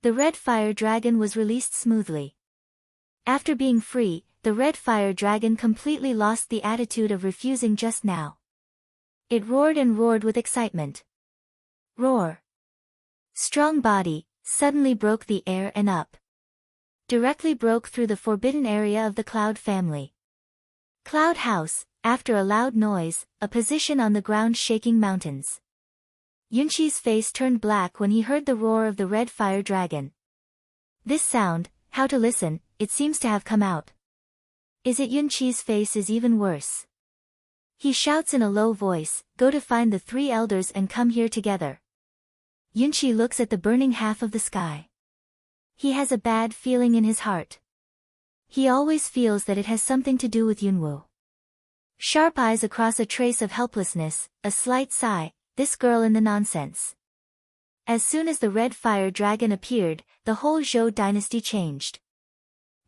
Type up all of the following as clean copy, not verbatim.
The red fire dragon was released smoothly. After being free, the red fire dragon completely lost the attitude of refusing just now. It roared and roared with excitement. Roar. Strong body, suddenly broke the air and up. Directly broke through the forbidden area of the Cloud family. Cloud House, after a loud noise, a position on the ground shaking mountains. Yunqi's face turned black when he heard the roar of the red fire dragon. This sound, how to listen, it seems to have come out. Is it Yunqi's face is even worse? He shouts in a low voice, go to find the three elders and come here together. Yunqi looks at the burning half of the sky. He has a bad feeling in his heart. He always feels that it has something to do with Yunwu. Sharp eyes across a trace of helplessness, a slight sigh, this girl in the nonsense. As soon as the red fire dragon appeared, the whole Zhou dynasty changed.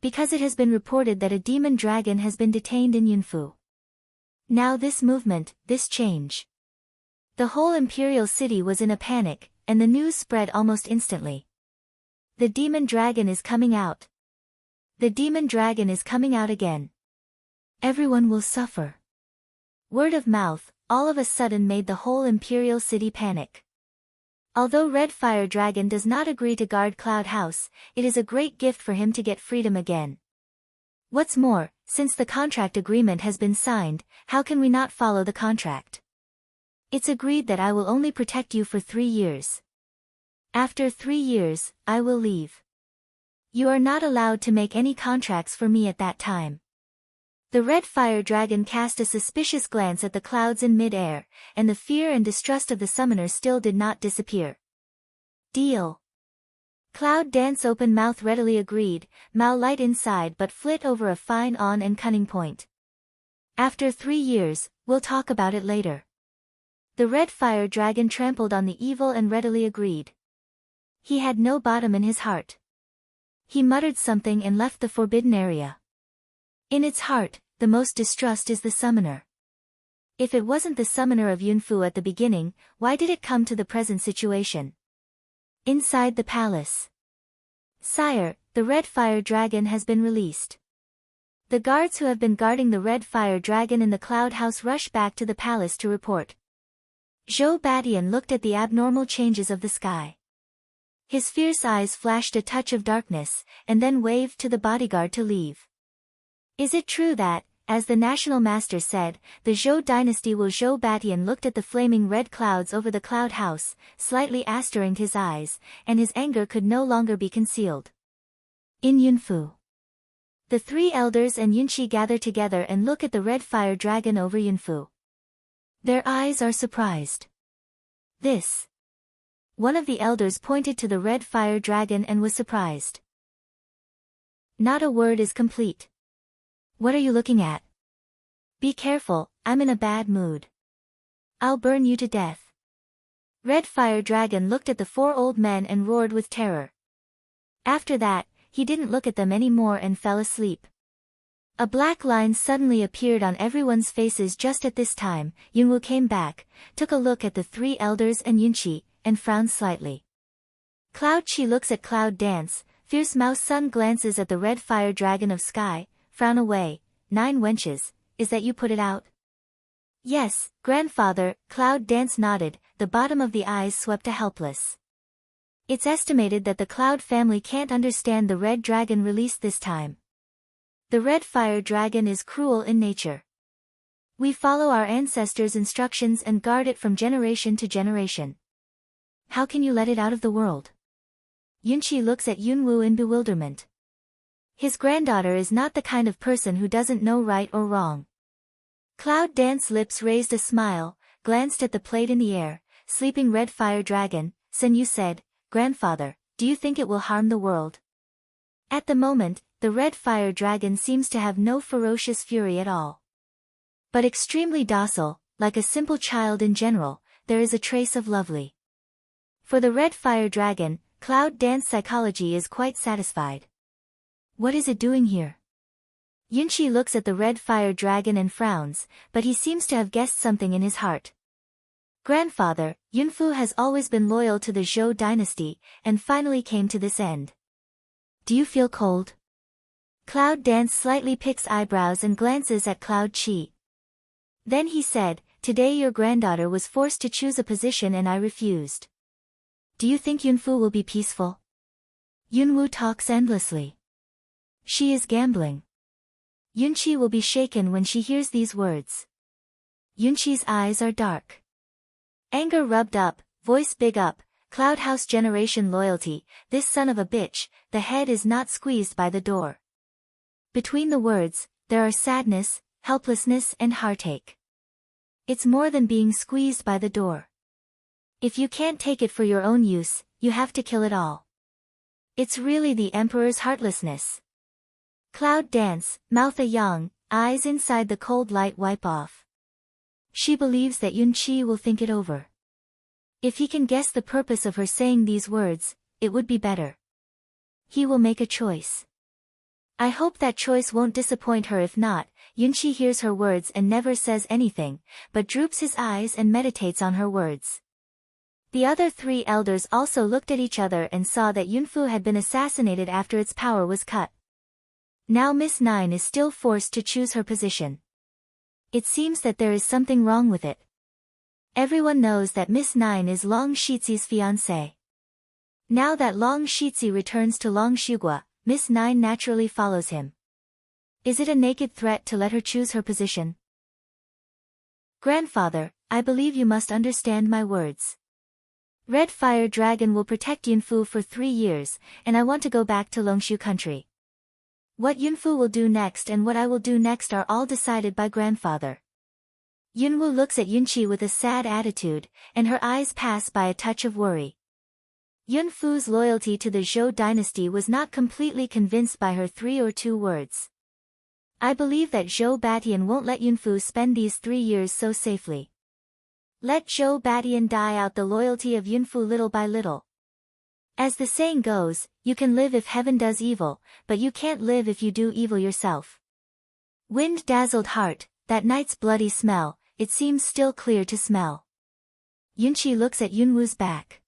Because it has been reported that a demon dragon has been detained in Yunfu. Now this movement, this change. The whole imperial city was in a panic, and the news spread almost instantly. The demon dragon is coming out. The demon dragon is coming out again. Everyone will suffer. Word of mouth, all of a sudden made the whole imperial city panic. Although Red Fire Dragon does not agree to guard Cloud House, it is a great gift for him to get freedom again. What's more, since the contract agreement has been signed, how can we not follow the contract? It's agreed that I will only protect you for 3 years. After 3 years, I will leave. You are not allowed to make any contracts for me at that time. The Red Fire Dragon cast a suspicious glance at the clouds in mid-air, and the fear and distrust of the summoner still did not disappear. Deal. Cloud Dance open mouth readily agreed, Mao light inside but flit over a fine on and cunning point. After 3 years, we'll talk about it later. The Red Fire Dragon trampled on the evil and readily agreed. He had no bottom in his heart. He muttered something and left the forbidden area. In its heart, the most distrust is the summoner. If it wasn't the summoner of Yunfu at the beginning, why did it come to the present situation? Inside the palace. Sire, the Red Fire Dragon has been released. The guards who have been guarding the Red Fire Dragon in the Cloud House rush back to the palace to report. Zhou Badian looked at the abnormal changes of the sky. His fierce eyes flashed a touch of darkness, and then waved to the bodyguard to leave. Is it true that, as the national master said, the Zhou dynasty will? Zhou Badian looked at the flaming red clouds over the Cloud House, slightly asteringed his eyes, and his anger could no longer be concealed. In Yunfu. The 3 elders and Yunqi gather together and look at the Red Fire Dragon over Yunfu. Their eyes are surprised. This. One of the elders pointed to the Red Fire Dragon and was surprised. Not a word is complete. What are you looking at? Be careful, I'm in a bad mood. I'll burn you to death. Red Fire Dragon looked at the 4 old men and roared with terror. After that, he didn't look at them anymore and fell asleep. A black line suddenly appeared on everyone's faces just at this time. Yunwu came back, took a look at the 3 elders and Yunqi, and frowned slightly. Cloud Chi looks at Cloud Dance, Fierce Mouse Sun glances at the Red Fire Dragon of Sky, frown away. 9 wenches, is that you put it out? Yes, grandfather, Cloud Dance nodded, the bottom of the eyes swept a helpless. It's estimated that the Cloud family can't understand the Red Dragon released this time. The Red Fire Dragon is cruel in nature. We follow our ancestors' instructions and guard it from generation to generation. How can you let it out of the world? Yunqi looks at Yunwu in bewilderment. His granddaughter is not the kind of person who doesn't know right or wrong. Cloud Dance lips raised a smile, glanced at the plate in the air, sleeping Red Fire Dragon. Sen Yu said, Grandfather, do you think it will harm the world? At the moment, the Red Fire Dragon seems to have no ferocious fury at all. But extremely docile, like a simple child in general, there is a trace of lovely. For the Red Fire Dragon, Cloud Dance psychology is quite satisfied. What is it doing here? Yunqi looks at the Red Fire Dragon and frowns, but he seems to have guessed something in his heart. Grandfather, Yunfu has always been loyal to the Zhou dynasty, and finally came to this end. Do you feel cold? Cloud Dance slightly picks eyebrows and glances at Cloud Chi. Then he said, today your granddaughter was forced to choose a position and I refused. Do you think Yunfu will be peaceful? Yunwu talks endlessly. She is gambling. Yunqi will be shaken when she hears these words. Yunqi's eyes are dark. Anger rubbed up, voice big up, Cloud House generation loyalty, this son of a bitch, the head is not squeezed by the door. Between the words, there are sadness, helplessness and heartache. It's more than being squeezed by the door. If you can't take it for your own use, you have to kill it all. It's really the emperor's heartlessness. Cloud Dance, mouth a yang, eyes inside the cold light wipe off. She believes that Yunqi will think it over. If he can guess the purpose of her saying these words, it would be better. He will make a choice. I hope that choice won't disappoint her. If not, Yunqi hears her words and never says anything, but droops his eyes and meditates on her words. The other three elders also looked at each other and saw that Yunfu had been assassinated after its power was cut. Now Miss Nine is still forced to choose her position. It seems that there is something wrong with it. Everyone knows that Miss Nine is Long Shizi's fiancée. Now that Long Shizi returns to Long Shugua, Miss Nine naturally follows him. Is it a naked threat to let her choose her position? Grandfather, I believe you must understand my words. Red Fire Dragon will protect Yunfu for 3 years, and I want to go back to Longshu country. What Yunfu will do next and what I will do next are all decided by grandfather. Yunwu looks at Yunqi with a sad attitude, and her eyes pass by a touch of worry. Yunfu's loyalty to the Zhou dynasty was not completely convinced by her 3 or 2 words. I believe that Zhou Batian won't let Yunfu spend these 3 years so safely. Let Zhou Batian die out the loyalty of Yunfu little by little. As the saying goes, you can live if heaven does evil, but you can't live if you do evil yourself. Wind-dazzled heart, that night's bloody smell, it seems still clear to smell. Yunqi looks at Yunwu's back.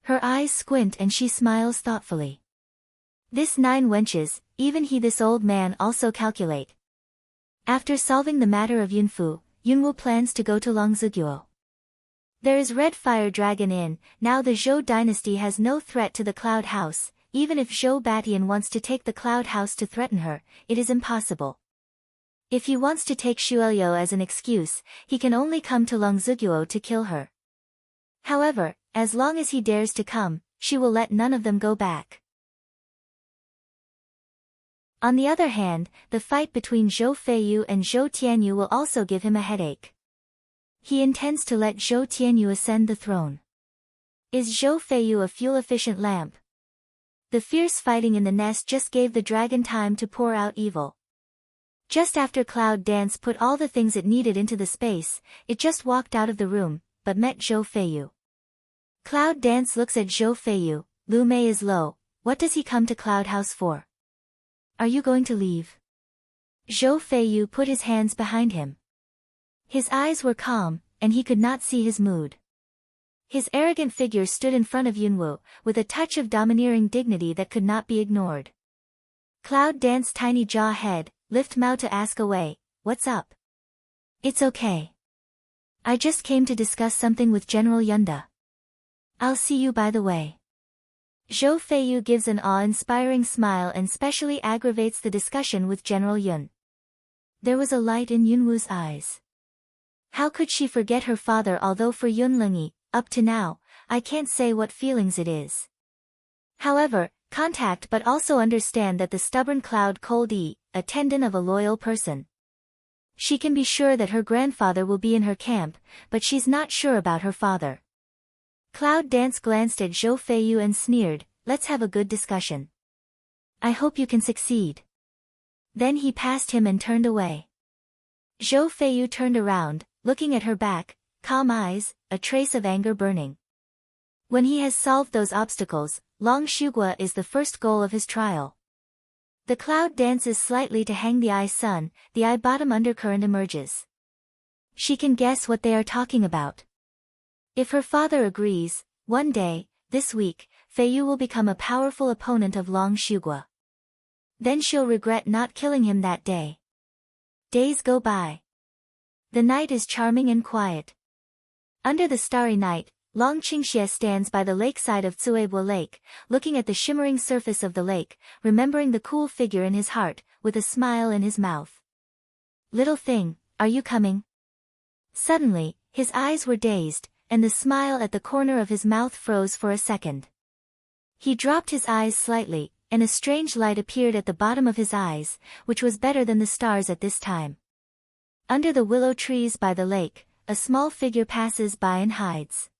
Her eyes squint and she smiles thoughtfully. This 9 wenches, even he this old man also calculate. After solving the matter of Yunfu, Yunwu plans to go to Longziguo. There is Red Fire Dragon in, now the Zhou dynasty has no threat to the Cloud House, even if Zhou Batian wants to take the Cloud House to threaten her, it is impossible. If he wants to take Xueliu as an excuse, he can only come to Longziguo to kill her. However, as long as he dares to come, she will let none of them go back. On the other hand, the fight between Zhou Feiyu and Zhou Tianyu will also give him a headache. He intends to let Zhou Tianyu ascend the throne. Is Zhou Feiyu a fuel-efficient lamp? The fierce fighting in the nest just gave the dragon time to pour out evil. Just after Cloud Dance put all the things it needed into the space, it just walked out of the room, but met Zhou Feiyu. Cloud Dance looks at Zhou Feiyu, Lu Mei is low, what does he come to Cloud House for? Are you going to leave? Zhou Feiyu put his hands behind him. His eyes were calm, and he could not see his mood. His arrogant figure stood in front of Yunwu, with a touch of domineering dignity that could not be ignored. Cloud Dance's tiny jaw head, lift Mao to ask away, what's up? It's okay. I just came to discuss something with General Yunda. I'll see you by the way. Zhou Feiyu gives an awe-inspiring smile and specially aggravates the discussion with General Yun. There was a light in Yunwu's eyes. How could she forget her father? Although for Yunlingyi, up to now, I can't say what feelings it is. However, contact but also understand that the stubborn Cloud Cold E, a tendon of a loyal person. She can be sure that her grandfather will be in her camp, but she's not sure about her father. Cloud Dance glanced at Zhou Feiyu and sneered, let's have a good discussion. I hope you can succeed. Then he passed him and turned away. Zhou Feiyu turned around, looking at her back, calm eyes, a trace of anger burning. When he has solved those obstacles, Long Shugua is the first goal of his trial. The cloud dances slightly to hang the eye sun, the eye bottom undercurrent emerges. She can guess what they are talking about. If her father agrees, one day, this week, Fei Yu will become a powerful opponent of Long Shugua. Then she'll regret not killing him that day. Days go by. The night is charming and quiet. Under the starry night, Long Qingxie stands by the lakeside of Tsuebo Lake, looking at the shimmering surface of the lake, remembering the cool figure in his heart, with a smile in his mouth. Little thing, are you coming? Suddenly, his eyes were dazed, and the smile at the corner of his mouth froze for a second. He dropped his eyes slightly, and a strange light appeared at the bottom of his eyes, which was better than the stars at this time. Under the willow trees by the lake, a small figure passes by and hides.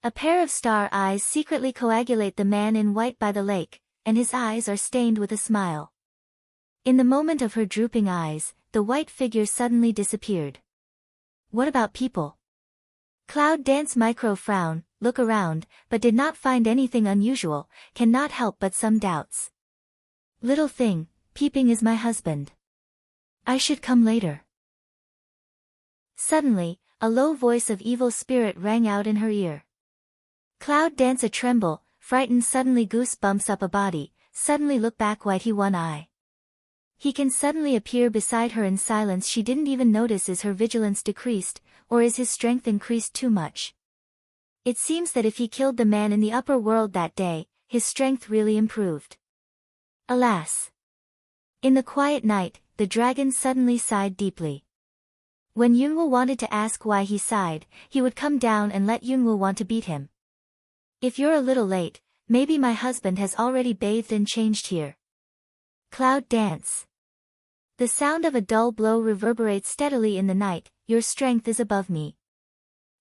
A pair of star eyes secretly coagulate the man in white by the lake, and his eyes are stained with a smile. In the moment of her drooping eyes, the white figure suddenly disappeared. What about people? Cloud Dance Micro frown, look around, but did not find anything unusual, cannot help but some doubts. Little thing, peeping is my husband. I should come later. Suddenly, a low voice of evil spirit rang out in her ear. Cloud Dance a tremble, frightened suddenly goose bumps up a body, suddenly look back white he one eye. He can suddenly appear beside her in silence she didn't even notice is her vigilance decreased, or is his strength increased too much. It seems that if he killed the man in the upper world that day, his strength really improved. Alas! In the quiet night, the dragon suddenly sighed deeply. When Yunwu wanted to ask why he sighed, he would come down and let Yunwu want to beat him. If you're a little late, maybe my husband has already bathed and changed here. Cloud Dance. The sound of a dull blow reverberates steadily in the night, your strength is above me.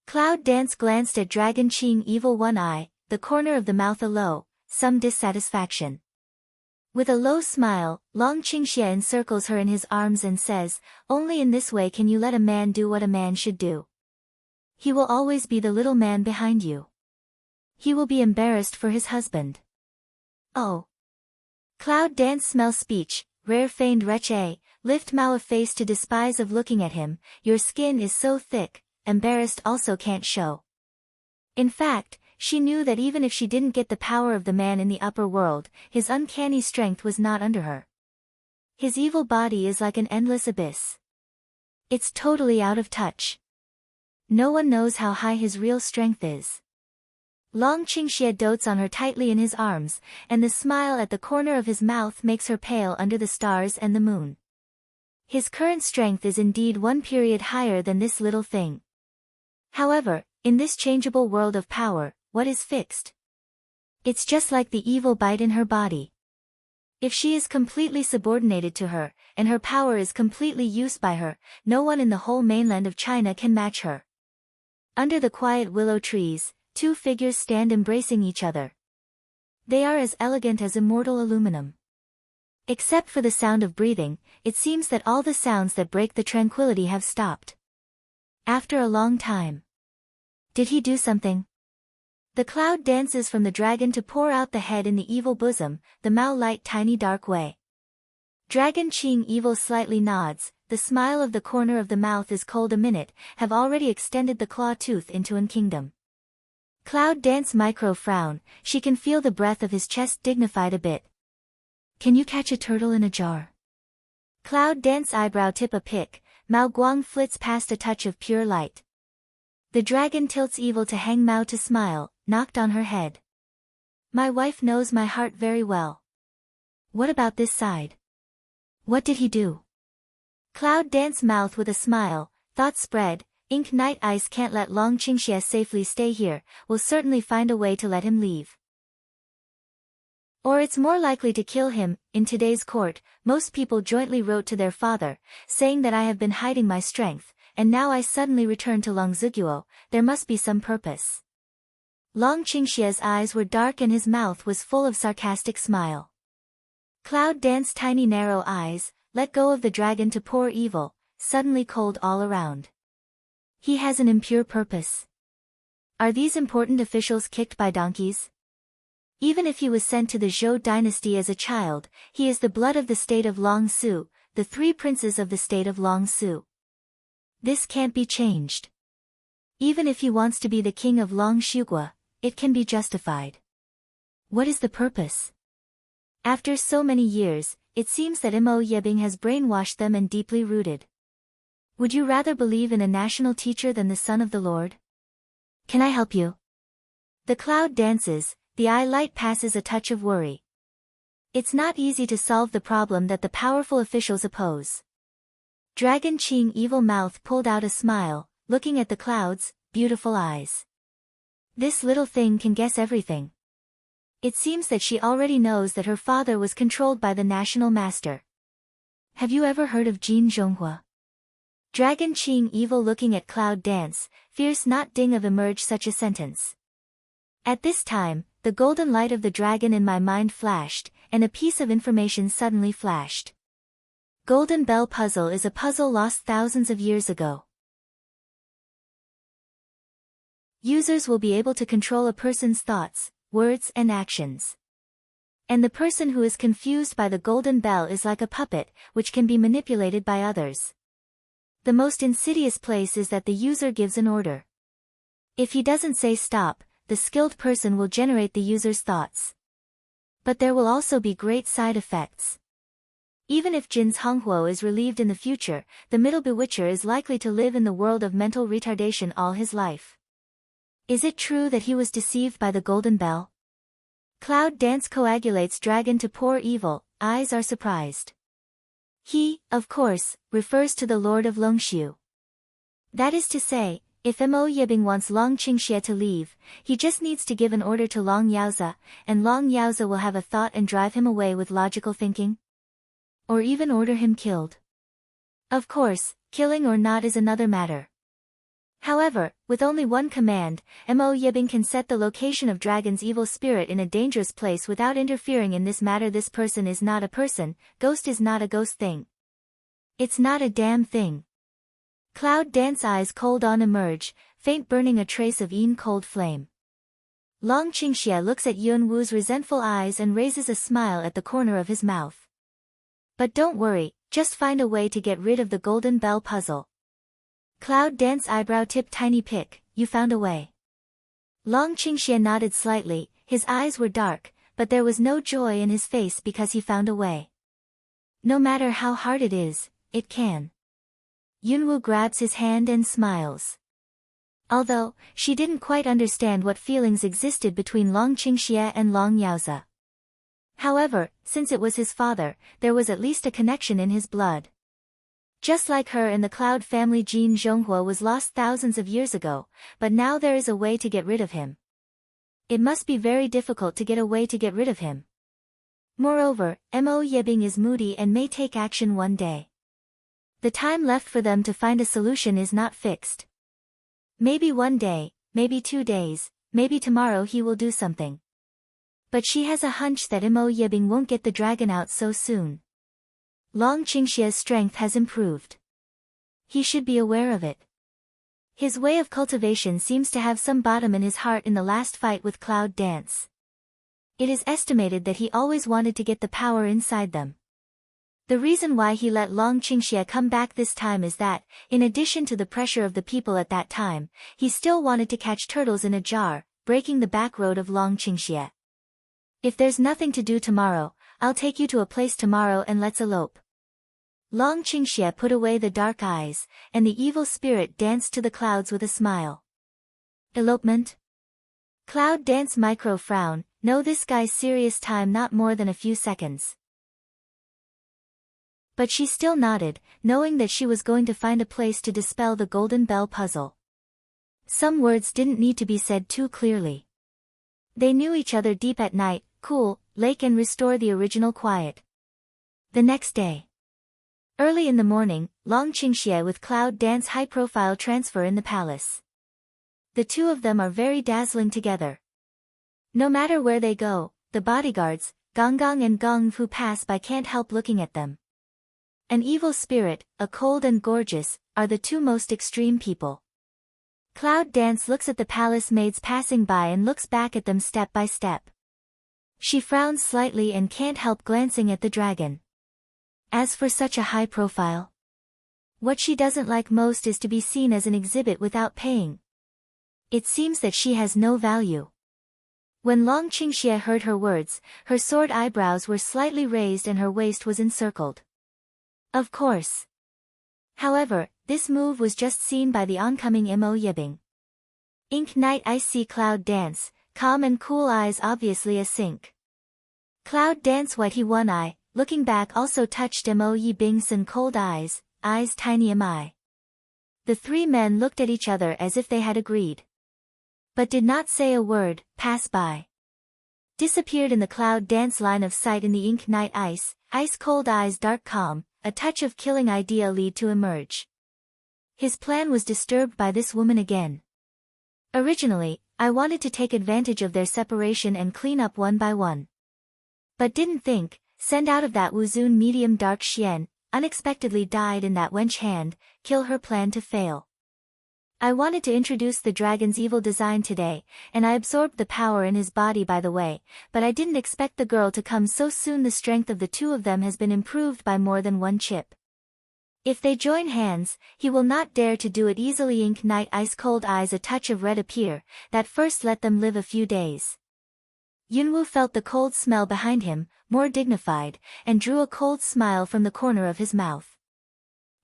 Cloud Dance glanced at Dragon Qing Evil One Eye, the corner of the mouth low, some dissatisfaction. With a low smile, Long Qingxie encircles her in his arms and says, only in this way can you let a man do what a man should do. He will always be the little man behind you. He will be embarrassed for his husband. Oh. Cloud Dance smell speech, rare feigned wretch lift Mao a face to despise of looking at him, your skin is so thick, embarrassed also can't show. In fact, she knew that even if she didn't get the power of the man in the upper world, his uncanny strength was not under her. His evil body is like an endless abyss. It's totally out of touch. No one knows how high his real strength is. Long Qingxie dotes on her tightly in his arms, and the smile at the corner of his mouth makes her pale under the stars and the moon. His current strength is indeed one period higher than this little thing. However, in this changeable world of power, what is fixed? It's just like the evil bite in her body. If she is completely subordinated to her, and her power is completely used by her, no one in the whole mainland of China can match her. Under the quiet willow trees, two figures stand embracing each other. They are as elegant as immortal aluminum. Except for the sound of breathing, it seems that all the sounds that break the tranquility have stopped. After a long time. Did he do something? The cloud dances from the dragon to pour out the head in the evil bosom, the Mao light tiny dark way. Dragon Qing Evil slightly nods, the smile of the corner of the mouth is cold a minute, have already extended the claw tooth into an kingdom. Cloud Dance Micro frown, she can feel the breath of his chest dignified a bit. Can you catch a turtle in a jar? Cloud Dance eyebrow tip a pick, Mao Guang flits past a touch of pure light. The dragon tilts evil to hang Mao to smile, knocked on her head. My wife knows my heart very well. What about this side? What did he do? Cloud Dance mouth with a smile, thought spread, Ink Night Ice can't let Long Qingxie safely stay here, will certainly find a way to let him leave. Or it's more likely to kill him. In today's court, most people jointly wrote to their father, saying that I have been hiding my strength, and now I suddenly return to Longzuguo, there must be some purpose. Long Qingxie's eyes were dark and his mouth was full of sarcastic smile. Cloud Dance's tiny narrow eyes, let go of the dragon to pour evil, suddenly cold all around. He has an impure purpose. Are these important officials kicked by donkeys? Even if he was sent to the Zhou dynasty as a child, he is the blood of the state of Long Su, the three princes of the state of Long Su. This can't be changed. Even if he wants to be the king of Long Shugua, it can be justified. What is the purpose? After so many years, it seems that Mo Yebing has brainwashed them and deeply rooted. Would you rather believe in a national teacher than the son of the Lord? Can I help you? The cloud dances, the eye light passes a touch of worry. It's not easy to solve the problem that the powerful officials oppose. Dragon Qing evil mouth pulled out a smile, looking at the clouds, beautiful eyes. This little thing can guess everything. It seems that she already knows that her father was controlled by the national master. Have you ever heard of Jin Zhonghua? Dragon Qing evil looking at cloud dance, fierce not ding of emerge such a sentence. At this time, the golden light of the dragon in my mind flashed, and a piece of information suddenly flashed. Golden Bell Puzzle is a puzzle lost thousands of years ago. Users will be able to control a person's thoughts, words and actions. And the person who is confused by the golden bell is like a puppet, which can be manipulated by others. The most insidious place is that the user gives an order. If he doesn't say stop, the skilled person will generate the user's thoughts. But there will also be great side effects. Even if Jin's Honghuo is relieved in the future, the middle bewitcher is likely to live in the world of mental retardation all his life. Is it true that he was deceived by the golden bell? Cloud dance coagulates dragon to poor evil, eyes are surprised. He, of course, refers to the Lord of Longxiu. That is to say, if Mo Yebing wants Long Qingxie to leave, he just needs to give an order to Long Yaozi, and Long Yaozi will have a thought and drive him away with logical thinking? Or even order him killed. Of course, killing or not is another matter. However, with only one command, Mo Yebing can set the location of dragon's evil spirit in a dangerous place without interfering in this matter. This person is not a person, ghost is not a ghost thing. It's not a damn thing. Cloud dance eyes cold on emerge, faint burning a trace of cold flame. Long Qingxie looks at Yun Wu's resentful eyes and raises a smile at the corner of his mouth. But don't worry, just find a way to get rid of the golden bell puzzle. Cloud dance eyebrow tip tiny pick, you found a way. Long Qingxie nodded slightly, his eyes were dark, but there was no joy in his face because he found a way. No matter how hard it is, it can. Yunwu grabs his hand and smiles. Although, she didn't quite understand what feelings existed between Long Qingxie and Long Yaozi. However, since it was his father, there was at least a connection in his blood. Just like her and the Cloud family, Jin Zhonghua was lost thousands of years ago, but now there is a way to get rid of him. It must be very difficult to get a way to get rid of him. Moreover, Mo Yebing is moody and may take action one day. The time left for them to find a solution is not fixed. Maybe one day, maybe 2 days, maybe tomorrow he will do something. But she has a hunch that Mo Yebing won't get the dragon out so soon. Long Qingxie's strength has improved. He should be aware of it. His way of cultivation seems to have some bottom in his heart in the last fight with Cloud Dance. It is estimated that he always wanted to get the power inside them. The reason why he let Long Qingxie come back this time is that, in addition to the pressure of the people at that time, he still wanted to catch turtles in a jar, breaking the back road of Long Qingxie. If there's nothing to do tomorrow, I'll take you to a place tomorrow and let's elope. Long Qingxie put away the dark eyes, and the evil spirit danced to the clouds with a smile. Elopement? Cloud Dance micro frown, no, this guy's serious time not more than a few seconds. But she still nodded, knowing that she was going to find a place to dispel the golden bell puzzle. Some words didn't need to be said too clearly. They knew each other deep at night, cool, lake and restore the original quiet. The next day. Early in the morning, Long Qingxie with Cloud Dance high-profile transfer in the palace. The two of them are very dazzling together. No matter where they go, the bodyguards, Gonggong and Gongfu pass by can't help looking at them. An evil spirit, a cold and gorgeous, are the two most extreme people. Cloud Dance looks at the palace maids passing by and looks back at them step by step. She frowns slightly and can't help glancing at the dragon. As for such a high profile, what she doesn't like most is to be seen as an exhibit without paying. It seems that she has no value. When Long Qingxie heard her words, her sword eyebrows were slightly raised and her waist was encircled. Of course. However, this move was just seen by the oncoming Mo Yibing. Ink Night Icy Cloud Dance, calm and cool eyes obviously a sync. Cloud Dance White He One Eye, looking back also touched Mo Yibing Sun cold eyes tiny eye. The three men looked at each other as if they had agreed. But did not say a word, pass by. Disappeared in the Cloud Dance line of sight in the Ink Night Ice cold eyes dark calm, a touch of killing idea lead to emerge. His plan was disturbed by this woman again. Originally, I wanted to take advantage of their separation and clean up one by one. But didn't think, send out of that Wuzun medium dark Xian, unexpectedly died in that wench hand, kill her plan to fail. I wanted to introduce the dragon's evil design today, and I absorbed the power in his body by the way, but I didn't expect the girl to come so soon. The strength of the two of them has been improved by more than one chip. If they join hands, he will not dare to do it easily. Ink Night Ice cold eyes a touch of red appear, that first let them live a few days. Yunwu felt the cold smell behind him, more dignified, and drew a cold smile from the corner of his mouth.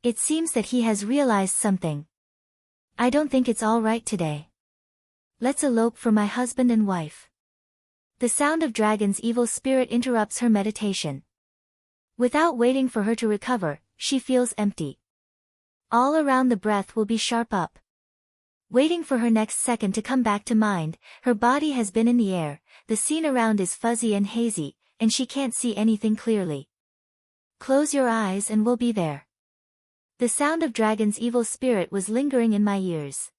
It seems that he has realized something. I don't think it's all right today. Let's elope for my husband and wife. The sound of dragon's evil spirit interrupts her meditation. Without waiting for her to recover, she feels empty. All around the breath will be sharp up. Waiting for her next second to come back to mind, her body has been in the air, the scene around is fuzzy and hazy, and she can't see anything clearly. Close your eyes and we'll be there. The sound of dragon's evil spirit was lingering in my ears.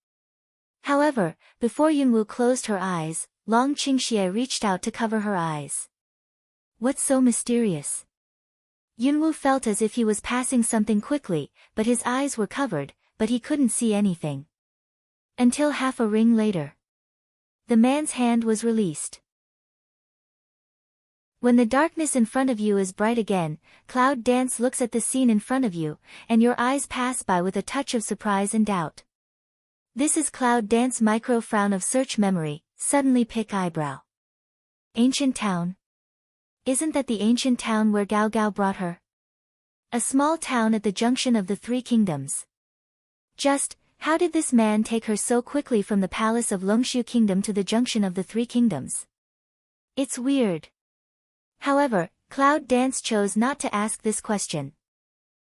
However, before Yunwu closed her eyes, Long Qingxie reached out to cover her eyes. What's so mysterious? Yunwu felt as if he was passing something quickly, but his eyes were covered, but he couldn't see anything. Until half a ring later. The man's hand was released. When the darkness in front of you is bright again, Cloud Dance looks at the scene in front of you, and your eyes pass by with a touch of surprise and doubt. This is Cloud Dance micro frown of search memory, suddenly pick eyebrow. Ancient town. Isn't that the ancient town where Gao Gao brought her? A small town at the junction of the three kingdoms. Just, how did this man take her so quickly from the palace of Longshu Kingdom to the junction of the three kingdoms? It's weird. However, Cloud Dance chose not to ask this question.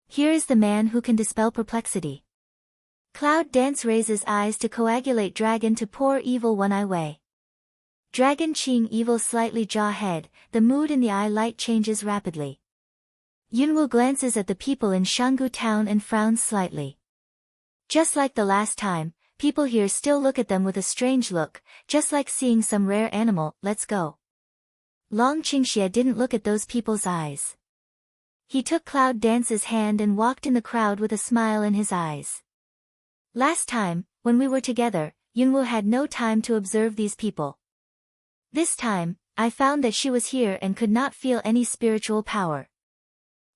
Here is the man who can dispel perplexity. Cloud Dance raises eyes to coagulate dragon to pour evil one eye way. Dragon Qing evil slightly jaw head, the mood in the eye light changes rapidly. Yunwu glances at the people in Shanggu town and frowns slightly. Just like the last time, people here still look at them with a strange look, just like seeing some rare animal. Let's go. Long Qingxie didn't look at those people's eyes. He took Cloud Dance's hand and walked in the crowd with a smile in his eyes. Last time, when we were together, Yunwu had no time to observe these people. This time, I found that she was here and could not feel any spiritual power.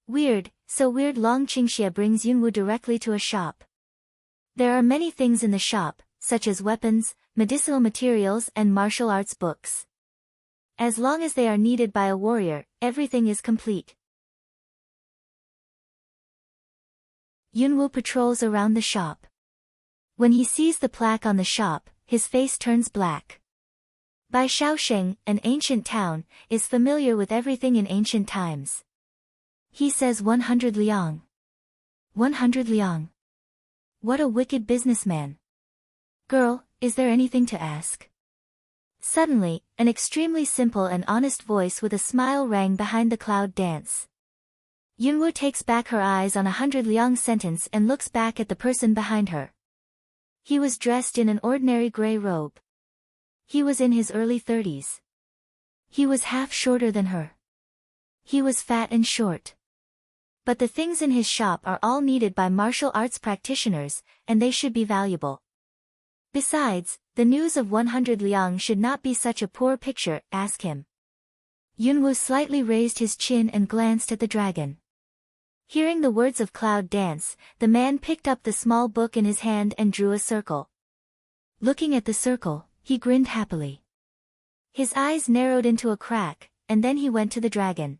Weird, so weird. Long Qingxie brings Yunwu directly to a shop. There are many things in the shop, such as weapons, medicinal materials and martial arts books. As long as they are needed by a warrior, everything is complete. Yunwu patrols around the shop. When he sees the plaque on the shop, his face turns black. Bai Shaosheng, an ancient town, is familiar with everything in ancient times. He says 100 liang. 100 liang. What a wicked businessman. Girl, is there anything to ask? Suddenly, an extremely simple and honest voice with a smile rang behind the Cloud Dance. Yunwu takes back her eyes on 100 liang sentence and looks back at the person behind her. He was dressed in an ordinary gray robe. He was in his early 30s. He was half shorter than her. He was fat and short. But the things in his shop are all needed by martial arts practitioners, and they should be valuable. Besides, the news of 100 liang should not be such a poor picture. Ask him. Yunwu slightly raised his chin and glanced at the dragon. Hearing the words of Cloud Dance, the man picked up the small book in his hand and drew a circle. Looking at the circle, he grinned happily. His eyes narrowed into a crack, and then he went to the dragon.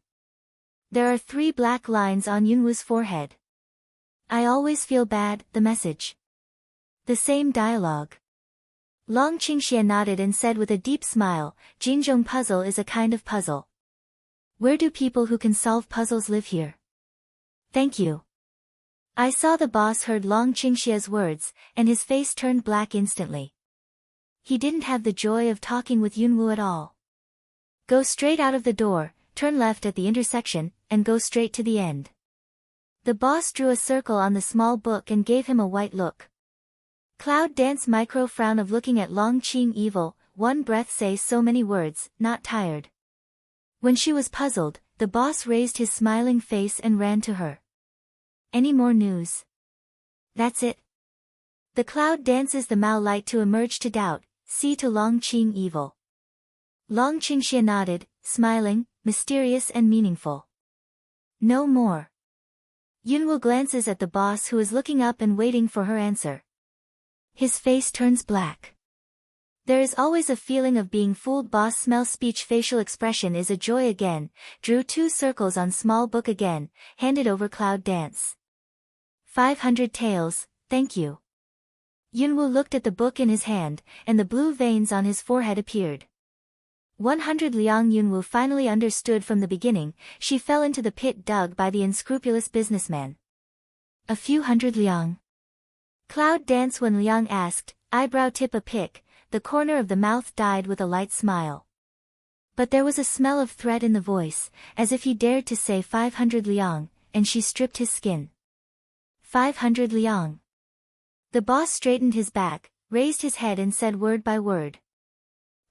There are 3 black lines on Yunwoo's forehead. I always feel bad, the message. The same dialogue. Long Qingxie nodded and said with a deep smile, Jinzhong puzzle is a kind of puzzle. Where do people who can solve puzzles live here? Thank you. I saw the boss heard Long Qingxie's words, and his face turned black instantly. He didn't have the joy of talking with Yunwoo at all. Go straight out of the door, turn left at the intersection, and go straight to the end. The boss drew a circle on the small book and gave him a white look. Cloud Dance micro frown of looking at Long Qing evil, one breath say so many words, not tired. When she was puzzled, the boss raised his smiling face and ran to her. Any more news? That's it. The Cloud dances the Mao light to emerge to doubt, see to Long Qing evil. Long Qingxie nodded, smiling, mysterious and meaningful. No more. Yunwoo glances at the boss who is looking up and waiting for her answer. His face turns black. There is always a feeling of being fooled. Boss smell speech facial expression is a joy again, drew 2 circles on small book again, handed over Cloud Dance. 500 taels, thank you. Yunwoo looked at the book in his hand, and the blue veins on his forehead appeared. 100 liang. Yunwoo finally understood from the beginning, she fell into the pit dug by the unscrupulous businessman. A few hundred liang. Cloud Dance when Liang asked, eyebrow tip a pick, the corner of the mouth died with a light smile. But there was a smell of threat in the voice, as if he dared to say 500 liang, and she stripped his skin. 500 liang. The boss straightened his back, raised his head and said word by word.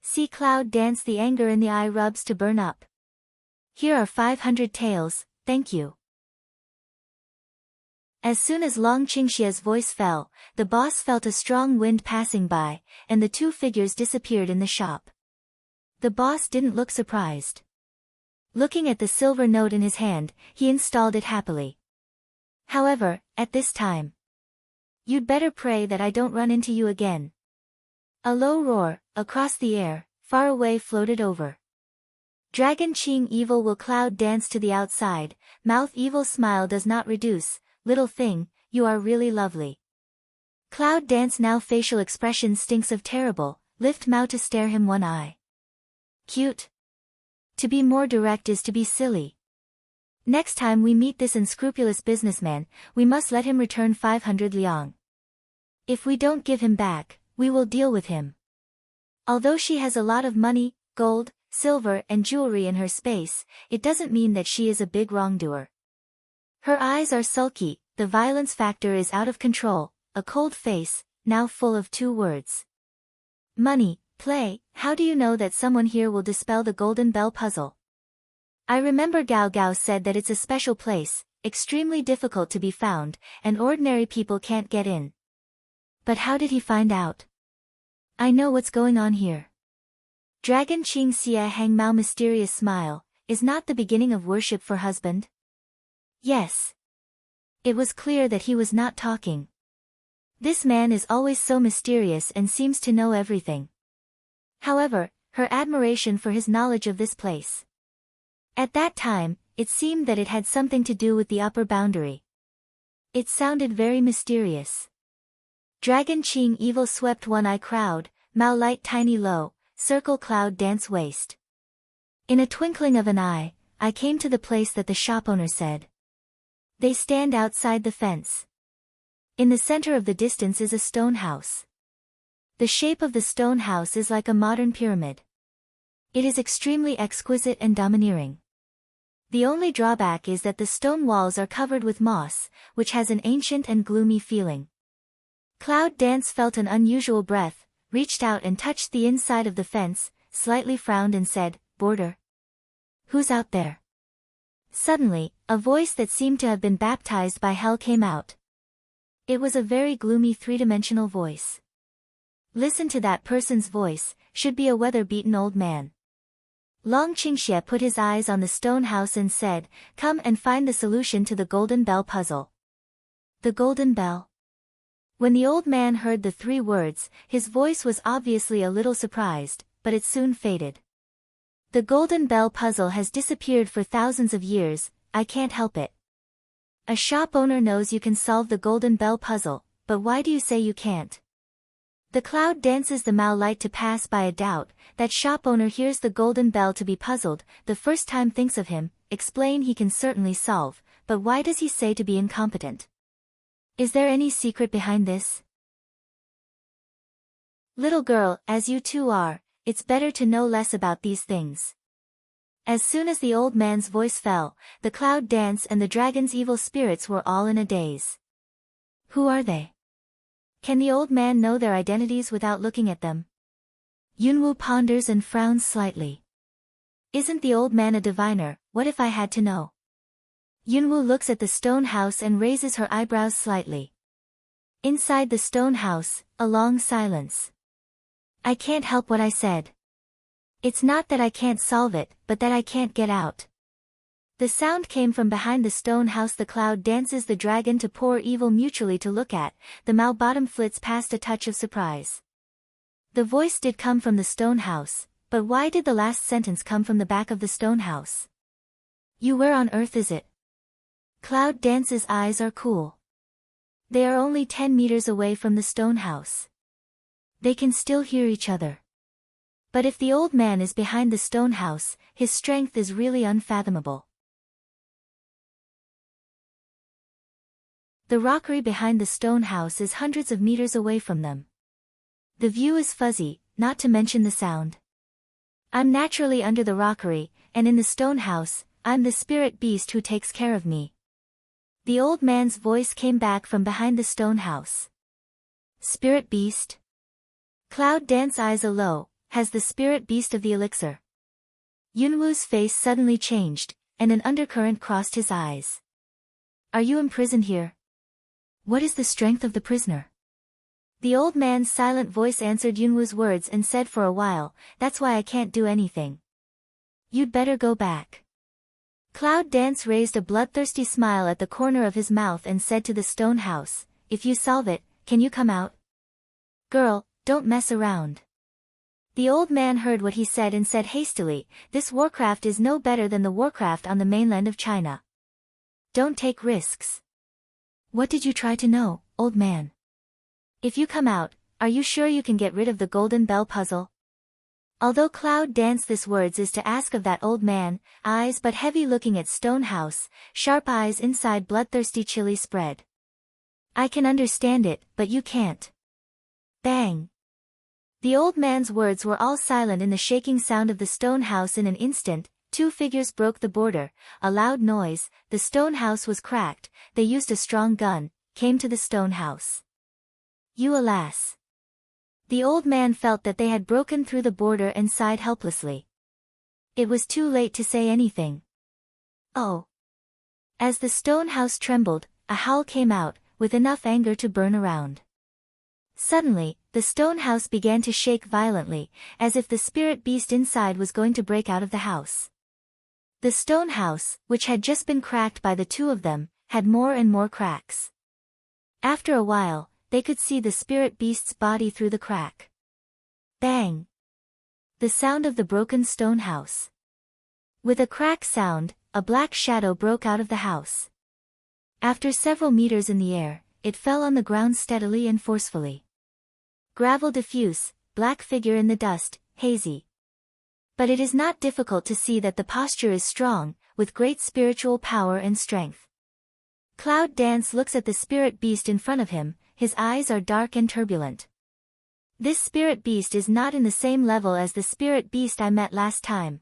See Cloud Dance the anger in the eye rubs to burn up. Here are 500 taels, thank you. As soon as Long Qingxie's voice fell, the boss felt a strong wind passing by, and the 2 figures disappeared in the shop. The boss didn't look surprised. Looking at the silver note in his hand, he installed it happily. However, at this time, you'd better pray that I don't run into you again. A low roar, across the air, far away floated over. Dragon Qing evil will Cloud Dance to the outside, mouth evil smile does not reduce, little thing, you are really lovely. Cloud Dance now facial expression stinks of terrible, lift Mao to stare him one eye. Cute. To be more direct is to be silly. Next time we meet this unscrupulous businessman, we must let him return 500 liang. If we don't give him back, we will deal with him. Although she has a lot of money, gold, silver and jewelry in her space, it doesn't mean that she is a big wrongdoer. Her eyes are sulky, the violence factor is out of control, a cold face, now full of 2 words. Money, play, how do you know that someone here will dispel the golden bell puzzle? I remember Gao Gao said that it's a special place, extremely difficult to be found, and ordinary people can't get in. But how did he find out? I know what's going on here. Dragon Qing Xie Hang Mao mysterious smile, is not the beginning of worship for husband? Yes. It was clear that he was not talking. This man is always so mysterious and seems to know everything. However, her admiration for his knowledge of this place. At that time, it seemed that it had something to do with the upper boundary. It sounded very mysterious. Dragon Qing evil swept one eye crowd, Mao light tiny low, circle Cloud Dance waist. In a twinkling of an eye, I came to the place that the shop owner said. They stand outside the fence. In the center of the distance is a stone house. The shape of the stone house is like a modern pyramid. It is extremely exquisite and domineering. The only drawback is that the stone walls are covered with moss, which has an ancient and gloomy feeling. Cloud Dance felt an unusual breath, reached out and touched the inside of the fence, slightly frowned and said, "Boarder? Who's out there?" Suddenly, a voice that seemed to have been baptized by hell came out. It was a very gloomy 3-dimensional voice. Listen to that person's voice, should be a weather-beaten old man. Long Qingxie put his eyes on the stone house and said, "Come and find the solution to the golden bell puzzle." The golden bell? When the old man heard the 3 words, his voice was obviously a little surprised, but it soon faded. The golden bell puzzle has disappeared for thousands of years, I can't help it. A shop owner knows you can solve the golden bell puzzle, but why do you say you can't? The cloud dances the Mao light to pass by a doubt. That shop owner hears the golden bell to be puzzled, the first time thinks of him, explain he can certainly solve, but why does he say to be incompetent? Is there any secret behind this? Little girl, as you two are, it's better to know less about these things. As soon as the old man's voice fell, the cloud dance and the dragon's evil spirits were all in a daze. Who are they? Can the old man know their identities without looking at them? Yunwu ponders and frowns slightly. Isn't the old man a diviner? What if I had to know? Yunwu looks at the stone house and raises her eyebrows slightly. Inside the stone house, a long silence. I can't help what I said. It's not that I can't solve it, but that I can't get out. The sound came from behind the stone house. The cloud dances the dragon to poor evil mutually to look at, the Mao bottom flits past a touch of surprise. The voice did come from the stone house, but why did the last sentence come from the back of the stone house? You, where on earth is it? Cloud dance's eyes are cool. They are only 10 meters away from the stone house. They can still hear each other. But if the old man is behind the stone house, his strength is really unfathomable. The rockery behind the stone house is hundreds of meters away from them. The view is fuzzy, not to mention the sound. I'm naturally under the rockery, and in the stone house, I'm the spirit beast who takes care of me. The old man's voice came back from behind the stone house. Spirit beast? Cloud dance eyes alow, has the spirit beast of the elixir. Yunwu's face suddenly changed, and an undercurrent crossed his eyes. Are you imprisoned here? What is the strength of the prisoner? The old man's silent voice answered Yunwu's words and said, for a while, that's why I can't do anything. You'd better go back. Cloud Dance raised a bloodthirsty smile at the corner of his mouth and said to the stone house, if you solve it, can you come out? Girl, don't mess around. The old man heard what he said and said hastily, this warcraft is no better than the warcraft on the mainland of China. Don't take risks. What did you try to know, old man? If you come out, are you sure you can get rid of the golden bell puzzle? Although Cloud Dance this words is to ask of that old man, eyes but heavy looking at stone house, sharp eyes inside bloodthirsty chili spread. I can understand it, but you can't. Bang. The old man's words were all silent in the shaking sound of the stone house. In an instant, 2 figures broke the border, a loud noise, the stone house was cracked, they used a strong gun, came to the stone house. You alas. The old man felt that they had broken through the border and sighed helplessly. It was too late to say anything. Oh. As the stone house trembled, a howl came out, with enough anger to burn around. Suddenly, the stone house began to shake violently, as if the spirit beast inside was going to break out of the house. The stone house, which had just been cracked by the 2 of them, had more and more cracks. After a while, they could see the spirit beast's body through the crack. Bang! The sound of the broken stone house. With a crack sound, a black shadow broke out of the house. After several meters in the air, it fell on the ground steadily and forcefully. Gravel diffuse, black figure in the dust, hazy. But it is not difficult to see that the posture is strong, with great spiritual power and strength. Cloud Dance looks at the spirit beast in front of him, his eyes are dark and turbulent. This spirit beast is not in the same level as the spirit beast I met last time.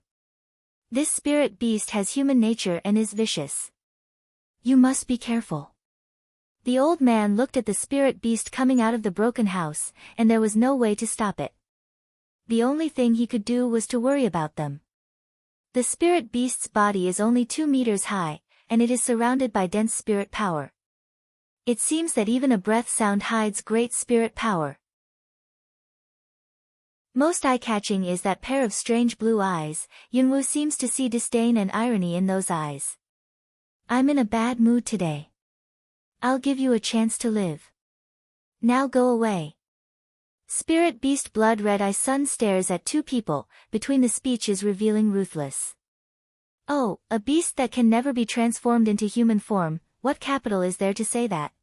This spirit beast has human nature and is vicious. You must be careful. The old man looked at the spirit beast coming out of the broken house, and there was no way to stop it. The only thing he could do was to worry about them. The spirit beast's body is only 2 meters high, and it is surrounded by dense spirit power. It seems that even a breath sound hides great spirit power. Most eye-catching is that pair of strange blue eyes. Yunwu seems to see disdain and irony in those eyes. I'm in a bad mood today. I'll give you a chance to live. Now go away. Spirit beast blood red eye sun stares at two people, between the speeches revealing Ruthless. Oh, a beast that can never be transformed into human form, what capital is there to say that?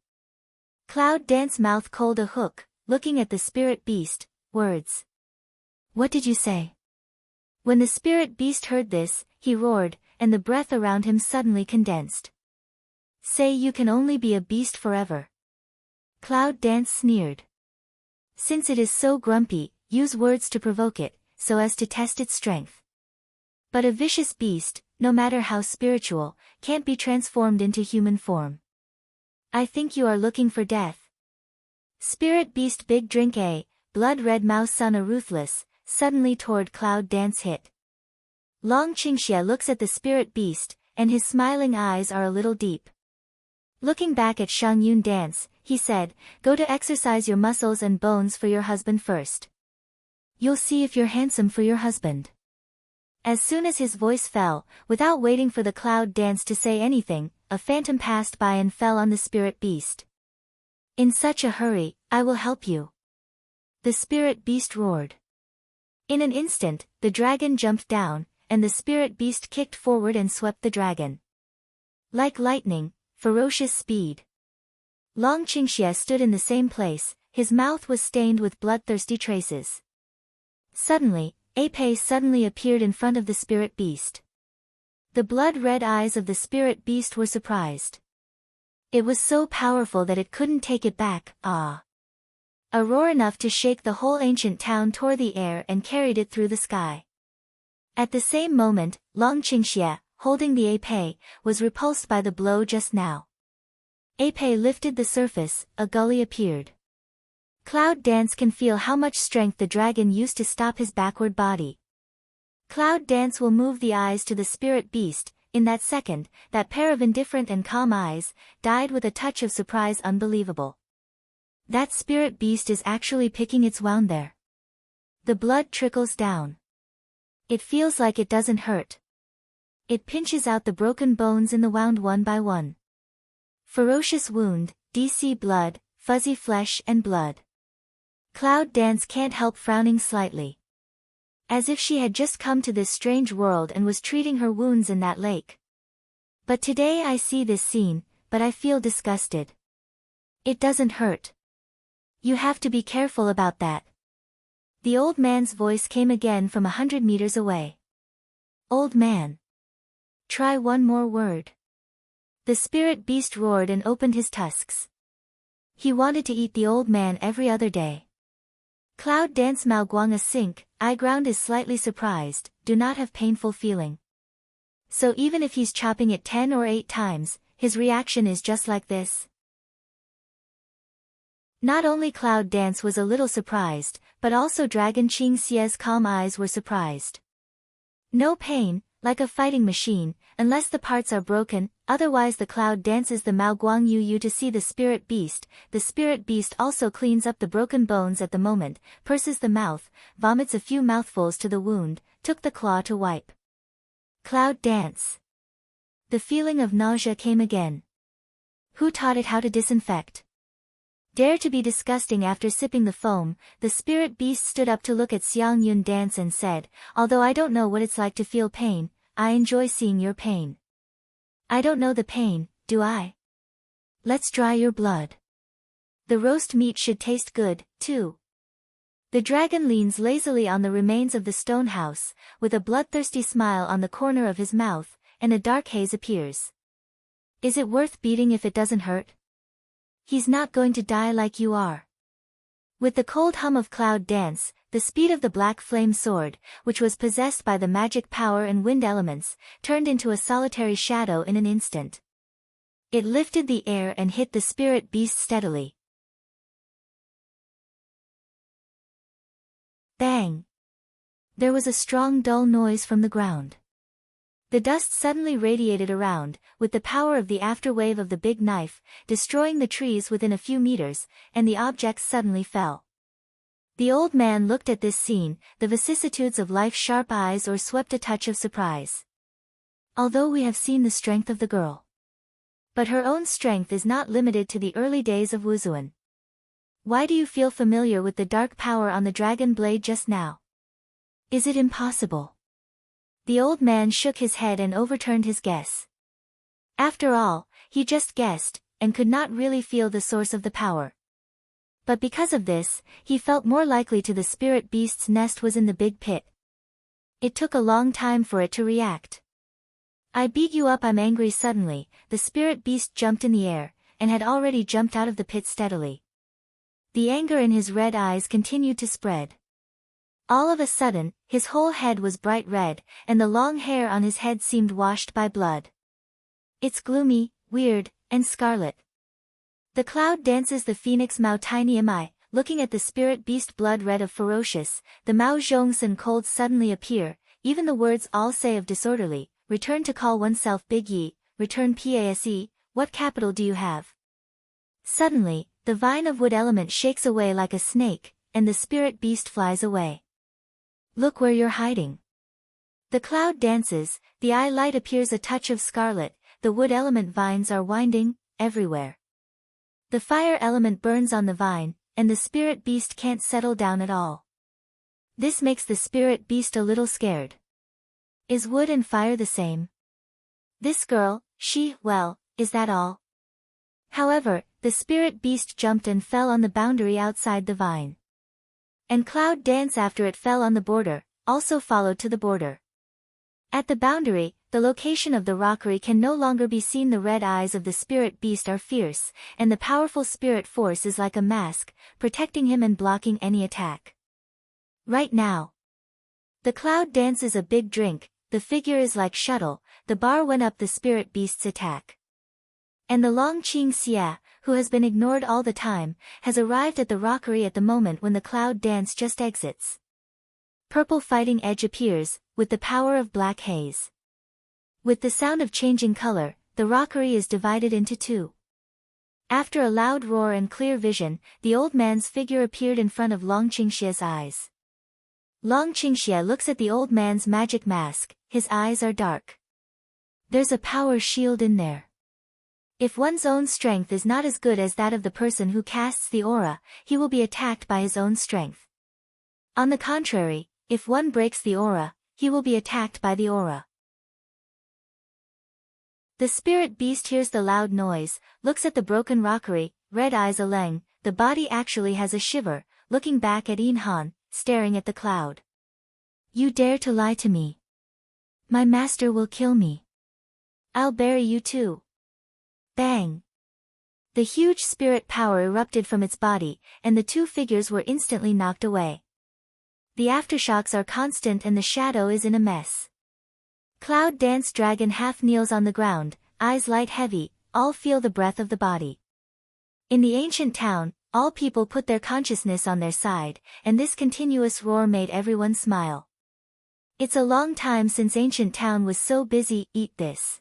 Cloud Dance mouth cold a hook, looking at the spirit beast, words. What did you say? When the spirit beast heard this, he roared, and the breath around him suddenly condensed. Say you can only be a beast forever. Cloud Dance sneered. Since it is so grumpy, use words to provoke it, so as to test its strength. But a vicious beast, no matter how spiritual, can't be transformed into human form. I think you are looking for death. Spirit beast big drink a, blood red mouse son a Ruthless, suddenly toward Cloud Dance hit. Long Qingxia looks at the spirit beast, and his smiling eyes are a little deep. Looking back at Shang Yun Dance, he said, go to exercise your muscles and bones for your husband first. You'll see if you're handsome for your husband. As soon as his voice fell, without waiting for the Cloud Dance to say anything, a phantom passed by and fell on the spirit beast. In such a hurry, I will help you. The spirit beast roared. In an instant, the dragon jumped down, and the spirit beast kicked forward and swept the dragon. Like lightning, ferocious speed. Long Qingxia stood in the same place, his mouth was stained with bloodthirsty traces. Suddenly, Ape suddenly appeared in front of the spirit beast. The blood-red eyes of the spirit beast were surprised. It was so powerful that it couldn't take it back, ah! A roar enough to shake the whole ancient town tore the air and carried it through the sky. At the same moment, Long Qingxia, holding the Ape, was repulsed by the blow just now. Ape lifted the surface, a gully appeared. Cloud Dance can feel how much strength the dragon used to stop his backward body. Cloud Dance will move the eyes to the spirit beast. In that second, that pair of indifferent and calm eyes, died with a touch of surprise unbelievable. That spirit beast is actually picking its wound there. The blood trickles down. It feels like it doesn't hurt. It pinches out the broken bones in the wound one by one. Ferocious wound, DC blood, fuzzy flesh and blood. Cloud Dance can't help frowning slightly. As if she had just come to this strange world and was treating her wounds in that lake. But today I see this scene, but I feel disgusted. It doesn't hurt. You have to be careful about that. The old man's voice came again from 100 meters away. Old man. Try one more word. The spirit beast roared and opened his tusks. He wanted to eat the old man every other day. Cloud Dance Mao Guang a sink, eye ground is slightly surprised, do not have painful feeling. So even if he's chopping it 10 or 8 times, his reaction is just like this. Not only Cloud Dance was a little surprised, but also Dragon Qingxia's calm eyes were surprised. No pain, like a fighting machine, unless the parts are broken, otherwise the Cloud Dances the Mao Guang Yu to see the spirit beast. The spirit beast also cleans up the broken bones at the moment, purses the mouth, vomits a few mouthfuls to the wound, took the claw to wipe. Cloud Dance. The feeling of nausea came again. Who taught it how to disinfect? Dare to be disgusting. After sipping the foam, the spirit beast stood up to look at Xiang Yun Dance and said, although I don't know what it's like to feel pain, I enjoy seeing your pain. I don't know the pain, do I? Let's dry your blood. The roast meat should taste good, too. The dragon leans lazily on the remains of the stone house, with a bloodthirsty smile on the corner of his mouth, and a dark haze appears. Is it worth beating if it doesn't hurt? He's not going to die like you are. With the cold hum of Cloud Dance, the speed of the black flame sword, which was possessed by the magic power and wind elements, turned into a solitary shadow in an instant. It lifted the air and hit the spirit beast steadily. Bang! There was a strong dull noise from the ground. The dust suddenly radiated around, with the power of the afterwave of the big knife, destroying the trees within a few meters, and the objects suddenly fell. The old man looked at this scene, the vicissitudes of life's sharp eyes or swept a touch of surprise. Although we have seen the strength of the girl. But her own strength is not limited to the early days of Wuzuan. Why do you feel familiar with the dark power on the dragon blade just now? Is it impossible? The old man shook his head and overturned his guess. After all, he just guessed, and could not really feel the source of the power. But because of this, he felt more likely to the spirit beast's nest was in the big pit. It took a long time for it to react. I beat you up. I'm angry. Suddenly, the spirit beast jumped in the air, and had already jumped out of the pit steadily. The anger in his red eyes continued to spread. All of a sudden, his whole head was bright red, and the long hair on his head seemed washed by blood. It's gloomy, weird, and scarlet. The cloud dances the phoenix. Mao tiny am I, looking at the spirit beast. Blood red of ferocious, the Mao Zhongsan colds suddenly appear, even the words all say of disorderly, return to call oneself Big Yi, return PASE, what capital do you have? Suddenly, the vine of wood element shakes away like a snake, and the spirit beast flies away. Look where you're hiding. The cloud dances, the eye light appears. A touch of scarlet, the wood element vines are winding, everywhere. The fire element burns on the vine, and the spirit beast can't settle down at all. This makes the spirit beast a little scared. Is wood and fire the same? This girl, well, is that all? However, the spirit beast jumped and fell on the boundary outside the vine. And cloud dance after it fell on the border, also followed to the border. At the boundary, the location of the rockery can no longer be seen. The red eyes of the spirit beast are fierce, and the powerful spirit force is like a mask, protecting him and blocking any attack. Right now. The cloud dances a big drink, the figure is like shuttle, the bar went up the spirit beast's attack. And the Long Qing Xia, who has been ignored all the time, has arrived at the rockery at the moment when the cloud dance just exits. Purple fighting edge appears, with the power of black haze. With the sound of changing color, the rockery is divided into two. After a loud roar and clear vision, the old man's figure appeared in front of Long Qingxia's eyes. Long Qingxia looks at the old man's magic mask, his eyes are dark. There's a power shield in there. If one's own strength is not as good as that of the person who casts the aura, he will be attacked by his own strength. On the contrary, if one breaks the aura, he will be attacked by the aura. The spirit beast hears the loud noise, looks at the broken rockery, red eyes Aleng, the body actually has a shiver, looking back at Yin Han, staring at the cloud. You dare to lie to me? My master will kill me. I'll bury you too. Bang! The huge spirit power erupted from its body, and the two figures were instantly knocked away. The aftershocks are constant and the shadow is in a mess. Cloud Dance Dragon half kneels on the ground, eyes light heavy, all feel the breath of the body. In the ancient town, all people put their consciousness on their side, and this continuous roar made everyone smile. It's a long time since ancient town was so busy. Eat this.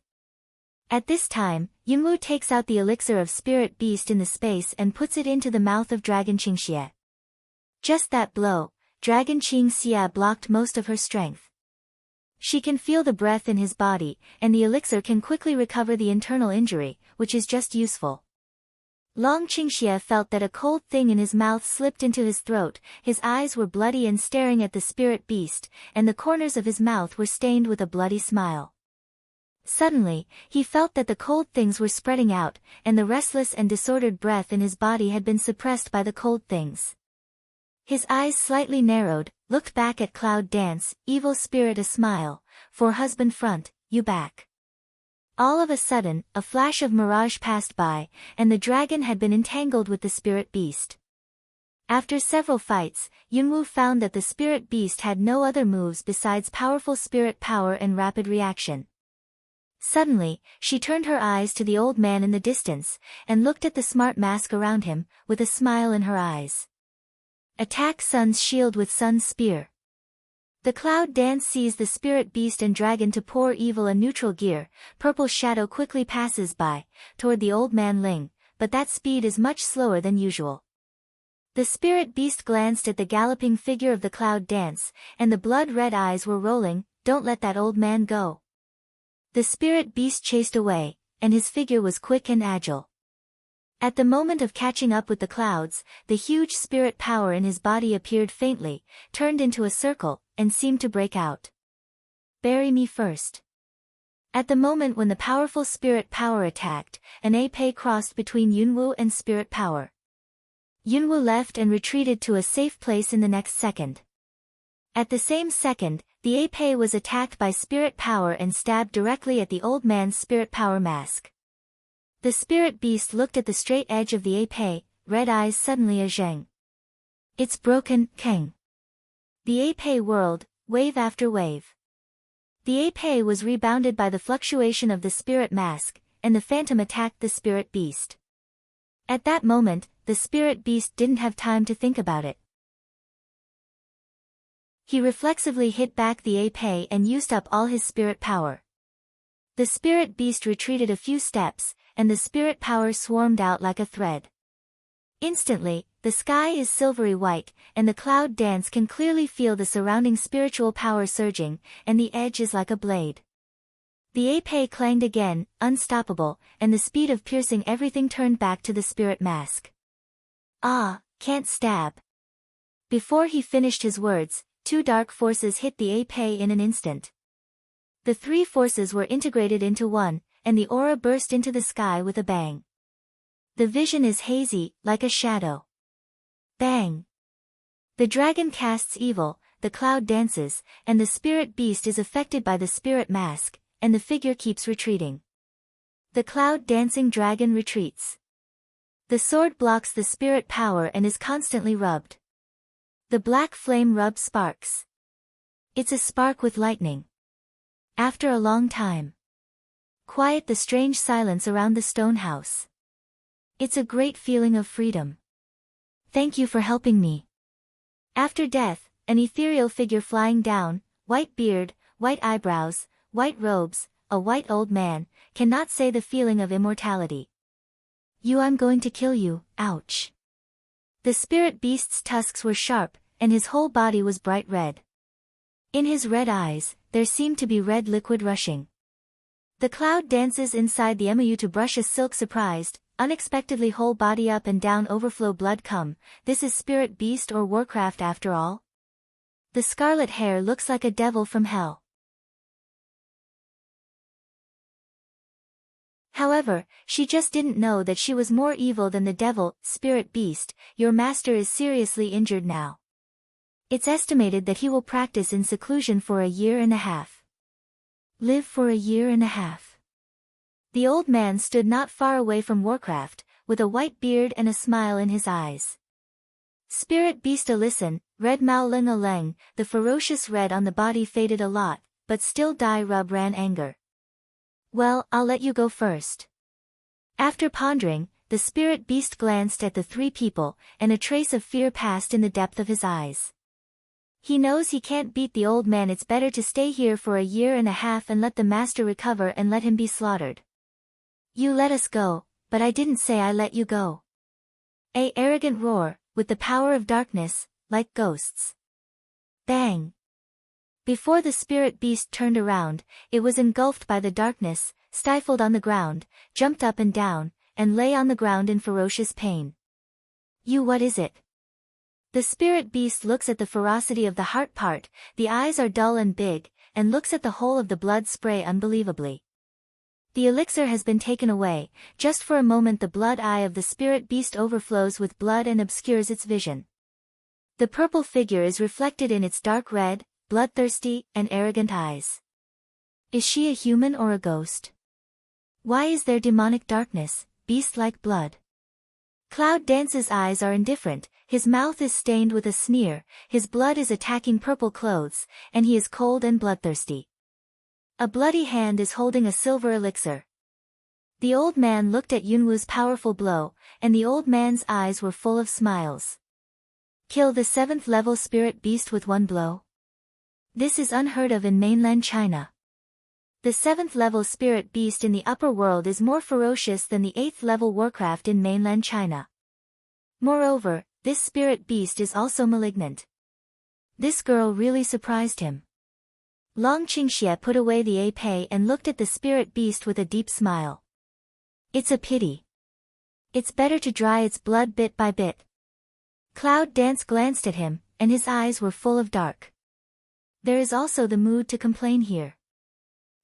At this time, Yunwu takes out the elixir of spirit beast in the space and puts it into the mouth of Dragon Qingxia. Just that blow, Dragon Qingxia blocked most of her strength. She can feel the breath in his body, and the elixir can quickly recover the internal injury, which is just useful. Long Qingxia felt that a cold thing in his mouth slipped into his throat, his eyes were bloody and staring at the spirit beast, and the corners of his mouth were stained with a bloody smile. Suddenly, he felt that the cold things were spreading out, and the restless and disordered breath in his body had been suppressed by the cold things. His eyes slightly narrowed, looked back at Cloud Dance, evil spirit a smile, for husband front, you back. All of a sudden, a flash of mirage passed by, and the dragon had been entangled with the spirit beast. After several fights, Yunwu found that the spirit beast had no other moves besides powerful spirit power and rapid reaction. Suddenly, she turned her eyes to the old man in the distance, and looked at the smart mask around him, with a smile in her eyes. Attack Sun's shield with Sun's spear. The Cloud Dance sees the spirit beast and dragon to pour evil a neutral gear, purple shadow quickly passes by, toward the old man Ling, but that speed is much slower than usual. The spirit beast glanced at the galloping figure of the Cloud Dance, and the blood-red eyes were rolling, don't let that old man go. The spirit beast chased away, and his figure was quick and agile. At the moment of catching up with the clouds, the huge spirit power in his body appeared faintly, turned into a circle, and seemed to break out. Bury me first. At the moment when the powerful spirit power attacked, an épée crossed between Yunwu and spirit power. Yunwu left and retreated to a safe place in the next second. At the same second, the épée was attacked by spirit power and stabbed directly at the old man's spirit power mask. The spirit beast looked at the straight edge of the épée, red eyes suddenly azheng. It's broken, Kang. The épée whirled, wave after wave. The épée was rebounded by the fluctuation of the spirit mask, and the phantom attacked the spirit beast. At that moment, the spirit beast didn't have time to think about it. He reflexively hit back the épée and used up all his spirit power. The spirit beast retreated a few steps, and the spirit power swarmed out like a thread. Instantly, the sky is silvery white, and the cloud dance can clearly feel the surrounding spiritual power surging, and the edge is like a blade. The épée clanged again, unstoppable, and the speed of piercing everything turned back to the spirit mask. Ah, can't stab. Before he finished his words, two dark forces hit the épée in an instant. The three forces were integrated into one, and the aura burst into the sky with a bang. The vision is hazy, like a shadow. Bang! The dragon casts evil, the cloud dances, and the spirit beast is affected by the spirit mask, and the figure keeps retreating. The cloud dancing dragon retreats. The sword blocks the spirit power and is constantly rubbed. The black flame rubs sparks. It's a spark with lightning. After a long time. Quiet the strange silence around the stone house. It's a great feeling of freedom. Thank you for helping me. After death, an ethereal figure flying down, white beard, white eyebrows, white robes, a white old man, cannot say the feeling of immortality. I'm going to kill you, ouch. The spirit beast's tusks were sharp, and his whole body was bright red. In his red eyes, there seemed to be red liquid rushing. The cloud dances inside the emu to brush a silk surprised, unexpectedly whole body up and down overflow blood come, this is spirit beast or Warcraft after all? The scarlet hair looks like a devil from hell. However, she just didn't know that she was more evil than the devil. Spirit beast, your master is seriously injured now. It's estimated that he will practice in seclusion for 1.5 years. Live for 1.5 years. The old man stood not far away from Warcraft, with a white beard and a smile in his eyes. Spirit beast listen, red Mao Ling Leng, the ferocious red on the body faded a lot, but still Dai Rub ran anger. Well, I'll let you go first. After pondering, the spirit beast glanced at the three people, and a trace of fear passed in the depth of his eyes. He knows he can't beat the old man. It's better to stay here for 1.5 years and let the master recover and let him be slaughtered. You let us go, but I didn't say I let you go. A arrogant roar, with the power of darkness, like ghosts. Bang! Before the spirit beast turned around, it was engulfed by the darkness, stifled on the ground, jumped up and down, and lay on the ground in ferocious pain. What is it? The spirit beast looks at the ferocity of the heart part, the eyes are dull and big, and looks at the whole of the blood spray unbelievably. The elixir has been taken away, just for a moment the blood eye of the spirit beast overflows with blood and obscures its vision. The purple figure is reflected in its dark red, bloodthirsty, and arrogant eyes. Is she a human or a ghost? Why is there demonic darkness, beast-like blood? Cloud Dance's eyes are indifferent, his mouth is stained with a sneer, his blood is attacking purple clothes, and he is cold and bloodthirsty. A bloody hand is holding a silver elixir. The old man looked at Yunwu's powerful blow, and the old man's eyes were full of smiles. Kill the 7th level spirit beast with one blow? This is unheard of in mainland China. The 7th level spirit beast in the upper world is more ferocious than the 8th level Warcraft in mainland China. Moreover, this spirit beast is also malignant. This girl really surprised him. Long Qingxie put away the épée and looked at the spirit beast with a deep smile. It's a pity. It's better to dry its blood bit by bit. Cloud Dance glanced at him, and his eyes were full of dark. There is also the mood to complain here.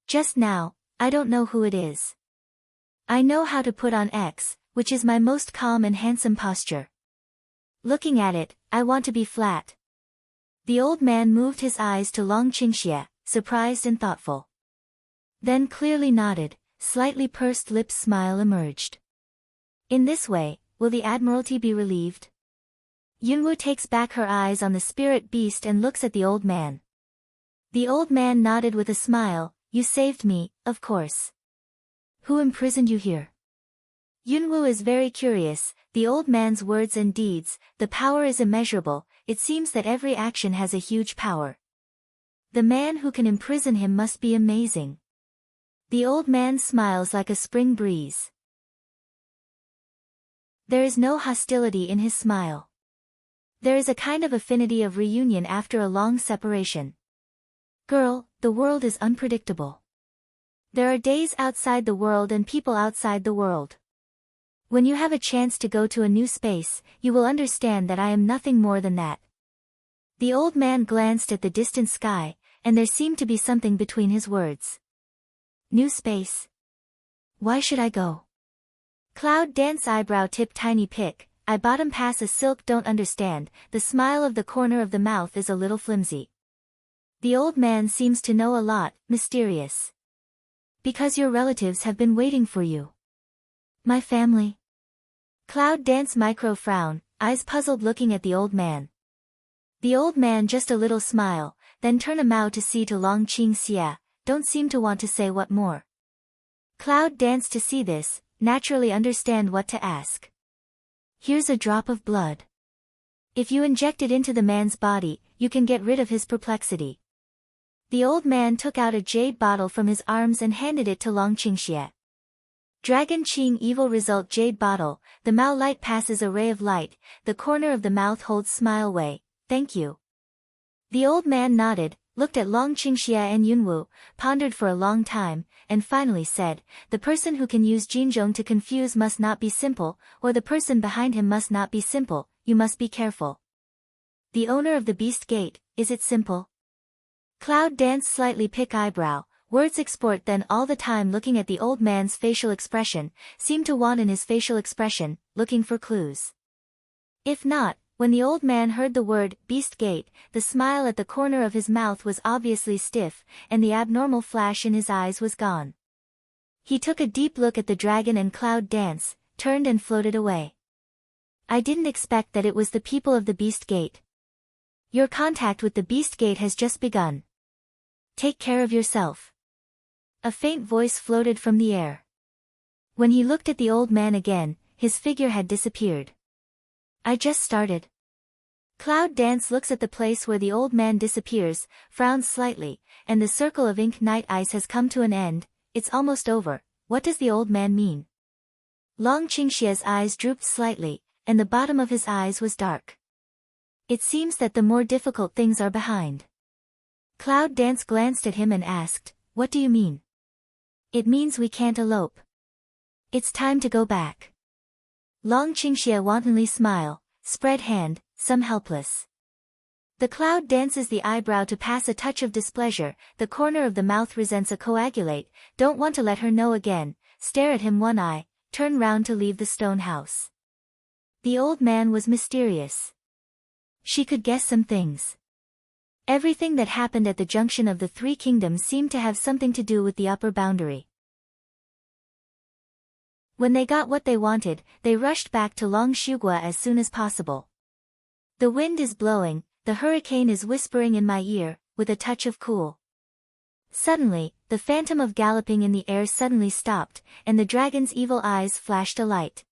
Just now, I don't know who it is. I know how to put on X, which is my most calm and handsome posture. Looking at it, I want to be flat. The old man moved his eyes to Long Qingxie, surprised and thoughtful. Then clearly nodded, slightly pursed lips smile emerged. In this way, will the Admiralty be relieved? Yunwu takes back her eyes on the spirit beast and looks at the old man. The old man nodded with a smile, you saved me, of course. Who imprisoned you here? Yunwu is very curious, the old man's words and deeds, the power is immeasurable, it seems that every action has a huge power. The man who can imprison him must be amazing. The old man smiles like a spring breeze. There is no hostility in his smile. There is a kind of affinity of reunion after a long separation. Girl, the world is unpredictable. There are days outside the world and people outside the world. When you have a chance to go to a new space, you will understand that I am nothing more than that. The old man glanced at the distant sky, and there seemed to be something between his words. New space? Why should I go? Cloud Dance eyebrow tip tiny pick, I bottom pass a silk don't understand, the smile of the corner of the mouth is a little flimsy. The old man seems to know a lot, mysterious. Because your relatives have been waiting for you. My family? Cloud Dance micro frown, eyes puzzled looking at the old man. The old man just a little smile, then turn a mouth to see to Long Qingxie, don't seem to want to say what more. Cloud Dance to see this, naturally understand what to ask. Here's a drop of blood. If you inject it into the man's body, you can get rid of his perplexity. The old man took out a jade bottle from his arms and handed it to Long Qingxie. Dragon Qing evil result jade bottle, the mouth light passes a ray of light, the corner of the mouth holds smile way, thank you. The old man nodded, looked at Long Qingxie and Yunwu, pondered for a long time, and finally said, the person who can use Jinzhong to confuse must not be simple, or the person behind him must not be simple, you must be careful. The owner of the Beast Gate, is it simple? Cloud Dance slightly pick eyebrow, words export then all the time looking at the old man's facial expression, seemed to want in his facial expression, looking for clues. If not, when the old man heard the word, Beast Gate, the smile at the corner of his mouth was obviously stiff, and the abnormal flash in his eyes was gone. He took a deep look at the dragon and Cloud Dance, turned and floated away. I didn't expect that it was the people of the Beast Gate. Your contact with the Beast Gate has just begun. Take care of yourself. A faint voice floated from the air. When he looked at the old man again, his figure had disappeared. I just started. Cloud Dance looks at the place where the old man disappears, frowns slightly, and the circle of ink night ice has come to an end, it's almost over, what does the old man mean? Long Qingxie's eyes drooped slightly, and the bottom of his eyes was dark. It seems that the more difficult things are behind. Cloud Dance glanced at him and asked, what do you mean? It means we can't elope. It's time to go back. Long Qingxie wantonly smile, spread hand, some helpless. The Cloud dances the eyebrow to pass a touch of displeasure, the corner of the mouth resents a coagulate, don't want to let her know again, stare at him one eye, turn round to leave the stone house. The old man was mysterious. She could guess some things. Everything that happened at the junction of the three kingdoms seemed to have something to do with the upper boundary. When they got what they wanted, they rushed back to Long Shugua as soon as possible. The wind is blowing, the hurricane is whispering in my ear, with a touch of cool. Suddenly, the phantom of galloping in the air suddenly stopped, and the dragon's evil eyes flashed a light.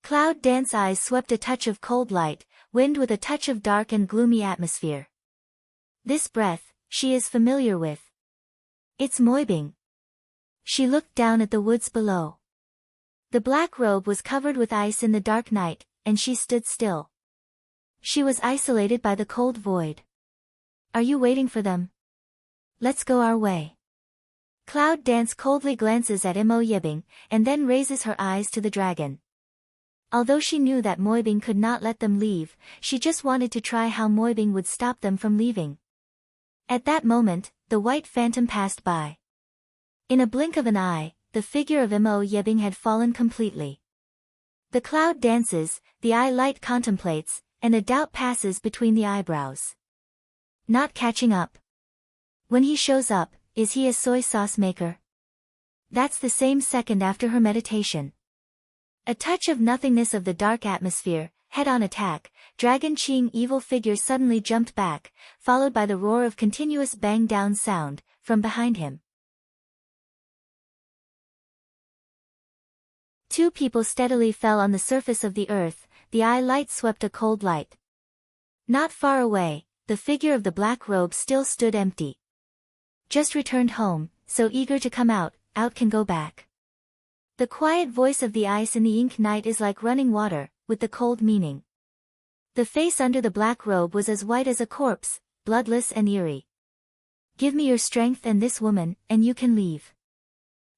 Cloud Dance eyes swept a touch of cold light, wind with a touch of dark and gloomy atmosphere. This breath, she is familiar with. It's Moibing. She looked down at the woods below. The black robe was covered with ice in the dark night, and she stood still. She was isolated by the cold void. Are you waiting for them? Let's go our way. Cloud Dance coldly glances at Mo Yibing, and then raises her eyes to the dragon. Although she knew that Moibing could not let them leave, she just wanted to try how Moibing would stop them from leaving. At that moment, the white phantom passed by. In a blink of an eye, the figure of Mo Yebing had fallen completely. The cloud dances, the eye light contemplates, and a doubt passes between the eyebrows. Not catching up. When he shows up, is he a soy sauce maker? That's the same second after her meditation. A touch of nothingness of the dark atmosphere, head-on attack, Dragon Qing evil figure suddenly jumped back, followed by the roar of continuous bang-down sound, from behind him. Two people steadily fell on the surface of the earth, the eye light swept a cold light. Not far away, the figure of the black robe still stood empty. Just returned home, so eager to come out can go back. The quiet voice of the ice in the ink night is like running water, with the cold meaning. The face under the black robe was as white as a corpse, bloodless and eerie. Give me your strength and this woman, and you can leave.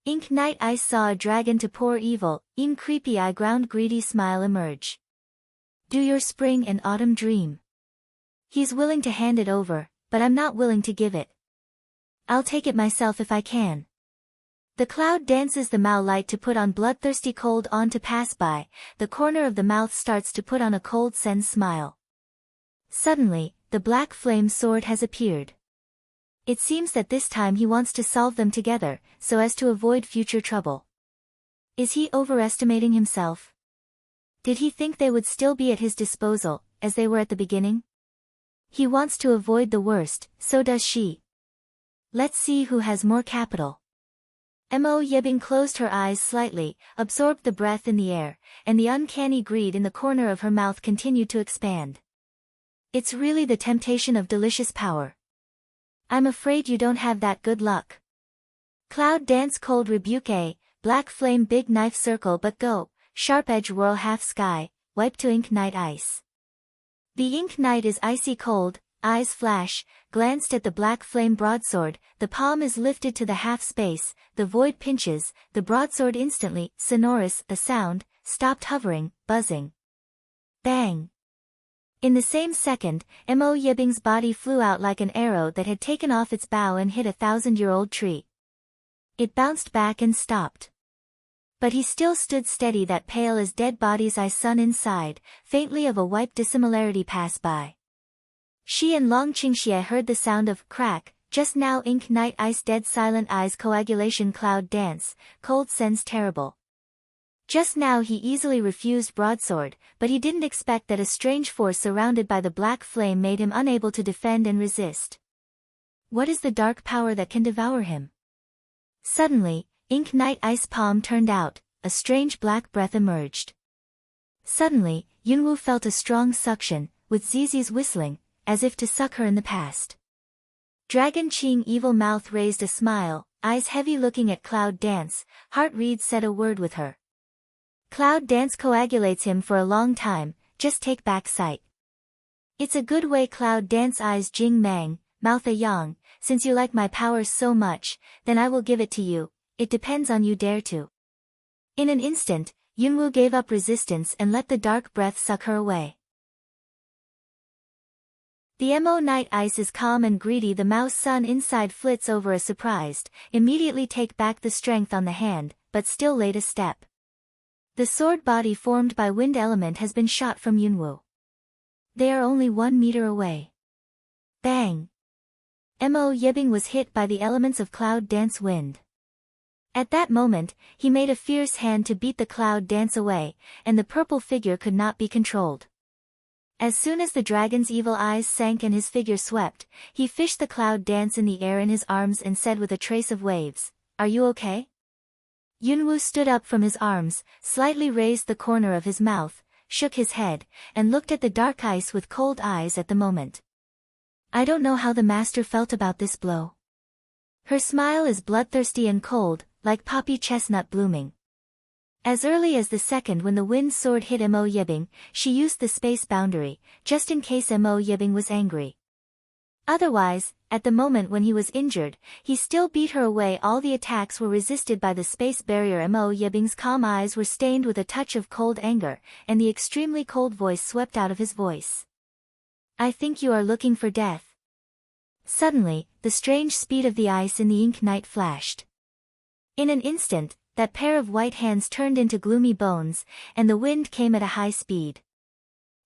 Ink night ice saw a dragon to pour evil, in creepy eye ground greedy smile emerge. Do your spring and autumn dream. He's willing to hand it over, but I'm not willing to give it. I'll take it myself if I can. The cloud dances the Mao light to put on bloodthirsty cold on to pass by, the corner of the mouth starts to put on a cold sen smile. Suddenly, the black flame sword has appeared. It seems that this time he wants to solve them together, so as to avoid future trouble. Is he overestimating himself? Did he think they would still be at his disposal, as they were at the beginning? He wants to avoid the worst, so does she. Let's see who has more capital. Mo Yebing closed her eyes slightly, absorbed the breath in the air, and the uncanny greed in the corner of her mouth continued to expand. It's really the temptation of delicious power. I'm afraid you don't have that good luck. Cloud dance cold rebuke a, black flame big knife circle but go, sharp edge whirl half sky, wipe to ink night ice. The ink night is icy cold, eyes flash, glanced at the black flame broadsword, the palm is lifted to the half space, the void pinches, the broadsword instantly, sonorous, a sound, stopped hovering, buzzing. Bang! In the same second, Mo Yebing's body flew out like an arrow that had taken off its bough and hit a 1,000-year-old tree. It bounced back and stopped. But he still stood steady, that pale as dead body's eye sun inside, faintly of a white dissimilarity pass by. She and Long Qingxie heard the sound of crack, just now ink night ice dead silent eyes coagulation cloud dance, cold sense terrible. Just now he easily refused broadsword, but he didn't expect that a strange force surrounded by the black flame made him unable to defend and resist. What is the dark power that can devour him? Suddenly, ink night ice palm turned out, a strange black breath emerged. Suddenly, Yunwu felt a strong suction, with Zizi's whistling, as if to suck her in the past. Dragon Qing evil mouth raised a smile, eyes heavy looking at Cloud Dance, Heart Reed said a word with her. Cloud Dance coagulates him for a long time, just take back sight. It's a good way Cloud Dance eyes Jing Mang, mouth a yang, since you like my powers so much, then I will give it to you, it depends on you dare to. In an instant, Yunwu gave up resistance and let the dark breath suck her away. The Mo night ice is calm and greedy, the mouse sun inside flits over a surprised, immediately take back the strength on the hand, but still late a step. The sword body formed by wind element has been shot from Yunwu. They are only 1 meter away. Bang! Mo Yebing was hit by the elements of Cloud Dance wind. At that moment, he made a fierce hand to beat the Cloud Dance away, and the purple figure could not be controlled. As soon as the dragon's evil eyes sank and his figure swept, he fished the Cloud Dance in the air in his arms and said with a trace of waves, "Are you okay?" Yunwu stood up from his arms, slightly raised the corner of his mouth, shook his head, and looked at the dark ice with cold eyes at the moment. I don't know how the master felt about this blow. Her smile is bloodthirsty and cold, like poppy chestnut blooming. As early as the second when the wind sword hit Mo Yebing, she used the space boundary, just in case Mo Yebing was angry. Otherwise, at the moment when he was injured, he still beat her away. All the attacks were resisted by the space barrier. Mo Yebing's calm eyes were stained with a touch of cold anger, and the extremely cold voice swept out of his voice. I think you are looking for death. Suddenly, the strange speed of the ice in the ink night flashed. In an instant, that pair of white hands turned into gloomy bones, and the wind came at a high speed.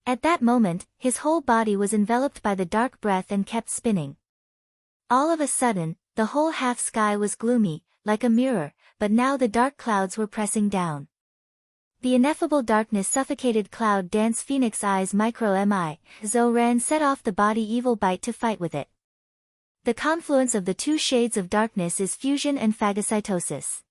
At that moment, his whole body was enveloped by the dark breath and kept spinning. All of a sudden, the whole half-sky was gloomy, like a mirror, but now the dark clouds were pressing down. The ineffable darkness suffocated Cloud Dance Phoenix Eyes Micro Mi, Zoran set off the body evil bite to fight with it. The confluence of the two shades of darkness is fusion and phagocytosis.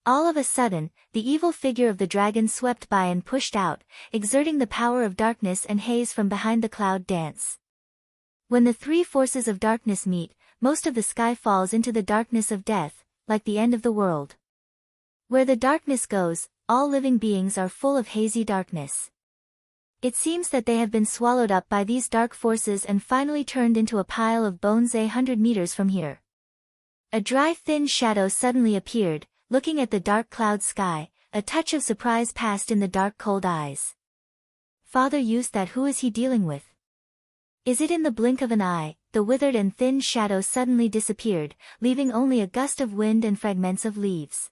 All of a sudden, the evil figure of the dragon swept by and pushed out, exerting the power of darkness and haze from behind the Cloud Dance. When the three forces of darkness meet, most of the sky falls into the darkness of death, like the end of the world. Where the darkness goes, all living beings are full of hazy darkness. It seems that they have been swallowed up by these dark forces and finally turned into a pile of bones 100 meters from here. A dry thin shadow suddenly appeared, looking at the dark cloud sky. A touch of surprise passed in the dark cold eyes. Father used that. Who is he dealing with? Is it in the blink of an eye, the withered and thin shadow suddenly disappeared, leaving only a gust of wind and fragments of leaves.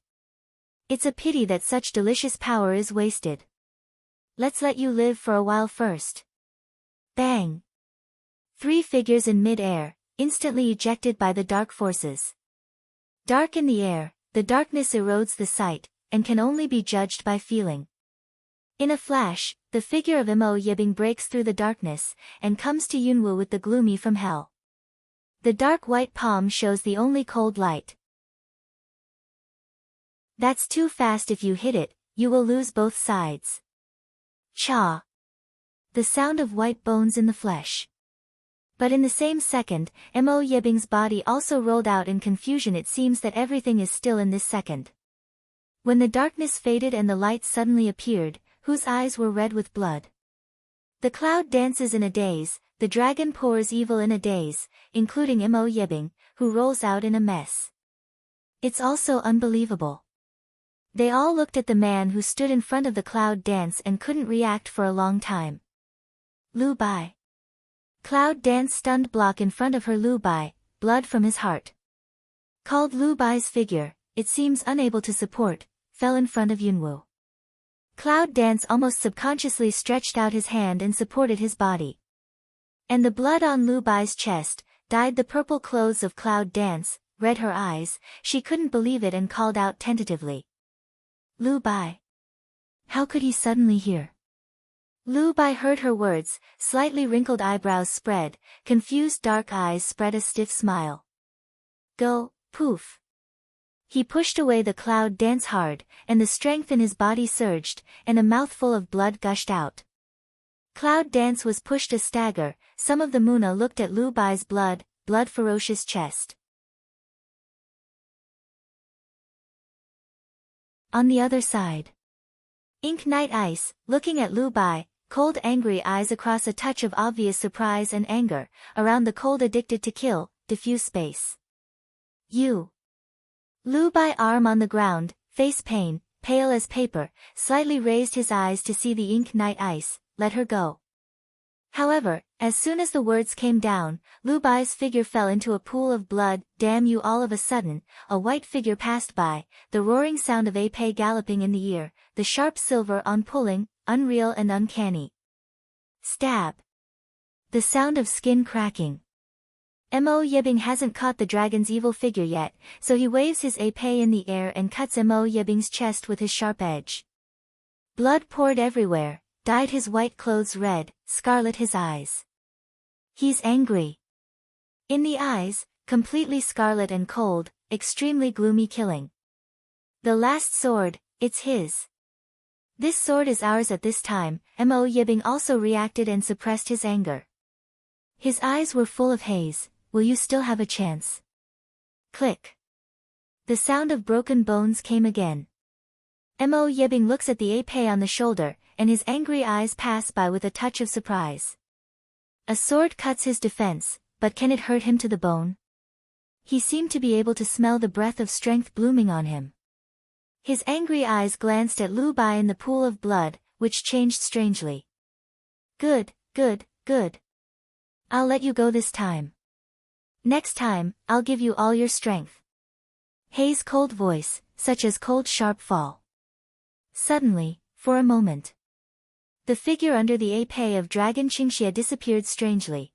It's a pity that such delicious power is wasted. Let's let you live for a while first. Bang! 3 figures in mid-air, instantly ejected by the dark forces. Dark in the air, the darkness erodes the sight, and can only be judged by feeling. In a flash, the figure of Mo Yebing breaks through the darkness, and comes to Yunwu with the gloomy from hell. The dark white palm shows the only cold light. That's too fast. If you hit it, you will lose both sides. Cha! The sound of white bones in the flesh. But in the same second, Mo Yebing's body also rolled out in confusion. It seems that everything is still in this second. When the darkness faded and the light suddenly appeared, whose eyes were red with blood. The cloud dances in a daze, the dragon pours evil in a daze, including Mo Yebing, who rolls out in a mess. It's also unbelievable. They all looked at the man who stood in front of the cloud dance and couldn't react for a long time. Lu Bai. Cloud Dance stunned block in front of her. Lu Bai, blood from his heart. Called Lu Bai's figure, it seems unable to support, fell in front of Yunwu. Cloud Dance almost subconsciously stretched out his hand and supported his body. And the blood on Lu Bai's chest, dyed the purple clothes of Cloud Dance, read her eyes. She couldn't believe it and called out tentatively. Lu Bai. How could he suddenly hear? Lu Bai heard her words, slightly wrinkled eyebrows spread, confused dark eyes spread a stiff smile. Go, poof. He pushed away the Cloud Dance hard, and the strength in his body surged, and a mouthful of blood gushed out. Cloud Dance was pushed a stagger. Some of the Muna looked at Lu Bai's blood ferocious chest. On the other side. Ink Night Ice, looking at Lu Bai, cold angry eyes across a touch of obvious surprise and anger, around the cold addicted to kill, diffuse space. You. Lu Bai arm on the ground, face pain, pale as paper, slightly raised his eyes to see the Ink Night Ice, let her go. However, as soon as the words came down, Lu Bai's figure fell into a pool of blood. Damn you! All of a sudden, a white figure passed by, the roaring sound of épée galloping in the ear, the sharp silver on pulling, unreal and uncanny. Stab. The sound of skin cracking. Mo Yebing hasn't caught the dragon's evil figure yet, so he waves his épée in the air and cuts Mo Yebing's chest with his sharp edge. Blood poured everywhere, dyed his white clothes red, scarlet his eyes. He's angry. In the eyes, completely scarlet and cold, extremely gloomy killing. The last sword, it's his. This sword is ours at this time. Mo Yebing also reacted and suppressed his anger. His eyes were full of haze. Will you still have a chance? Click. The sound of broken bones came again. Mo Yebing looks at the épée on the shoulder, and his angry eyes pass by with a touch of surprise. A sword cuts his defense, but can it hurt him to the bone? He seemed to be able to smell the breath of strength blooming on him. His angry eyes glanced at Lu Bai in the pool of blood, which changed strangely. Good, good, good. I'll let you go this time. Next time, I'll give you all your strength. Hei's cold voice, such as cold sharp fall. Suddenly, for a moment, the figure under the épée of Dragon Qingxie disappeared strangely.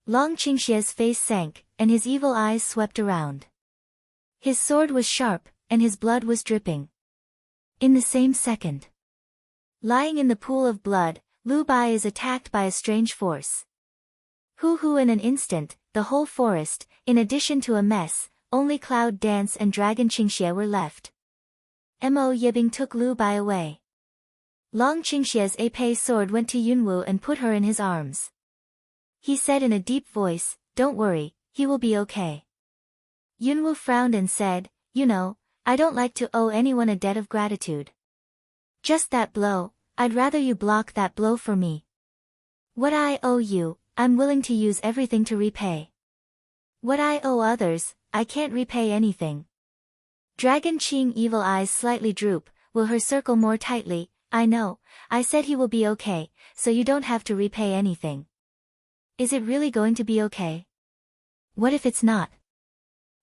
Long Qingxie's face sank, and his evil eyes swept around. His sword was sharp, and his blood was dripping. In the same second, lying in the pool of blood, Lu Bai is attacked by a strange force. Hoo in an instant, the whole forest, in addition to a mess, only Cloud Dance and Dragon Qingxie were left. Mo Yibing took Lu Bai away. Long Qingxie's épée sword went to Yunwu and put her in his arms. He said in a deep voice, "Don't worry, he will be okay." Yunwu frowned and said, "You know, I don't like to owe anyone a debt of gratitude. Just that blow, I'd rather you block that blow for me. What I owe you, I'm willing to use everything to repay. What I owe others, I can't repay anything." Dragon Qing evil eyes slightly droop, will her circle more tightly. "I know, I said he will be okay, so you don't have to repay anything. Is it really going to be okay? What if it's not?"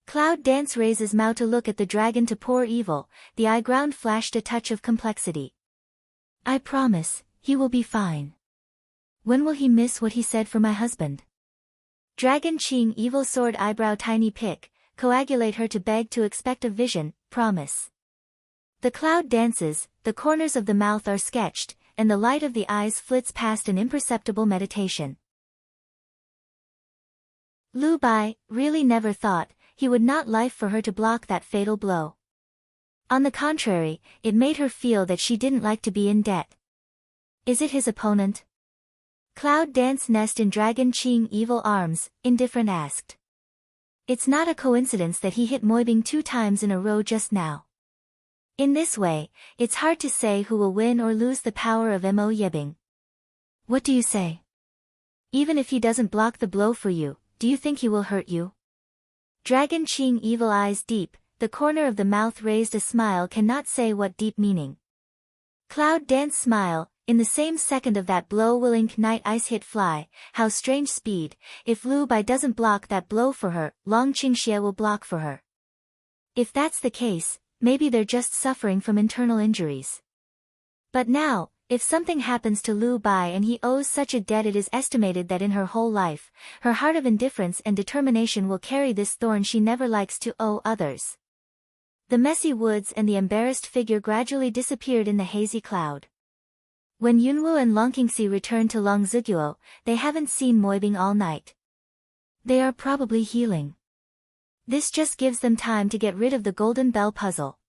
Cloud Dance raises mouth to look at the dragon to pour evil, the eye ground flashed a touch of complexity. "I promise, he will be fine. When will he miss what he said for my husband?" Dragon Qing evil sword eyebrow tiny pick, coagulate her to beg to expect a vision, promise. The cloud dances, the corners of the mouth are sketched, and the light of the eyes flits past an imperceptible meditation. Lu Bai really never thought he would not life for her to block that fatal blow. On the contrary, it made her feel that she didn't like to be in debt. Is it his opponent? Cloud Dance nest in Dragon Qing evil arms, indifferent asked. It's not a coincidence that he hit Moibing 2 times in a row just now. In this way, it's hard to say who will win or lose the power of Mo Yibing. What do you say? Even if he doesn't block the blow for you, do you think he will hurt you? Dragon Qing evil eyes deep, the corner of the mouth raised a smile cannot say what deep meaning. Cloud Dance smile, in the same second of that blow will ink night ice hit fly, how strange speed, if Lu Bai doesn't block that blow for her, Long Qingxie will block for her. If that's the case, maybe they're just suffering from internal injuries. But now, if something happens to Lu Bai and he owes such a debt, it is estimated that in her whole life, her heart of indifference and determination will carry this thorn she never likes to owe others. The messy woods and the embarrassed figure gradually disappeared in the hazy cloud. When Yunwu and Longqingxi return to Longziguo, they haven't seen Moibing all night. They are probably healing. This just gives them time to get rid of the Golden Bell puzzle.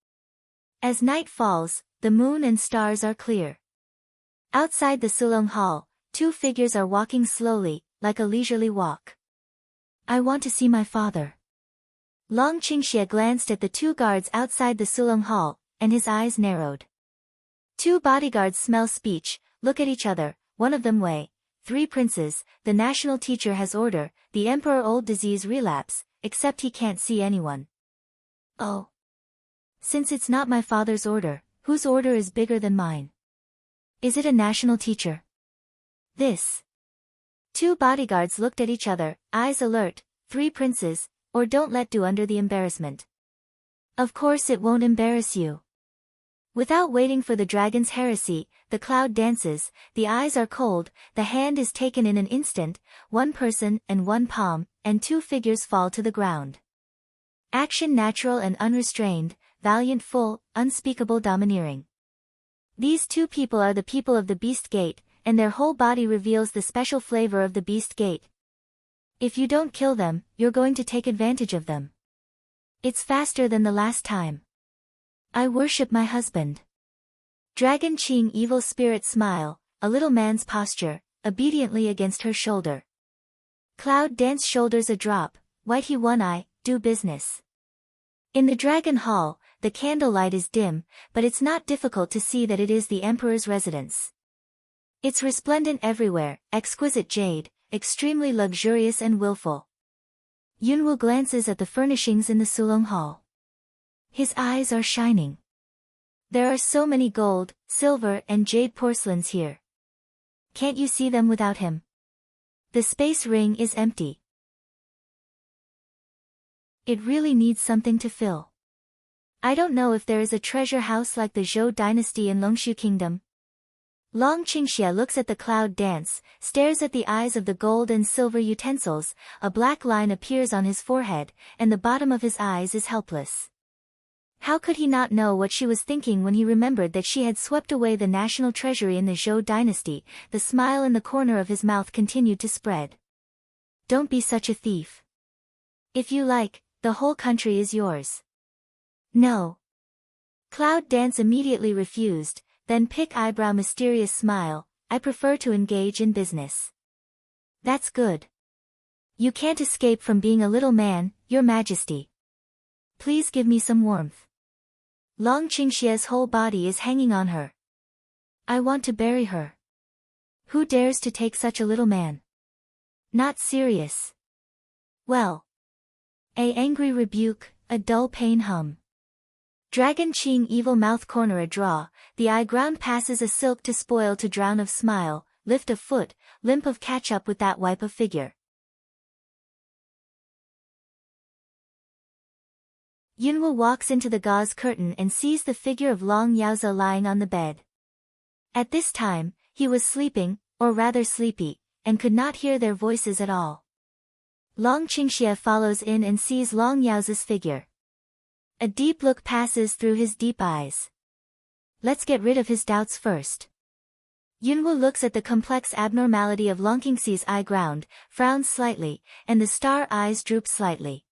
As night falls, the moon and stars are clear. Outside the Sulong Hall, 2 figures are walking slowly, like a leisurely walk. I want to see my father. Long Qingxie glanced at the 2 guards outside the Sulong Hall, and his eyes narrowed. 2 bodyguards smell speech, look at each other, one of them Wei, 3 princes, the national teacher has order, the emperor old disease relapse, except he can't see anyone. Oh. Since it's not my father's order, whose order is bigger than mine? Is it a national teacher? This. 2 bodyguards looked at each other, eyes alert, 3 princes, or don't let do under the embarrassment. Of course it won't embarrass you. Without waiting for the dragon's heresy, the cloud dances, the eyes are cold, the hand is taken in an instant, 1 person and 1 palm, and 2 figures fall to the ground. Action natural and unrestrained, valiant full, unspeakable domineering. These 2 people are the people of the Beast Gate, and their whole body reveals the special flavor of the Beast Gate. If you don't kill them, you're going to take advantage of them. It's faster than the last time. I worship my husband. Dragon Qing evil spirit smile, a little man's posture, obediently against her shoulder. Cloud Dance shoulders a drop, white he 1 eye, do business. In the Dragon Hall, the candlelight is dim, but it's not difficult to see that it is the Emperor's residence. It's resplendent everywhere, exquisite jade, extremely luxurious and willful. Yunwoo glances at the furnishings in the Sulong Hall. His eyes are shining. There are so many gold, silver and jade porcelains here. Can't you see them without him? The space ring is empty. It really needs something to fill. I don't know if there is a treasure house like the Zhou dynasty in Longshu Kingdom. Long Qingxia looks at the cloud dance, stares at the eyes of the gold and silver utensils, a black line appears on his forehead, and the bottom of his eyes is helpless. How could he not know what she was thinking when he remembered that she had swept away the national treasury in the Zhou dynasty? The smile in the corner of his mouth continued to spread. Don't be such a thief. If you like, the whole country is yours. No. Cloud Dance immediately refused, then pick eyebrow mysterious smile, I prefer to engage in business. That's good. You can't escape from being a little man, your majesty. Please give me some warmth. Long Qingxia's whole body is hanging on her. I want to bury her. Who dares to take such a little man? Not serious. Well. A angry rebuke, a dull pain hum. Dragon Qing evil mouth corner a draw, the eye ground passes a silk to spoil to drown of smile, lift of foot, limp of catch up with that wipe of figure. Yunwoo walks into the gauze curtain and sees the figure of Long Yaozi lying on the bed. At this time, he was sleeping, or rather sleepy, and could not hear their voices at all. Long Qingxia follows in and sees Long Yaozi's figure. A deep look passes through his deep eyes. Let's get rid of his doubts first. Yunwoo looks at the complex abnormality of Long Qingxia's eye ground, frowns slightly, and the star eyes droop slightly.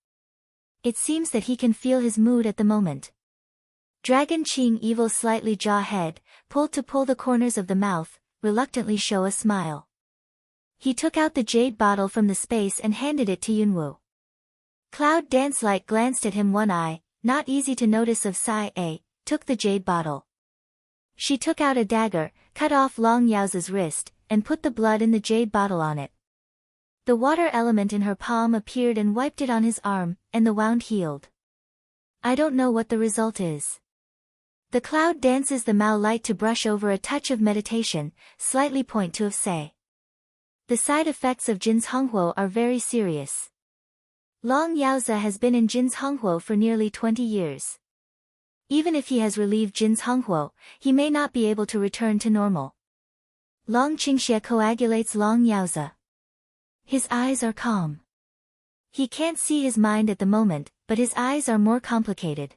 It seems that he can feel his mood at the moment. Dragon Qing evil slightly jaw head, pull the corners of the mouth, reluctantly show a smile. He took out the jade bottle from the space and handed it to Yunwoo. Cloud Dance Light glanced at him one eye, not easy to notice of Sai A, took the jade bottle. She took out a dagger, cut off Long Yaozi's wrist, and put the blood in the jade bottle on it. The water element in her palm appeared and wiped it on his arm, and the wound healed. I don't know what the result is. The cloud dances the Mao light to brush over a touch of meditation, slightly point to of say. The side effects of Jin's Honghuo are very serious. Long Yaozi has been in Jin's Honghuo for nearly 20 years. Even if he has relieved Jin's Honghuo, he may not be able to return to normal. Long Qingxia coagulates Long Yaozi. His eyes are calm. He can't see his mind at the moment, but his eyes are more complicated.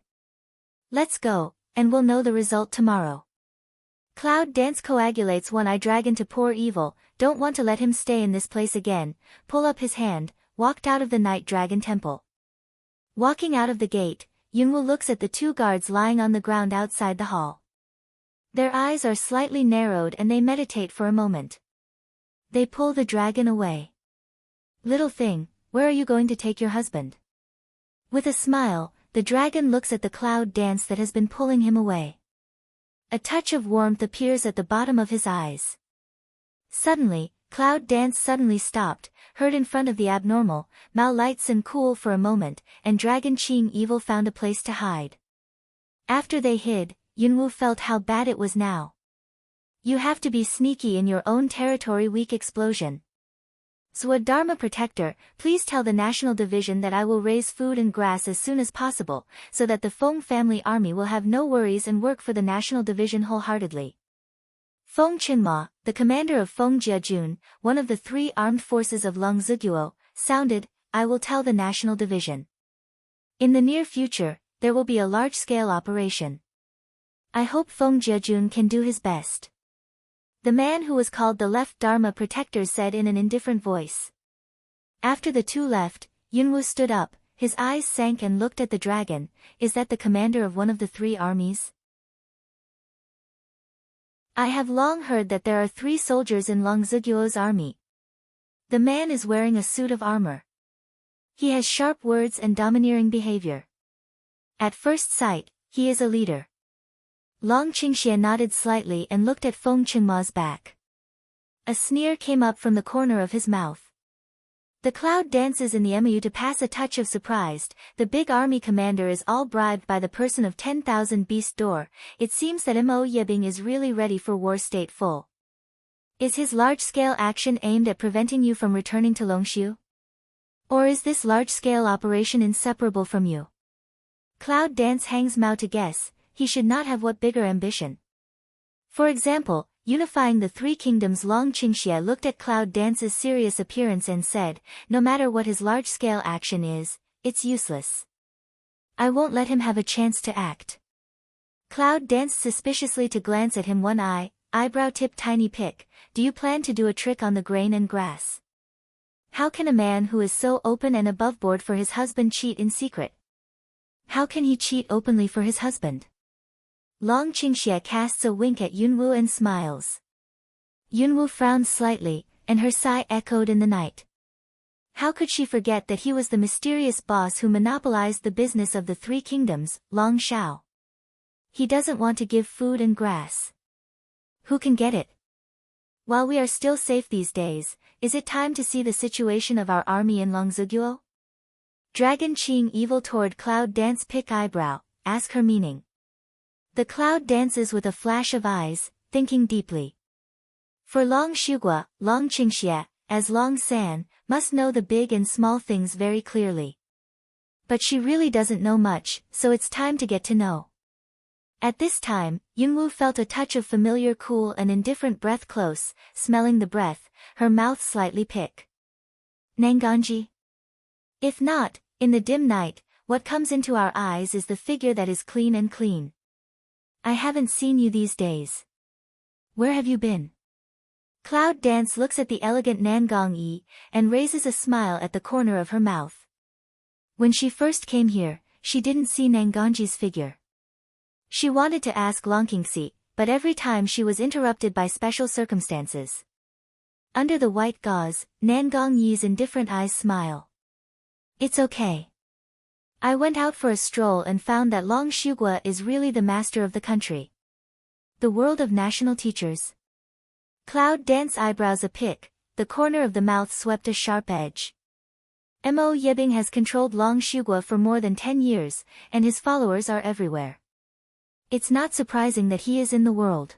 Let's go, and we'll know the result tomorrow. Cloud Dance coagulates one-eye dragon to poor evil, don't want to let him stay in this place again, pull up his hand, walked out of the Night Dragon Temple. Walking out of the gate, Yunwoo looks at the two guards lying on the ground outside the hall. Their eyes are slightly narrowed and they meditate for a moment. They pull the dragon away. Little thing, where are you going to take your husband? With a smile, the dragon looks at the cloud dance that has been pulling him away. A touch of warmth appears at the bottom of his eyes. Suddenly, Cloud Dance suddenly stopped, heard in front of the abnormal, Mao lights and cool for a moment, and Dragon Qing evil found a place to hide. After they hid, Yunwoo felt how bad it was now. You have to be sneaky in your own territory. Weak explosion. Zwa Dharma Protector, please tell the National Division that I will raise food and grass as soon as possible, so that the Feng family army will have no worries and work for the National Division wholeheartedly. Feng Qinma, the commander of Feng Jiajun, one of the three armed forces of Lung Ziguo, sounded, I will tell the National Division. In the near future, there will be a large-scale operation. I hope Feng Jiajun can do his best. The man who was called the Left Dharma Protector said in an indifferent voice. After the two left, Yunwoo stood up, his eyes sank and looked at the dragon. Is that the commander of one of the three armies? I have long heard that there are 3 soldiers in Lung Ziguo's army. The man is wearing a suit of armor. He has sharp words and domineering behavior. At first sight, he is a leader. Long Qingxia nodded slightly and looked at Feng Qinma's back. A sneer came up from the corner of his mouth. The cloud dances in the MU to pass a touch of surprised. The big army commander is all bribed by the person of 10,000 beast door. It seems that Mo Yebing is really ready for war state full. Is his large-scale action aimed at preventing you from returning to Longshu? Or is this large-scale operation inseparable from you? Cloud dance hangs Mao to guess. He should not have what bigger ambition. For example, unifying the three kingdoms. Long Qingxie looked at Cloud Dance's serious appearance and said, no matter what his large-scale action is, it's useless. I won't let him have a chance to act. Cloud danced suspiciously to glance at him, one eyebrow tip tiny pick. Do you plan to do a trick on the grain and grass? How can a man who is so open and aboveboard for his husband cheat in secret? How can he cheat openly for his husband? Long Qingxie casts a wink at Yunwu and smiles. Yunwu frowns slightly, and her sigh echoed in the night. How could she forget that he was the mysterious boss who monopolized the business of the three kingdoms, Long Shao? He doesn't want to give food and grass. Who can get it? While we are still safe these days, is it time to see the situation of our army in Longzuguo? Dragon Qing evil toward Cloud Dance pick eyebrow, ask her meaning. The cloud dances with a flash of eyes, thinking deeply. For Long Shugua, Long Qingxie, as Long San, must know the big and small things very clearly. But she really doesn't know much, so it's time to get to know. At this time, Yunwu felt a touch of familiar cool and indifferent breath close, smelling the breath, her mouth slightly pick. Nanganji? If not, in the dim night, what comes into our eyes is the figure that is clean and clean. I haven't seen you these days. Where have you been? Cloud Dance looks at the elegant Nangong Yi, and raises a smile at the corner of her mouth. When she first came here, she didn't see Nanganji's figure. She wanted to ask Longqingxi, but every time she was interrupted by special circumstances. Under the white gauze, Nangong Yi's indifferent eyes smile. It's okay. I went out for a stroll and found that Long Shugua is really the master of the country. The world of national teachers. Cloud Dance eyebrows a pick, the corner of the mouth swept a sharp edge. Mo Yebing has controlled Long Shugua for more than 10 years, and his followers are everywhere. It's not surprising that he is in the world.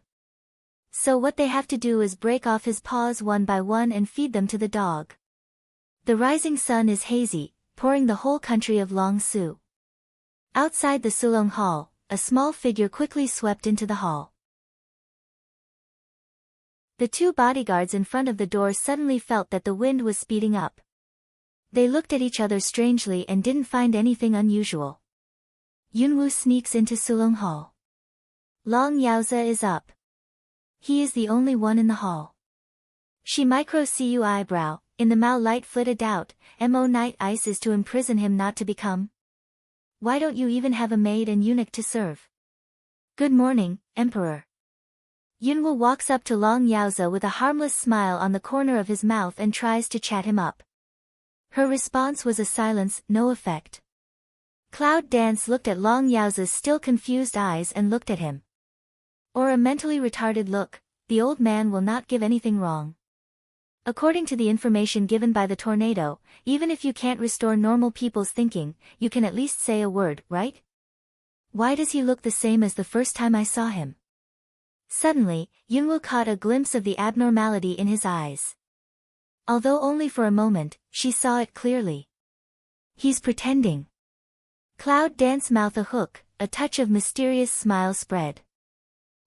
So what they have to do is break off his paws one by one and feed them to the dog. The rising sun is hazy, pouring the whole country of Long Su. Outside the Sulong Hall, a small figure quickly swept into the hall. The two bodyguards in front of the door suddenly felt that the wind was speeding up. They looked at each other strangely and didn't find anything unusual. Yunwu sneaks into Sulong Hall. Long Yaoza is up. He is the only one in the hall. She micro-cu eyebrow, in the Mao light flit a doubt, Mo night ice is to imprison him not to become? Why don't you even have a maid and eunuch to serve? Good morning, Emperor. Yunwu walks up to Long Yaoza with a harmless smile on the corner of his mouth and tries to chat him up. Her response was a silence, no effect. Cloud Dance looked at Long Yaoza's still confused eyes and looked at him. Or a mentally retarded look, the old man will not give anything wrong. According to the information given by the tornado, even if you can't restore normal people's thinking, you can at least say a word, right? Why does he look the same as the first time I saw him? Suddenly, Yunwu caught a glimpse of the abnormality in his eyes. Although only for a moment, she saw it clearly. He's pretending. Cloud Dance mouth a hook, a touch of mysterious smile spread.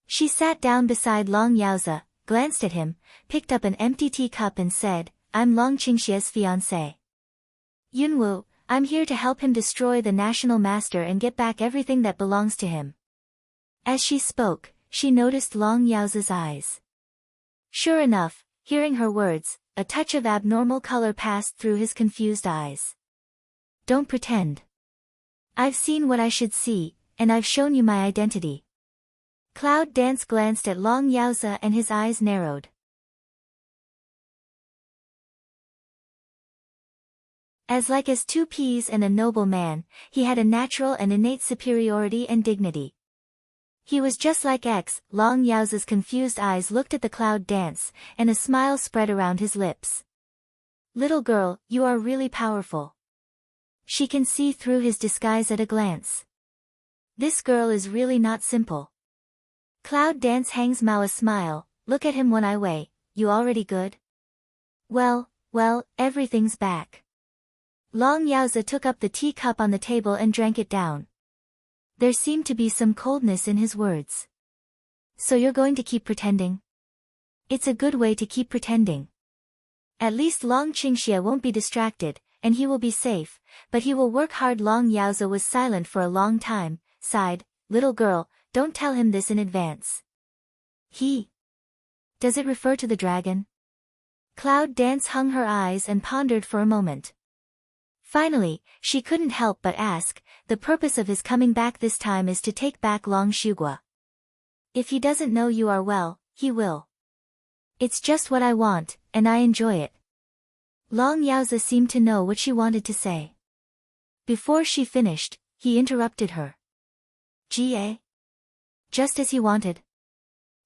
She sat down beside Long Yaoza, glanced at him, picked up an empty teacup and said, I'm Long Qingxie's fiancé. Yunwu, I'm here to help him destroy the national master and get back everything that belongs to him. As she spoke, she noticed Long Yaoza's eyes. Sure enough, hearing her words, a touch of abnormal color passed through his confused eyes. Don't pretend. I've seen what I should see, and I've shown you my identity. Cloud Dance glanced at Long Yaoza and his eyes narrowed. As like as two peas and a noble man, he had a natural and innate superiority and dignity. He was just like X. Long Yaoza's confused eyes looked at the Cloud Dance, and a smile spread around his lips. Little girl, you are really powerful. She can see through his disguise at a glance. This girl is really not simple. Cloud Dance hangs Mao a smile. Look at him one eye way. You already good? Well, everything's back. Long Yaozi took up the teacup on the table and drank it down. There seemed to be some coldness in his words. So you're going to keep pretending? It's a good way to keep pretending. At least Long Qingxie won't be distracted, and he will be safe, but he will work hard. Long Yaozi was silent for a long time, sighed. Little girl, don't tell him this in advance. Does it refer to the dragon? Cloud Dance hung her eyes and pondered for a moment. Finally, she couldn't help but ask, the purpose of his coming back this time is to take back Long Shugua. If he doesn't know you are well, he will. It's just what I want, and I enjoy it. Long Yaozi seemed to know what she wanted to say. Before she finished, he interrupted her. Ga? Just as he wanted.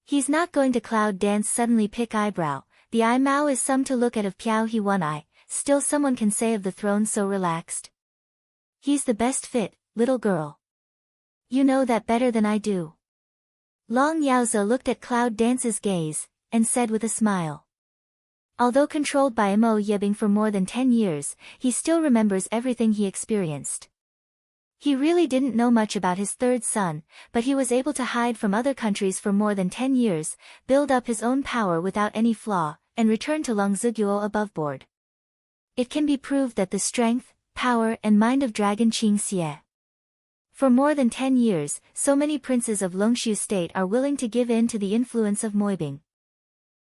He's not going to. Cloud Dance suddenly pick eyebrow. The eye Mao is some to look at of Piao He one eye, still someone can say of the throne so relaxed. He's the best fit, little girl. You know that better than I do. Long Yaozi looked at Cloud Dance's gaze, and said with a smile. Although controlled by Mo Yebing for more than 10 years, he still remembers everything he experienced. He really didn't know much about his third son, but he was able to hide from other countries for more than 10 years, build up his own power without any flaw, and return to Longziguo above board. It can be proved that the strength, power and mind of Dragon Qingxie. For more than 10 years, so many princes of Longshu state are willing to give in to the influence of Moibing.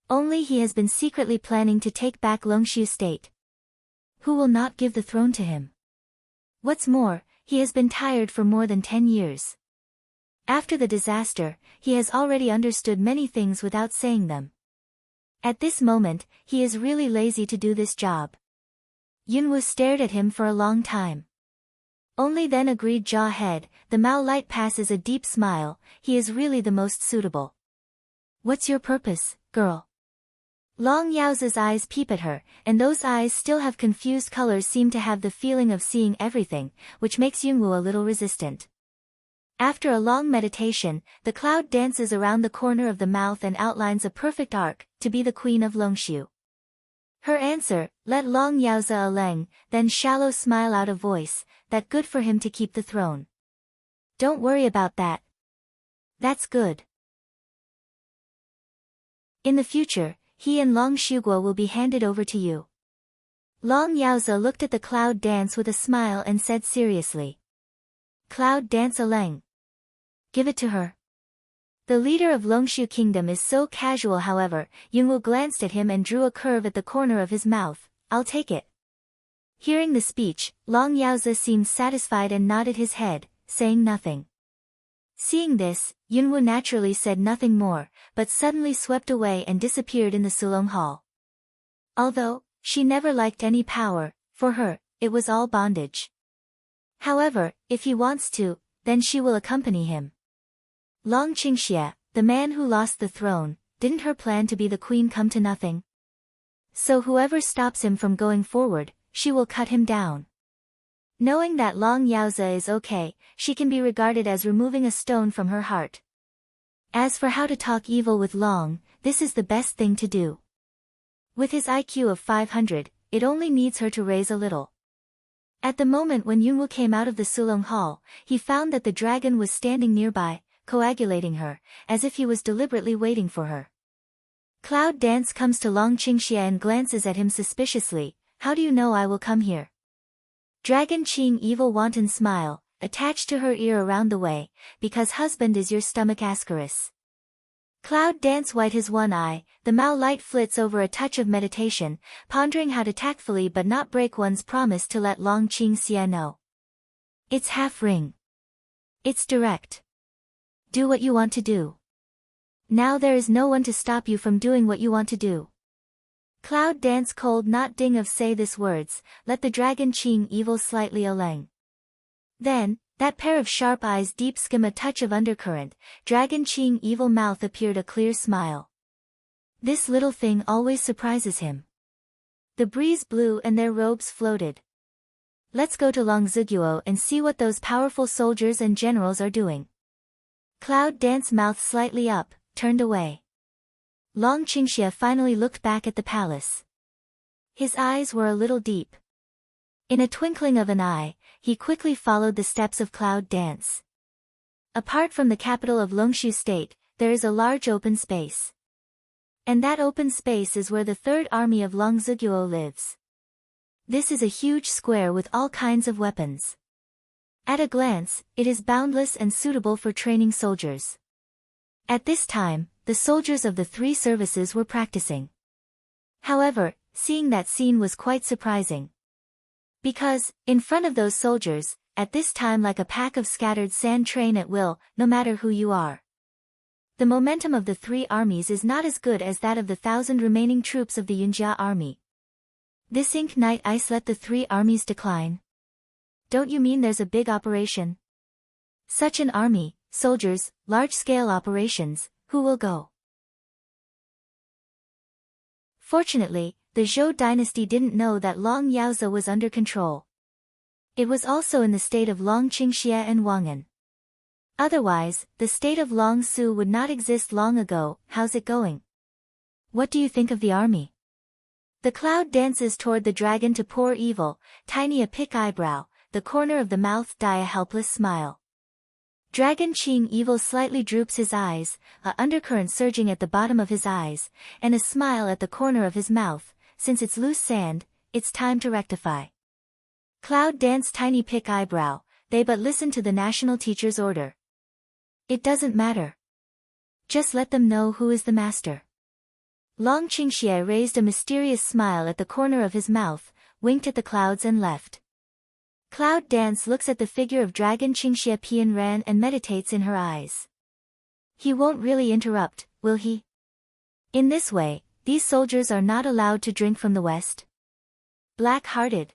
Only he has been secretly planning to take back Longshu state. Who will not give the throne to him? What's more, he has been tired for more than 10 years. After the disaster, he has already understood many things without saying them. At this moment, he is really lazy to do this job. Yunwu stared at him for a long time. Only then agreed jaw head. The Mao light passes a deep smile. He is really the most suitable. What's your purpose, girl? Long Yaozi's eyes peep at her, and those eyes still have confused colors, seem to have the feeling of seeing everything, which makes Yunwu a little resistant. After a long meditation, the cloud dances around the corner of the mouth and outlines a perfect arc, to be the queen of Longshu. Her answer, let Long Yaozi a leng, then shallow smile out of voice, that good for him to keep the throne. Don't worry about that. That's good. In the future, he and Long Shugua will be handed over to you. Long Yaozi looked at the cloud dance with a smile and said seriously. Cloud dance Aleng. Give it to her. The leader of Longshu Kingdom is so casual. However, Yunwu glanced at him and drew a curve at the corner of his mouth. I'll take it. Hearing the speech, Long Yaozi seemed satisfied and nodded his head, saying nothing. Seeing this, Yunwu naturally said nothing more, but suddenly swept away and disappeared in the Sulong Hall. Although, she never liked any power, for her, it was all bondage. However, if he wants to, then she will accompany him. Long Qingxie, the man who lost the throne, didn't her plan to be the queen come to nothing? So whoever stops him from going forward, she will cut him down. Knowing that Long Yaozi is okay, she can be regarded as removing a stone from her heart. As for how to talk evil with Long, this is the best thing to do. With his IQ of 500, it only needs her to raise a little. At the moment when Yunwu came out of the Sulong Hall, he found that the dragon was standing nearby, coagulating her, as if he was deliberately waiting for her. Cloud Dance comes to Long Qingxie and glances at him suspiciously. How do you know I will come here? Dragon Qing evil wanton smile, attached to her ear around the way, because husband is your stomach ascaris. Cloud Dance white his one eye, the Mao light flits over a touch of meditation, pondering how to tactfully but not break one's promise to let Long Qingxie know. It's half ring. It's direct. Do what you want to do. Now there is no one to stop you from doing what you want to do. Cloud Dance cold not ding of say this words, let the dragon Qing evil slightly aleng. Then, that pair of sharp eyes deep skim a touch of undercurrent, dragon Qing evil mouth appeared a clear smile. This little thing always surprises him. The breeze blew and their robes floated. Let's go to Longziguo and see what those powerful soldiers and generals are doing. Cloud Dance's mouth slightly up, turned away. Long Qingxie finally looked back at the palace. His eyes were a little deep. In a twinkling of an eye, he quickly followed the steps of Cloud Dance. Apart from the capital of Longshu State, there is a large open space. And that open space is where the Third Army of Longziguo lives. This is a huge square with all kinds of weapons. At a glance, it is boundless and suitable for training soldiers. At this time, the soldiers of the three services were practicing. However, seeing that scene was quite surprising. Because, in front of those soldiers, at this time like a pack of scattered sand train at will, no matter who you are. The momentum of the three armies is not as good as that of the 1,000 remaining troops of the Yunjia army. This ink night ice let the three armies decline. Don't you mean there's a big operation? Such an army, soldiers, large-scale operations, who will go? Fortunately, the Zhou dynasty didn't know that Long Yaozi was under control. It was also in the state of Long Qingxie and Wang'an. Otherwise, the state of Long Su would not exist long ago. How's it going? What do you think of the army? The cloud dances toward the dragon to pour evil, tiny a pick eyebrow, the corner of the mouth die a helpless smile. Dragon Qing Evil slightly droops his eyes, a undercurrent surging at the bottom of his eyes, and a smile at the corner of his mouth. Since it's loose sand, it's time to rectify. Cloud Dance tiny pick eyebrow, they but listen to the national teacher's order. It doesn't matter. Just let them know who is the master. Long Qingxie raised a mysterious smile at the corner of his mouth, winked at the clouds and left. Cloud Dance looks at the figure of Dragon Qingxie Pian Ran and meditates in her eyes. He won't really interrupt, will he? In this way, these soldiers are not allowed to drink from the west. Black-hearted.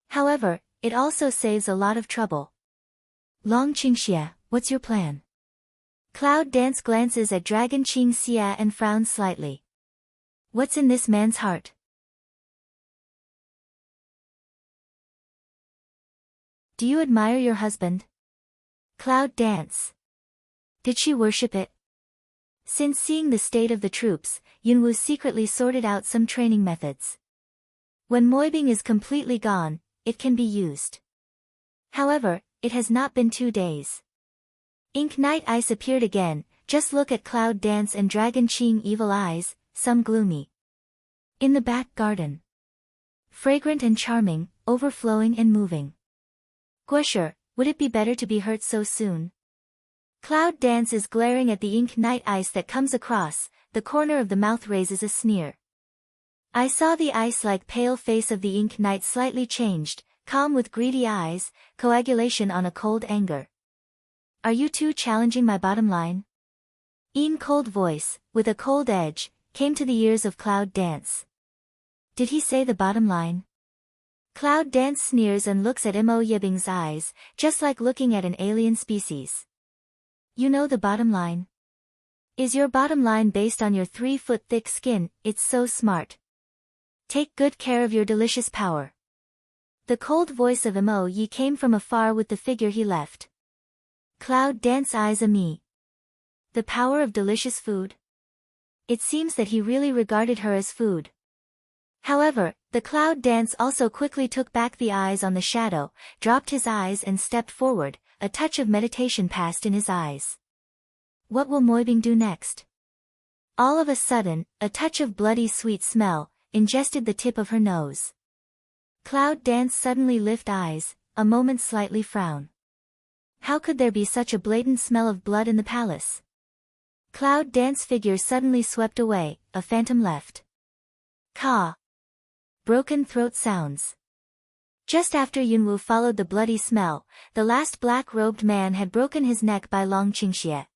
However, it also saves a lot of trouble. Long Qingxie, what's your plan? Cloud Dance glances at Dragon Qingxie and frowns slightly. What's in this man's heart? Do you admire your husband? Cloud Dance. Did she worship it? Since seeing the state of the troops, Yunwu secretly sorted out some training methods. When Moibing is completely gone, it can be used. However, it has not been 2 days. Ink Night Ice appeared again. Just look at Cloud Dance and Dragon Qing Evil Eyes, some gloomy. In the back garden. Fragrant and charming, overflowing and moving. Guosher, would it be better to be hurt so soon? Cloud Dance is glaring at the Ink Night Ice that comes across, the corner of the mouth raises a sneer. I saw the ice-like pale face of the Ink Knight slightly changed, calm with greedy eyes, coagulation on a cold anger. Are you two challenging my bottom line? Een cold voice, with a cold edge, came to the ears of Cloud Dance. Did he say the bottom line? Cloud Dance sneers and looks at Mo Yibing's eyes, just like looking at an alien species. You know the bottom line? Is your bottom line based on your 3-foot thick skin? It's so smart. Take good care of your delicious power. The cold voice of Mo Yi came from afar with the figure he left. Cloud Dance eyes me. The power of delicious food? It seems that he really regarded her as food. However, the Cloud Dance also quickly took back the eyes on the shadow, dropped his eyes and stepped forward, a touch of meditation passed in his eyes. What will Moibing do next? All of a sudden, a touch of bloody sweet smell, ingested the tip of her nose. Cloud Dance suddenly lift eyes, a moment slightly frown. How could there be such a blatant smell of blood in the palace? Cloud Dance figure suddenly swept away, a phantom left. Ka. Broken throat sounds. Just after Yunwu followed the bloody smell, the last black-robed man had broken his neck by Long Qingxie.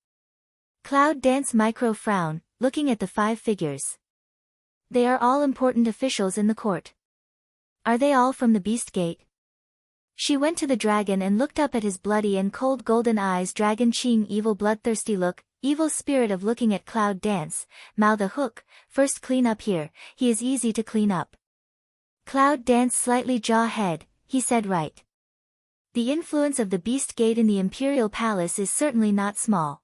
Cloud Dance micro frown, looking at the 5 figures. They are all important officials in the court. Are they all from the Beast Gate? She went to the dragon and looked up at his bloody and cold golden eyes. Dragon Qing evil bloodthirsty look, evil spirit of looking at Cloud Dance, Mao the Hook, first clean up here, he is easy to clean up. Cloud danced slightly jaw-head, he said right. The influence of the Beast Gate in the Imperial Palace is certainly not small.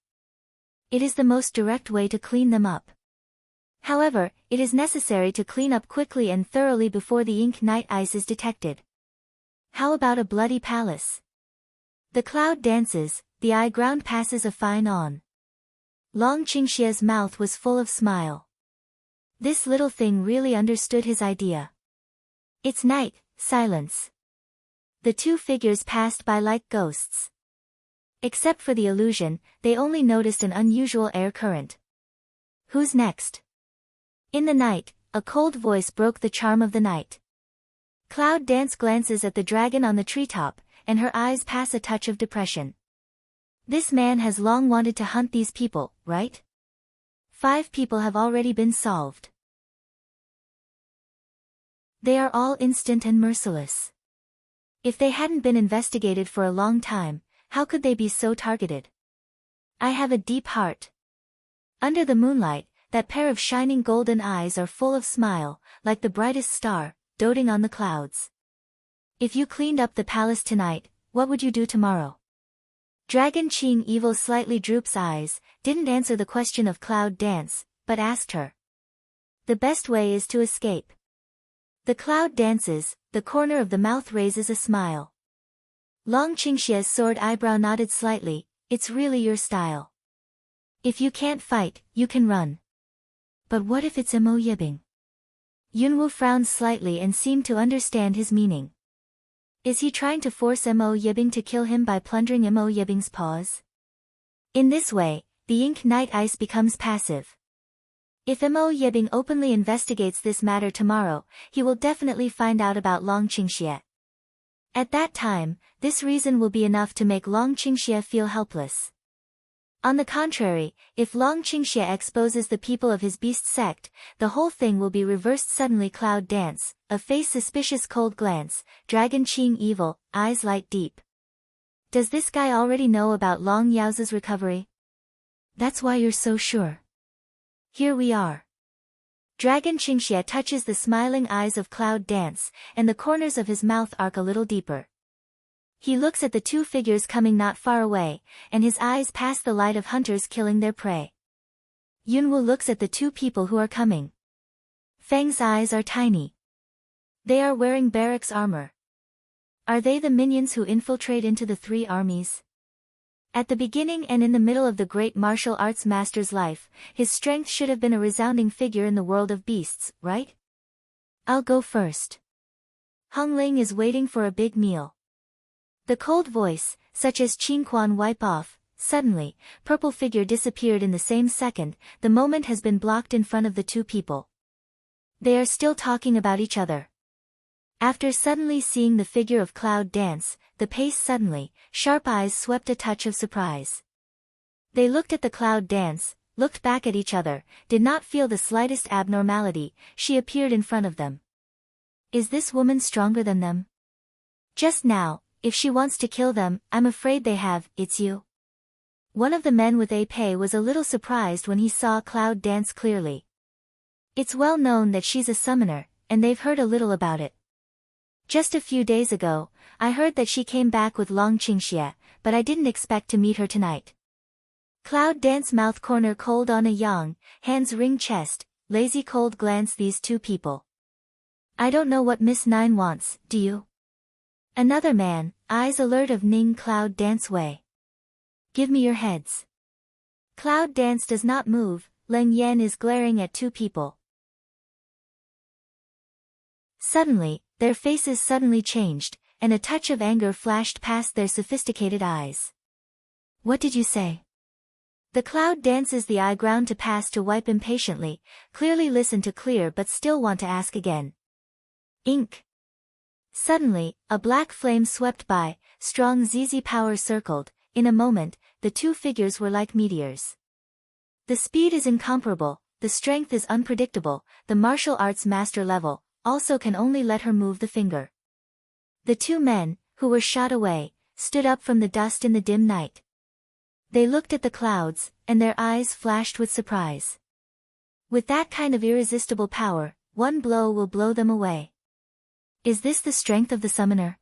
It is the most direct way to clean them up. However, it is necessary to clean up quickly and thoroughly before the Ink Night Ice is detected. How about a bloody palace? The cloud dances, the eye ground passes a fine on. Long Qingxie's mouth was full of smile. This little thing really understood his idea. It's night, silence. The two figures passed by like ghosts. Except for the illusion, they only noticed an unusual air current. Who's next? In the night, a cold voice broke the charm of the night. Cloud Dance glances at the dragon on the treetop, and her eyes pass a touch of depression. This man has long wanted to hunt these people, right? 5 people have already been solved. They are all instant and merciless. If they hadn't been investigated for a long time, how could they be so targeted? I have a deep heart. Under the moonlight, that pair of shining golden eyes are full of smile, like the brightest star, doting on the clouds. If you cleaned up the palace tonight, what would you do tomorrow? Dragon Qing Evil slightly droops eyes, didn't answer the question of Cloud Dance, but asked her. The best way is to escape. The cloud dances, the corner of the mouth raises a smile. Long Qingxie's sword eyebrow nodded slightly, it's really your style. If you can't fight, you can run. But what if it's Mo Yibing? Yunwu frowned slightly and seemed to understand his meaning. Is he trying to force Mo Yibing to kill him by plundering Mo Yibing's paws? In this way, the Ink Night Ice becomes passive. If Mo Yibing openly investigates this matter tomorrow, he will definitely find out about Long Qingxie. At that time, this reason will be enough to make Long Qingxie feel helpless. On the contrary, if Long Qingxie exposes the people of his beast sect, the whole thing will be reversed suddenly. Cloud Dance, a face suspicious cold glance, Dragon Qing Evil, eyes light deep. Does this guy already know about Long Yao's recovery? That's why you're so sure. Here we are. Dragon Qingxie touches the smiling eyes of Cloud Dance, and the corners of his mouth arc a little deeper. He looks at the two figures coming not far away, and his eyes pass the light of hunters killing their prey. Yunwu looks at the two people who are coming. Feng's eyes are tiny. They are wearing barracks armor. Are they the minions who infiltrate into the 3 armies? At the beginning and in the middle of the great martial arts master's life, his strength should have been a resounding figure in the world of beasts, right? I'll go first. Hung Ling is waiting for a big meal. The cold voice, such as Qin Quan wipe off, suddenly, purple figure disappeared in the same second, the moment has been blocked in front of the two people. They are still talking about each other. After suddenly seeing the figure of Cloud Dance, the pace suddenly, sharp eyes swept a touch of surprise. They looked at the Cloud Dance, looked back at each other, did not feel the slightest abnormality. She appeared in front of them. Is this woman stronger than them? Just now, if she wants to kill them, I'm afraid they have. It's you. One of the men with épée was a little surprised when he saw Cloud Dance clearly. It's well known that she's a summoner, and they've heard a little about it. Just a few days ago, I heard that she came back with Long Qingxie, but I didn't expect to meet her tonight. Cloud Dance mouth corner cold on a yang, hands ring chest, lazy cold glance these two people. I don't know what Miss Nine wants, do you? Another man, eyes alert of Ning Cloud Dance way. Give me your heads. Cloud Dance does not move, Leng Yan is glaring at two people. Suddenly, their faces suddenly changed, and a touch of anger flashed past their sophisticated eyes. What did you say? The Cloud Dances the eye ground to pass to wipe impatiently, clearly listen to clear but still want to ask again. Ink. Suddenly, a black flame swept by, strong ZZ power circled, in a moment, the two figures were like meteors. The speed is incomparable, the strength is unpredictable, the martial arts master level, also can only let her move the finger. The two men, who were shot away, stood up from the dust in the dim night. They looked at the clouds, and their eyes flashed with surprise. With that kind of irresistible power, one blow will blow them away. Is this the strength of the summoner?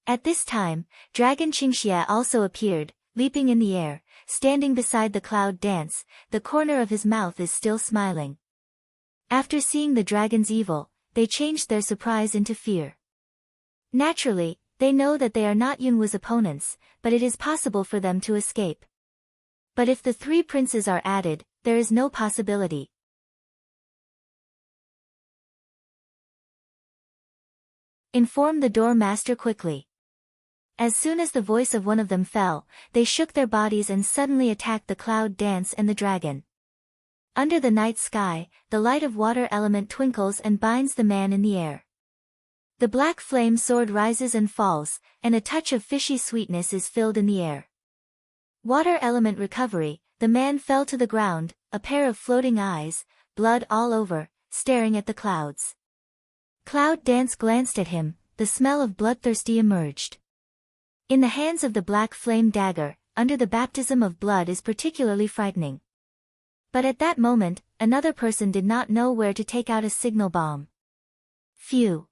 At this time, Dragon Qingxie also appeared, leaping in the air, standing beside the cloud dance. The corner of his mouth is still smiling. After seeing the dragon's evil, they changed their surprise into fear. Naturally, they know that they are not Yunwu's opponents, but it is possible for them to escape. But if the three princes are added, there is no possibility. Inform the door master quickly. As soon as the voice of one of them fell, they shook their bodies and suddenly attacked the cloud dance and the dragon. Under the night sky, the light of water element twinkles and binds the man in the air. The black flame sword rises and falls, and a touch of fishy sweetness is filled in the air. Water element recovery, the man fell to the ground, a pair of floating eyes, blood all over, staring at the clouds. Cloud Dance glanced at him, the smell of bloodthirsty emerged. In the hands of the black flame dagger, under the baptism of blood is particularly frightening. But at that moment, another person did not know where to take out a signal bomb. Phew!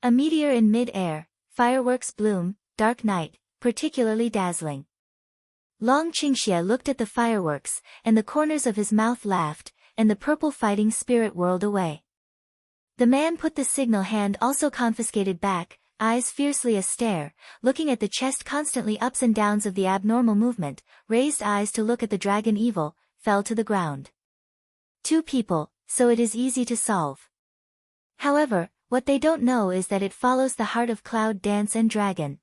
A meteor in mid-air, fireworks bloom, dark night, particularly dazzling. Long Qingxie looked at the fireworks, and the corners of his mouth laughed, and the purple fighting spirit whirled away. The man put the signal hand also confiscated back, eyes fiercely astare, looking at the chest constantly ups and downs of the abnormal movement, raised eyes to look at the dragon evil, fell to the ground. Two people, so it is easy to solve. However, what they don't know is that it follows the heart of Cloud Dance and Dragon.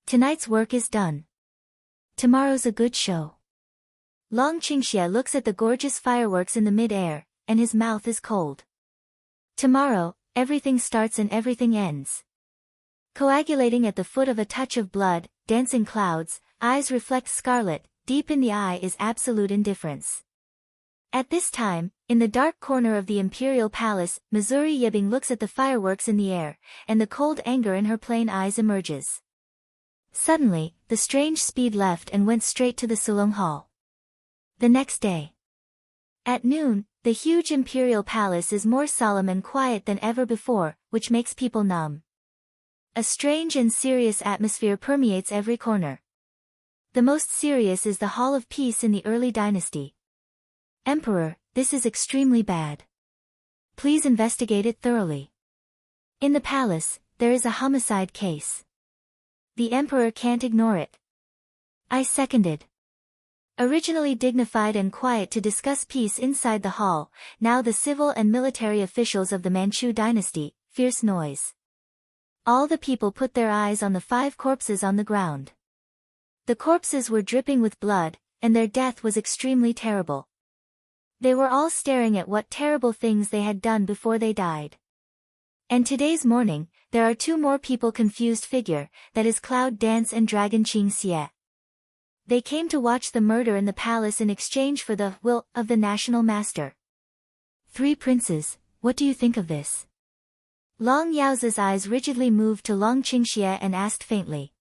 Tonight's work is done. Tomorrow's a good show. Long Qingxie looks at the gorgeous fireworks in the mid-air, and his mouth is cold. Tomorrow, everything starts and everything ends. Coagulating at the foot of a touch of blood, dancing clouds, eyes reflect scarlet, deep in the eye is absolute indifference. At this time, in the dark corner of the Imperial Palace, Missouri Yibing looks at the fireworks in the air, and the cold anger in her plain eyes emerges. Suddenly, the strange speed left and went straight to the Sulong Hall. The next day. At noon, the huge Imperial Palace is more solemn and quiet than ever before, which makes people numb. A strange and serious atmosphere permeates every corner. The most serious is the Hall of Peace in the early dynasty. Emperor, this is extremely bad. Please investigate it thoroughly. In the palace, there is a homicide case. The emperor can't ignore it. I seconded. Originally dignified and quiet to discuss peace inside the hall, now the civil and military officials of the Manchu dynasty, fierce noise. All the people put their eyes on the 5 corpses on the ground. The corpses were dripping with blood, and their death was extremely terrible. They were all staring at what terrible things they had done before they died. And today's morning, there are 2 more people confused figure, that is Cloud Dance and Dragon Qingxie. They came to watch the murder in the palace in exchange for the will of the national master. 3 princes, what do you think of this? Long Yaoza's eyes rigidly moved to Long Qingxie and asked faintly.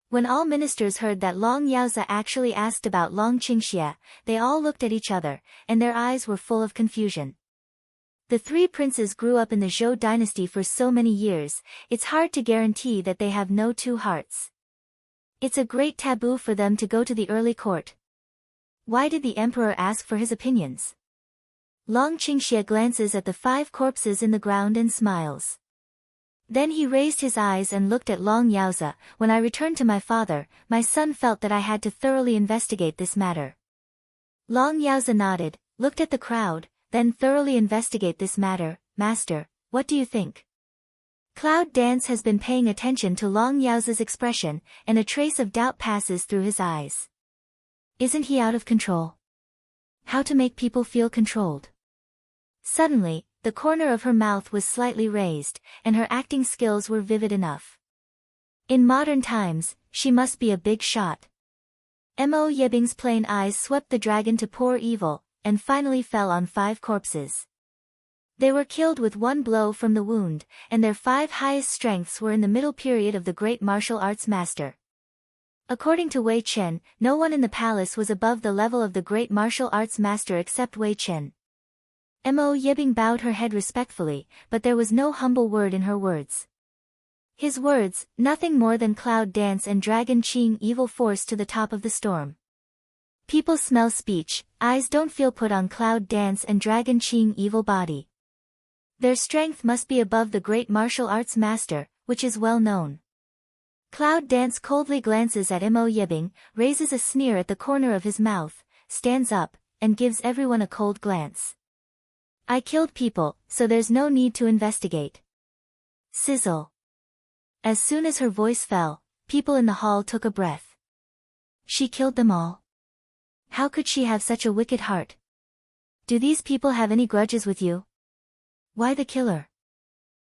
When all ministers heard that Long Yaoza actually asked about Long Qingxie, they all looked at each other, and their eyes were full of confusion. The 3 princes grew up in the Zhou dynasty for so many years, it's hard to guarantee that they have no 2 hearts. It's a great taboo for them to go to the early court. Why did the emperor ask for his opinions? Long Qingxie glances at the 5 corpses in the ground and smiles. Then he raised his eyes and looked at Long Yaoza. When I returned to my father, my son felt that I had to thoroughly investigate this matter. Long Yaoza nodded, looked at the crowd, then thoroughly investigate this matter. Master, what do you think? Cloud Dance has been paying attention to Long Yaoza's expression, and a trace of doubt passes through his eyes. Isn't he out of control? How to make people feel controlled? Suddenly, the corner of her mouth was slightly raised, and her acting skills were vivid enough. In modern times, she must be a big shot. Mo Yibing's plain eyes swept the dragon to pour evil, and finally fell on 5 corpses. They were killed with 1 blow from the wound, and their 5 highest strengths were in the middle period of the great martial arts master. According to Wei Chen, no one in the palace was above the level of the great martial arts master except Wei Chen. Mo Yibing bowed her head respectfully, but there was no humble word in her words. His words, nothing more than cloud dance and dragon ching evil force to the top of the storm. People smell speech, eyes don't feel put on cloud dance and dragon ching evil body. Their strength must be above the great martial arts master, which is well known. Cloud dance coldly glances at Mo Yibing, raises a sneer at the corner of his mouth, stands up, and gives everyone a cold glance. I killed people, so there's no need to investigate. Sizzle. As soon as her voice fell, people in the hall took a breath. She killed them all. How could she have such a wicked heart? Do these people have any grudges with you? Why the killer?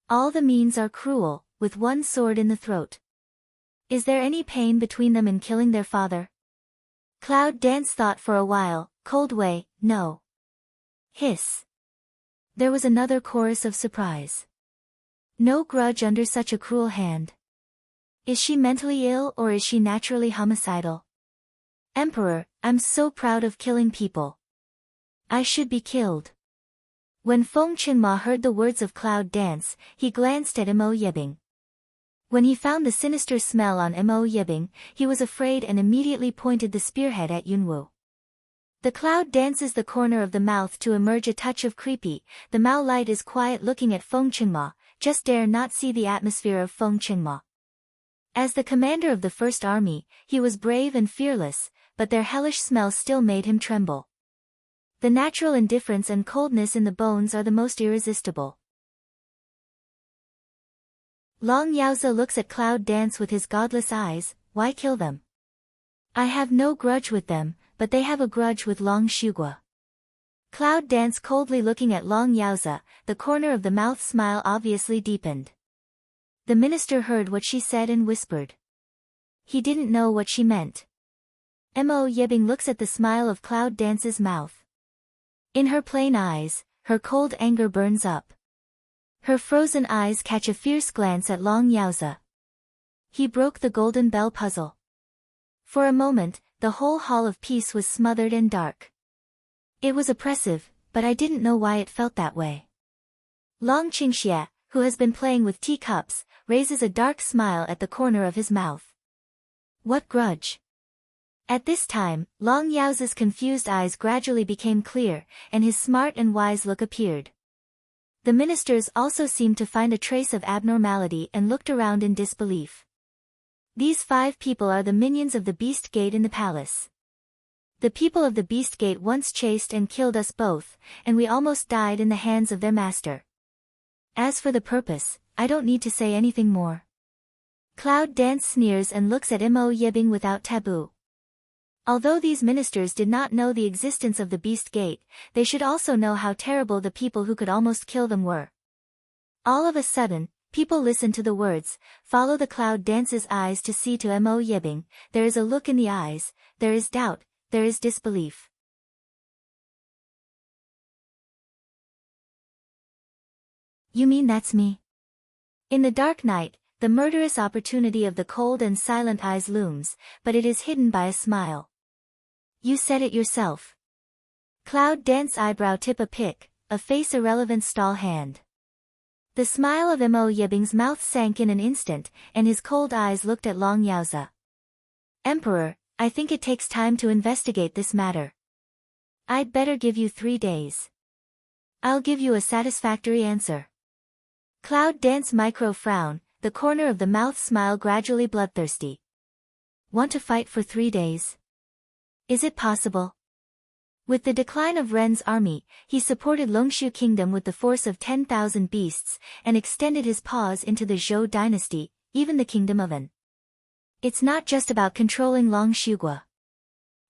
All the means are cruel, with one sword in the throat. Is there any pain between them in killing their father? Cloud Dance thought for a while, cold way, no. Hiss. There was another chorus of surprise. No grudge under such a cruel hand. Is she mentally ill or is she naturally homicidal? Emperor, I'm so proud of killing people. I should be killed. When Feng Qinma heard the words of Cloud Dance, he glanced at Mo Yibing. When he found the sinister smell on Mo Yibing, he was afraid and immediately pointed the spearhead at Yunwu. The cloud dances the corner of the mouth to emerge a touch of creepy, the Mao light is quiet looking at Feng Qinma, just dare not see the atmosphere of Feng Qinma. As the commander of the First Army, he was brave and fearless, but their hellish smell still made him tremble. The natural indifference and coldness in the bones are the most irresistible. Long Yaozi looks at Cloud Dance with his godless eyes, why kill them? I have no grudge with them, but they have a grudge with Long Shugua. Cloud Dance coldly looking at Long Yaozi, the corner of the mouth smile obviously deepened. The minister heard what she said and whispered. He didn't know what she meant. Mo Yibing looks at the smile of Cloud Dance's mouth. In her plain eyes, her cold anger burns up. Her frozen eyes catch a fierce glance at Long Yaozi. He broke the golden bell puzzle. For a moment, the whole hall of peace was smothered and dark. It was oppressive, but I didn't know why it felt that way. Long Qingxie, who has been playing with teacups, raises a dark smile at the corner of his mouth. What grudge? At this time, Long Yaozi's confused eyes gradually became clear, and his smart and wise look appeared. The ministers also seemed to find a trace of abnormality and looked around in disbelief. These 5 people are the minions of the Beast Gate in the palace. The people of the Beast Gate once chased and killed us both, and we almost died in the hands of their master. As for the purpose, I don't need to say anything more. Cloud Dance sneers and looks at Mo Yibing without taboo. Although these ministers did not know the existence of the Beast Gate, they should also know how terrible the people who could almost kill them were. All of a sudden, people listen to the words, follow the Cloud Dance's eyes to see to Mo Yibing, there is a look in the eyes, there is doubt, there is disbelief. You mean that's me? In the dark night, the murderous opportunity of the cold and silent eyes looms, but it is hidden by a smile. You said it yourself. Cloud Dance eyebrow tip a pick, a face irrelevant stall hand. The smile of Mo Yibing's mouth sank in an instant, and his cold eyes looked at Long Yaozi. Emperor, I think it takes time to investigate this matter. I'd better give you 3 days. I'll give you a satisfactory answer. Cloud Dance micro frown, the corner of the mouth smile gradually bloodthirsty. Want to fight for 3 days? Is it possible? With the decline of Ren's army, he supported Longshu Kingdom with the force of 10,000 beasts, and extended his paws into the Zhou dynasty, even the kingdom of An. It's not just about controlling Long Shugua.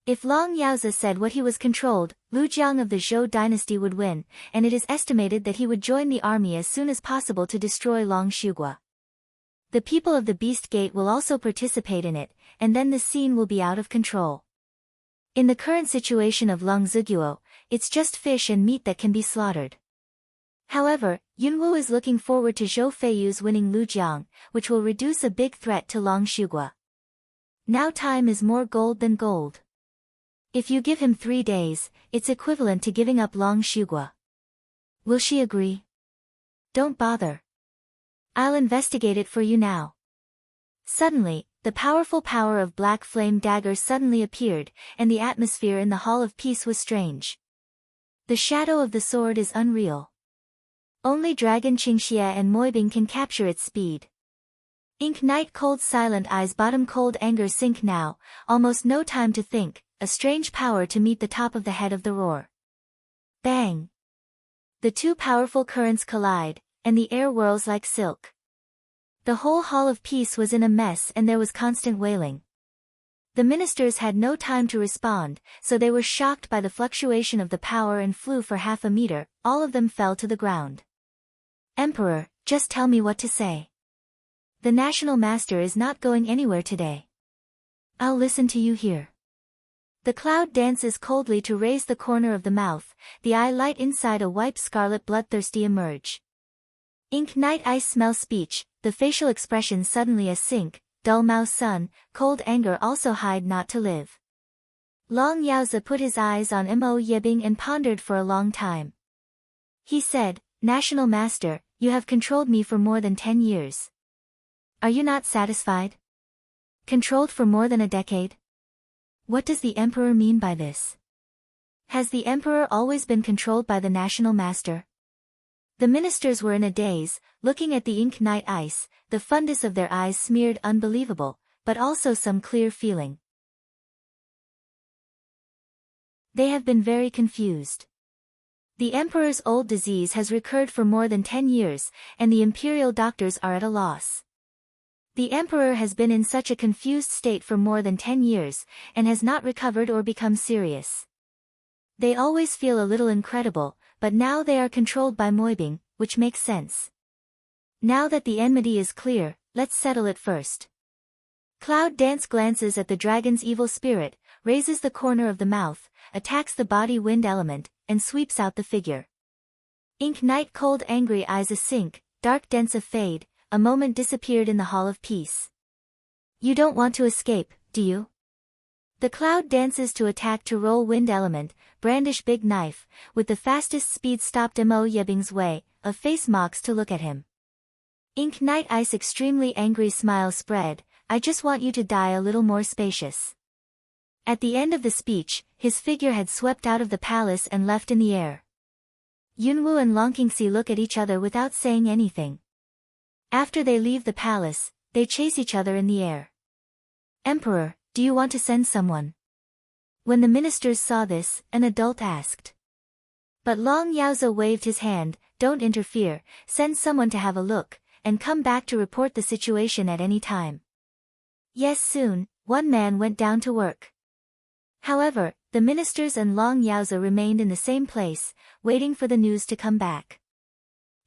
If Long Yaozi said what he was controlled, Lu Jiang of the Zhou dynasty would win, and it is estimated that he would join the army as soon as possible to destroy Long Shugua. The people of the Beast Gate will also participate in it, and then the scene will be out of control. In the current situation of Long Ziguo, it's just fish and meat that can be slaughtered. However, Yunwu is looking forward to Zhou Feiyu's winning Lu Jiang, which will reduce a big threat to Long Shugua. Now time is more gold than gold. If you give him 3 days, it's equivalent to giving up Long Shugua. Will she agree? Don't bother. I'll investigate it for you now. Suddenly, the powerful power of black flame dagger suddenly appeared, and the atmosphere in the Hall of Peace was strange. The shadow of the sword is unreal. Only Dragon Qingxie and Moibing can capture its speed. Ink Night cold silent eyes bottom cold anger sink now, almost no time to think, a strange power to meet the top of the head of the roar. Bang! The two powerful currents collide, and the air whirls like silk. The whole Hall of Peace was in a mess and there was constant wailing. The ministers had no time to respond, so they were shocked by the fluctuation of the power and flew for half a meter, all of them fell to the ground. Emperor, just tell me what to say. The National Master is not going anywhere today. I'll listen to you here. The cloud dances coldly to raise the corner of the mouth, the eye light inside a white scarlet bloodthirsty emerge. Ink Night Ice smell speech, the facial expression suddenly a sink, dull Mao Sun, cold anger also hide not to live. Long Yaozi put his eyes on Mo Yebing and pondered for a long time. He said, National Master, you have controlled me for more than 10 years. Are you not satisfied? Controlled for more than a decade? What does the Emperor mean by this? Has the Emperor always been controlled by the National Master? The ministers were in a daze, looking at the Ink Night Ice, the fundus of their eyes smeared unbelievable, but also some clear feeling. They have been very confused. The Emperor's old disease has recurred for more than 10 years, and the imperial doctors are at a loss. The Emperor has been in such a confused state for more than 10 years, and has not recovered or become serious. They always feel a little incredible, but now they are controlled by Moibing, which makes sense. Now that the enmity is clear, let's settle it first. Cloud Dance glances at the dragon's evil spirit, raises the corner of the mouth, attacks the body wind element, and sweeps out the figure. Ink Night cold angry eyes a sink, dark dense a fade, a moment disappeared in the Hall of Peace. You don't want to escape, do you? The cloud dances to attack to roll wind element, brandish big knife, with the fastest speed stopped Mo Yebing's way, a face mocks to look at him. Ink Night Ice extremely angry smile spread, I just want you to die a little more spacious. At the end of the speech, his figure had swept out of the palace and left in the air. Yunwu and Longqingxi look at each other without saying anything. After they leave the palace, they chase each other in the air. Emperor, do you want to send someone? When the ministers saw this, an adult asked. But Long Yaozi waved his hand, don't interfere, send someone to have a look, and come back to report the situation at any time. Yes, soon, one man went down to work. However, the ministers and Long Yaozi remained in the same place, waiting for the news to come back.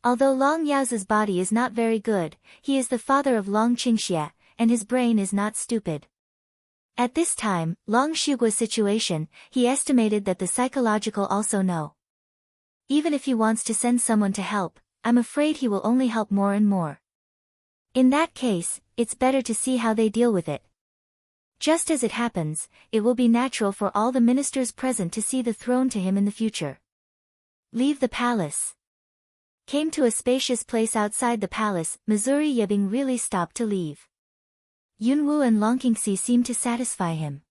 Although Long Yaozi's body is not very good, he is the father of Long Qingxie, and his brain is not stupid. At this time, Long Shugua's situation, he estimated that the psychological also know. Even if he wants to send someone to help, I'm afraid he will only help more and more. In that case, it's better to see how they deal with it. Just as it happens, it will be natural for all the ministers present to see the throne to him in the future. Leave the palace. Came to a spacious place outside the palace, Missouri Yebing really stopped to leave. Yunwu and Longqingxi seem to satisfy him.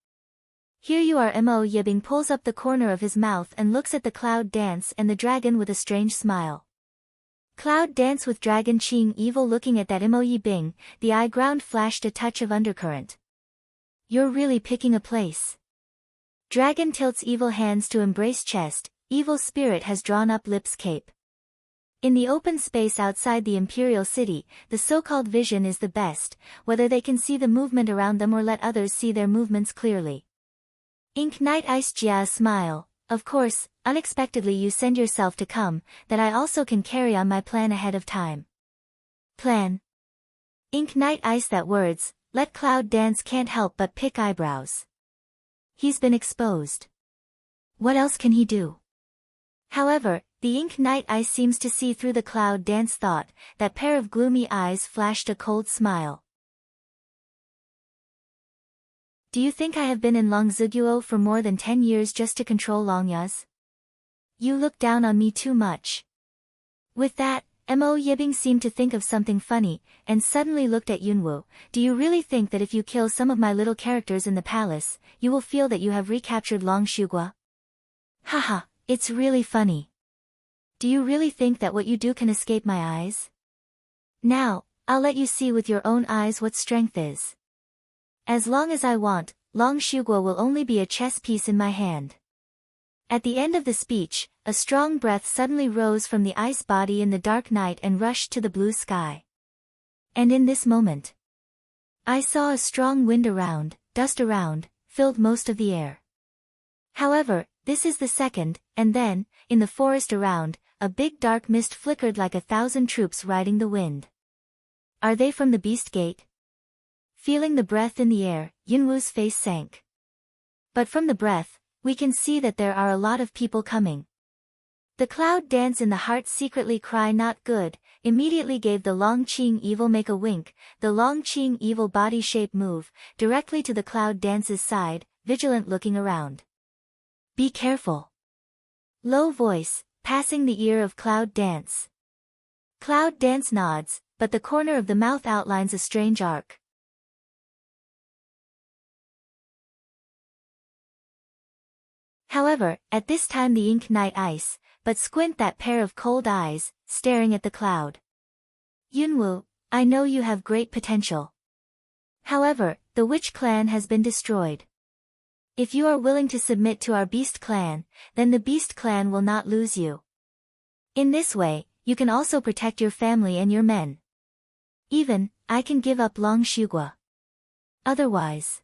Here you are. Mo Yebing pulls up the corner of his mouth and looks at the cloud dance and the dragon with a strange smile. Cloud dance with dragon Qing evil looking at that Mo Yebing, the eye ground flashed a touch of undercurrent. You're really picking a place. Dragon tilts evil hands to embrace chest, evil spirit has drawn up lips cape. In the open space outside the imperial city, the so-called vision is the best, whether they can see the movement around them or let others see their movements clearly. Ink Night Ice Jia smile, of course, unexpectedly you send yourself to come, that I also can carry on my plan ahead of time. Plan. Ink Night Ice that words, let Cloud Dance can't help but pick eyebrows. He's been exposed. What else can he do? However, the Ink Night Ice seems to see through the Cloud Dance thought, that pair of gloomy eyes flashed a cold smile. Do you think I have been in Longziguo for more than 10 years just to control Longyas? You look down on me too much. With that, Mo Yibing seemed to think of something funny, and suddenly looked at Yunwu. Do you really think that if you kill some of my little characters in the palace, you will feel that you have recaptured Long Shugua? Haha, it's really funny. Do you really think that what you do can escape my eyes? Now, I'll let you see with your own eyes what strength is. As long as I want, Long Shugua will only be a chess piece in my hand. At the end of the speech, a strong breath suddenly rose from the ice body in the dark night and rushed to the blue sky. And in this moment, I saw a strong wind around, dust around, filled most of the air. However, this is the second, and then, in the forest around, a big dark mist flickered like 1,000 troops riding the wind. Are they from the Beast Gate? Feeling the breath in the air, Yunwu's face sank. But from the breath, we can see that there are a lot of people coming. The cloud dance in the heart secretly cry not good, immediately gave the Long Qing evil make a wink, the Long Qing evil body shape move, directly to the cloud dance's side, vigilant looking around. Be careful. Low voice, passing the ear of cloud dance. Cloud dance nods, but the corner of the mouth outlines a strange arc. However, at this time the Ink Knight ice, but squint that pair of cold eyes, staring at the cloud. Yunwu, I know you have great potential. However, the Witch Clan has been destroyed. If you are willing to submit to our Beast Clan, then the Beast Clan will not lose you. In this way, you can also protect your family and your men. Even, I can give up Long Shugua. Otherwise.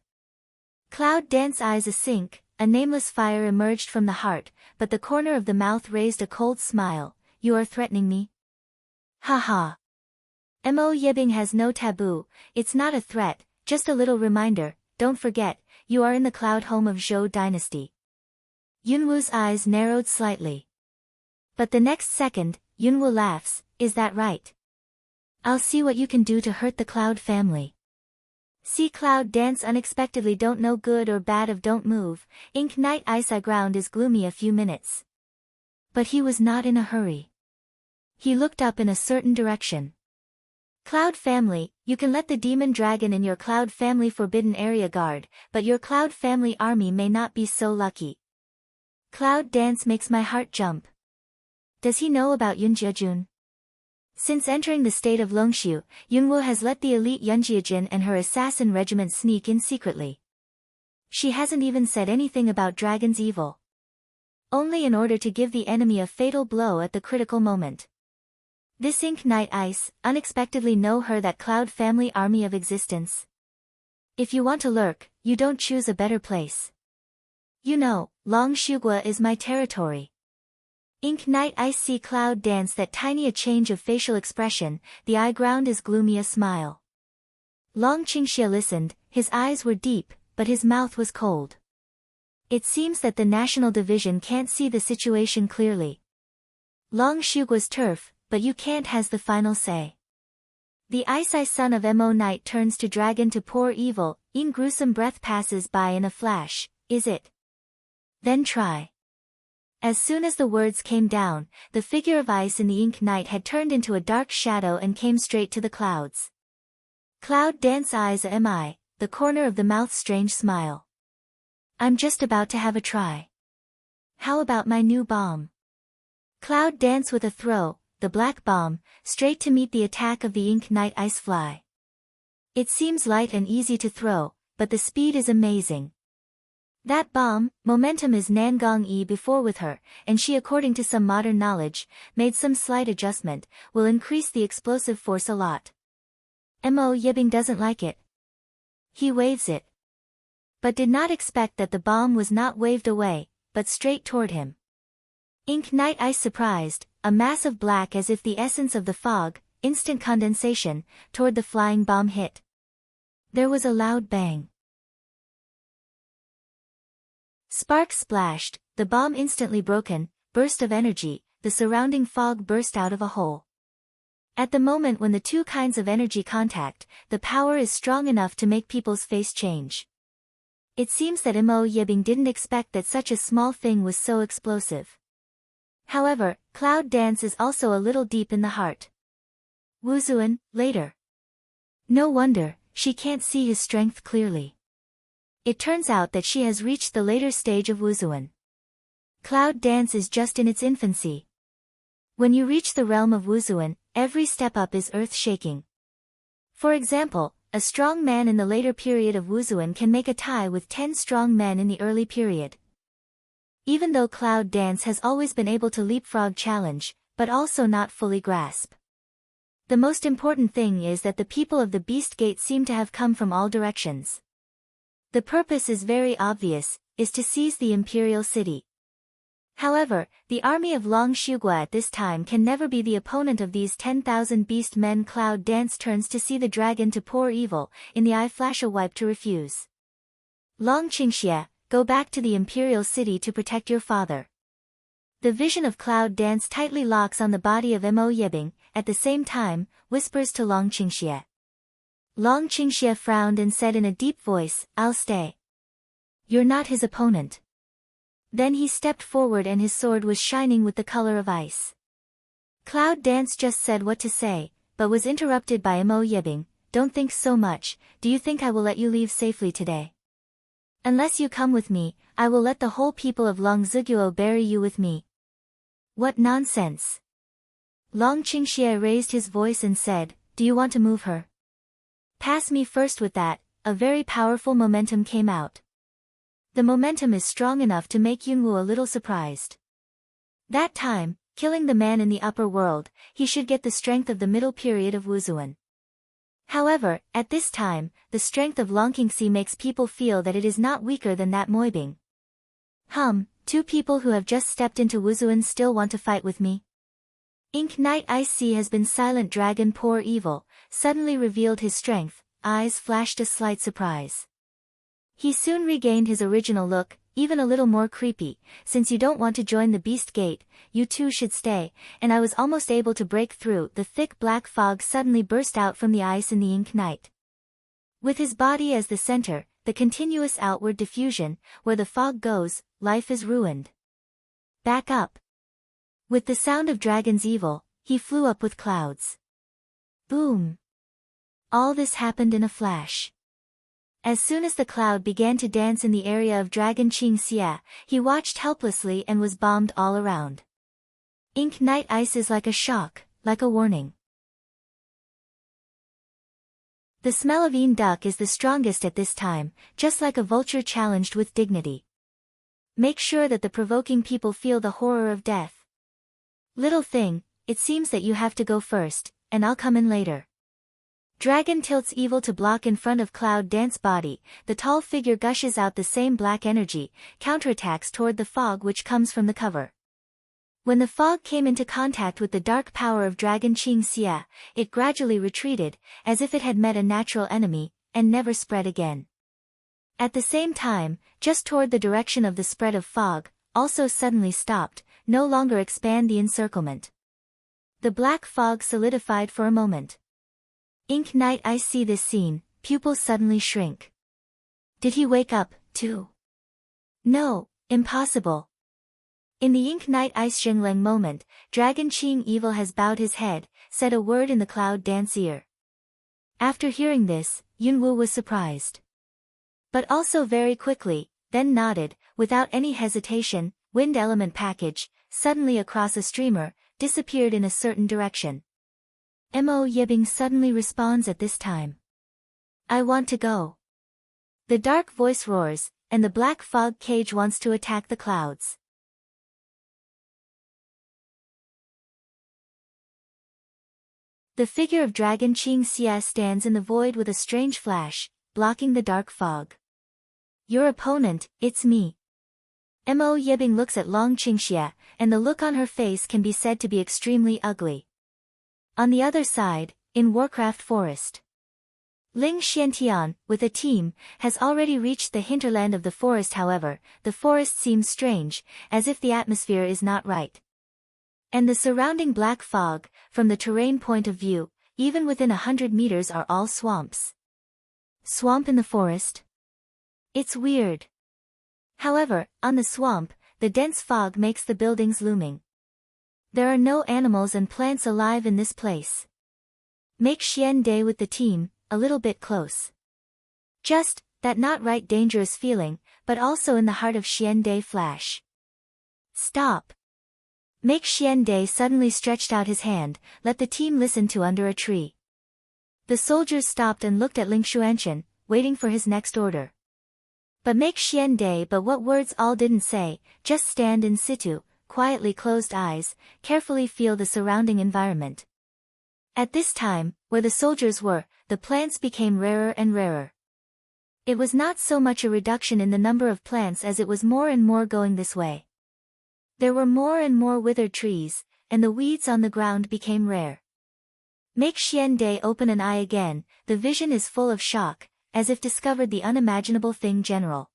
Cloud dance eyes a sink. A nameless fire emerged from the heart, but the corner of the mouth raised a cold smile. You are threatening me? Ha ha. Mo Yibing has no taboo, it's not a threat, just a little reminder, don't forget, you are in the cloud home of Zhou dynasty. Yunwu's eyes narrowed slightly. But the next second, Yunwu laughs, is that right? I'll see what you can do to hurt the Cloud family. See Cloud dance unexpectedly don't know good or bad of don't move, Ink Knight ice I ground is gloomy a few minutes. But he was not in a hurry. He looked up in a certain direction. Cloud family, you can let the demon dragon in your Cloud family forbidden area guard, but your Cloud family army may not be so lucky. Cloud dance makes my heart jump. Does he know about Yunjiajun? Since entering the state of Longshu, Yunwu has let the elite Yunjiajin and her assassin regiment sneak in secretly. She hasn't even said anything about Dragon's evil. Only in order to give the enemy a fatal blow at the critical moment. This Ink Knight ice, unexpectedly know her that Cloud family army of existence. If you want to lurk, you don't choose a better place. You know, Long Shugua is my territory. Ink Knight ice see Cloud dance that tiny a change of facial expression, the eye ground is gloomy a smile. Long Qingxia listened, his eyes were deep, but his mouth was cold. It seems that the National Division can't see the situation clearly. Long Shugua's turf, but you can't has the final say. The Ice son of Mo Knight turns to dragon to pour evil, in gruesome breath passes by in a flash, is it? Then try. As soon as the words came down, the figure of ice in the Ink Knight had turned into a dark shadow and came straight to the clouds. Cloud dance eyes mi, the corner of the mouth's strange smile. I'm just about to have a try. How about my new bomb? Cloud dance with a throw, the black bomb, straight to meet the attack of the Ink Knight ice fly. It seems light and easy to throw, but the speed is amazing. That bomb, momentum is Nangong-e before with her, and she according to some modern knowledge, made some slight adjustment, will increase the explosive force a lot. Mo Yibing doesn't like it. He waves it. But did not expect that the bomb was not waved away, but straight toward him. Ink Knight ice surprised, a mass of black as if the essence of the fog, instant condensation, toward the flying bomb hit. There was a loud bang. Sparks splashed, the bomb instantly broken, burst of energy, the surrounding fog burst out of a hole. At the moment when the two kinds of energy contact, the power is strong enough to make people's face change. It seems that Mo Yibing didn't expect that such a small thing was so explosive. However, Cloud Dance is also a little deep in the heart. Wuzuan, later. No wonder, she can't see his strength clearly. It turns out that she has reached the later stage of Wuzuan. Cloud Dance is just in its infancy. When you reach the realm of Wuzuan, every step up is earth-shaking. For example, a strong man in the later period of Wuzuan can make a tie with 10 strong men in the early period. Even though Cloud Dance has always been able to leapfrog challenge, but also not fully grasp. The most important thing is that the people of the Beast Gate seem to have come from all directions. The purpose is very obvious, is to seize the imperial city. However, the army of Long Shugua at this time can never be the opponent of these 10,000 beast men. Cloud Dance turns to see the dragon to pour evil, in the eye flash a wipe to refuse. Long Qingxie, go back to the imperial city to protect your father. The vision of Cloud Dance tightly locks on the body of Mo Yebing, at the same time, whispers to Long Qingxie. Long Qingxie frowned and said in a deep voice, I'll stay. You're not his opponent. Then he stepped forward and his sword was shining with the color of ice. Cloud Dance just said what to say, but was interrupted by Mo Yebing. Don't think so much, do you think I will let you leave safely today? Unless you come with me, I will let the whole people of Long Ziguo bury you with me. What nonsense! Long Qingxie raised his voice and said, do you want to move her? Pass me first. With that, a very powerful momentum came out. The momentum is strong enough to make Yunwu a little surprised. That time, killing the man in the upper world, he should get the strength of the middle period of Wuzuan. However, at this time, the strength of Longqingxi makes people feel that it is not weaker than that Moibing. Two people who have just stepped into Wuzuan still want to fight with me? Ink Knight IC has been silent. Dragon Poor Evil, suddenly revealed his strength, eyes flashed a slight surprise. He soon regained his original look, even a little more creepy. Since you don't want to join the Beast Gate, you too should stay, and I was almost able to break through. The thick black fog suddenly burst out from the ice in the Ink Knight. With his body as the center, the continuous outward diffusion, where the fog goes, life is ruined. Back up. With the sound of Dragon's evil, he flew up with clouds. Boom. All this happened in a flash. As soon as the cloud began to dance in the area of Dragon Qingxie, he watched helplessly and was bombed all around. Ink Knight Ice is like a shock, like a warning. The smell of Een Duck is the strongest at this time, just like a vulture challenged with dignity. Make sure that the provoking people feel the horror of death. Little thing, it seems that you have to go first, and I'll come in later. Dragon tilts evil to block in front of Cloud Dance body. The tall figure gushes out the same black energy, counterattacks toward the fog which comes from the cover. When the fog came into contact with the dark power of Dragon Qingxie, it gradually retreated, as if it had met a natural enemy, and never spread again. At the same time, just toward the direction of the spread of fog, also suddenly stopped, no longer expand the encirclement. The black fog solidified for a moment. Ink Knight I see this scene, pupils suddenly shrink. Did he wake up, too? No, impossible. In the Ink Knight Ice Xingleng moment, Dragon Qing Evil has bowed his head, said a word in the Cloud Dance ear. After hearing this, Yunwu was surprised. But also very quickly, then nodded, without any hesitation. Wind element package, suddenly across a streamer, disappeared in a certain direction. Mo Yebing suddenly responds at this time. I want to go. The dark voice roars, and the black fog cage wants to attack the clouds. The figure of Dragon Qingxie stands in the void with a strange flash, blocking the dark fog. Your opponent, it's me. Mo Yebing looks at Long Qingxie, and the look on her face can be said to be extremely ugly. On the other side, in Warcraft Forest, Ling Xiantian, with a team, has already reached the hinterland of the forest. However, the forest seems strange, as if the atmosphere is not right. And the surrounding black fog, from the terrain point of view, even within 100 meters are all swamps. Swamp in the forest? It's weird. However, on the swamp, the dense fog makes the buildings looming. There are no animals and plants alive in this place. Make Xian Dai with the team a little bit close. Just that not right dangerous feeling, but also in the heart of Xian Dai flash. Stop. Make Xian Dai suddenly stretched out his hand, let the team listen to under a tree. The soldiers stopped and looked at Ling Xuanchen, waiting for his next order. But Make Xian Dai but what words all didn't say, just stand in situ, quietly closed eyes, carefully feel the surrounding environment. At this time, where the soldiers were, the plants became rarer and rarer. It was not so much a reduction in the number of plants as it was more and more going this way. There were more and more withered trees, and the weeds on the ground became rare. Make Xian Dai open an eye again, the vision is full of shock, as if discovered the unimaginable thing general.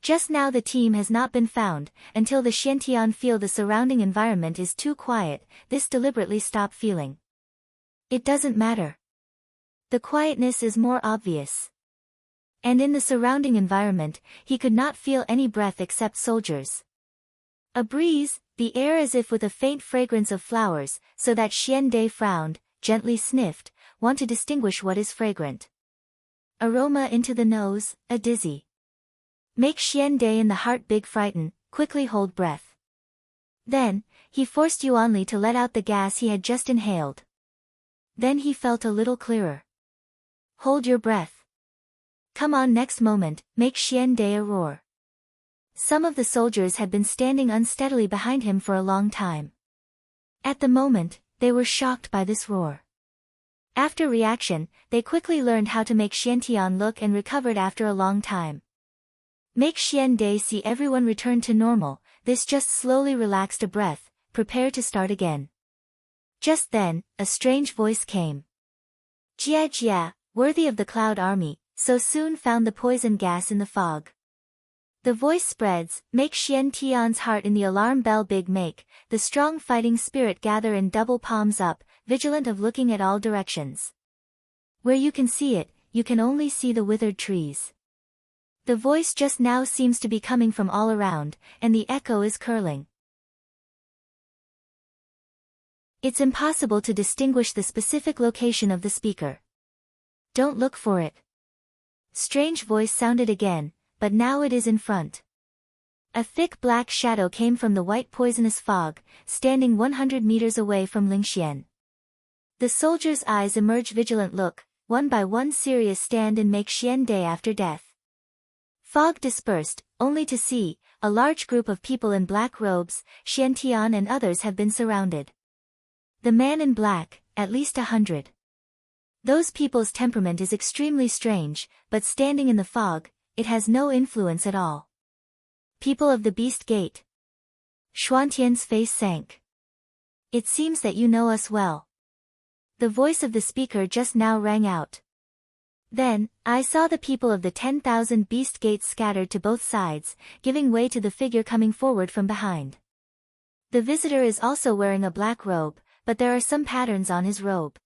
Just now the team has not been found, until the Xiantian feel the surrounding environment is too quiet, this deliberately stop feeling. It doesn't matter. The quietness is more obvious. And in the surrounding environment, he could not feel any breath except soldiers. A breeze, the air as if with a faint fragrance of flowers, so that Xian Dai frowned, gently sniffed, want to distinguish what is fragrant. Aroma into the nose, a dizzy. Make Xian Dai in the heart big frighten, quickly hold breath. Then, he forced Yuanli to let out the gas he had just inhaled. Then he felt a little clearer. Hold your breath. Come on next moment, make Xian Dai a roar. Some of the soldiers had been standing unsteadily behind him for a long time. At the moment, they were shocked by this roar. After reaction, they quickly learned how to make Xiantian look and recovered after a long time. Make Xian Dai see everyone return to normal, this just slowly relaxed a breath, prepare to start again. Just then, a strange voice came. Jia Jia, worthy of the Cloud Army, so soon found the poison gas in the fog. The voice spreads, make Xiantian's heart in the alarm bell big make, the strong fighting spirit gather in double palms up, vigilant of looking at all directions. Where you can see it, you can only see the withered trees. The voice just now seems to be coming from all around, and the echo is curling. It's impossible to distinguish the specific location of the speaker. Don't look for it. Strange voice sounded again, but now it is in front. A thick black shadow came from the white poisonous fog, standing 100 meters away from Lingxian. The soldier's eyes emerge vigilant look, one by one serious stand and make Xian Dai after death. Fog dispersed, only to see, a large group of people in black robes, Xiantian and others have been surrounded. The man in black, at least 100. Those people's temperament is extremely strange, but standing in the fog, it has no influence at all. People of the Beast Gate. Xuantian's face sank. It seems that you know us well. The voice of the speaker just now rang out. Then, I saw the people of the 10,000 Beast Gates scattered to both sides, giving way to the figure coming forward from behind. The visitor is also wearing a black robe, but there are some patterns on his robe.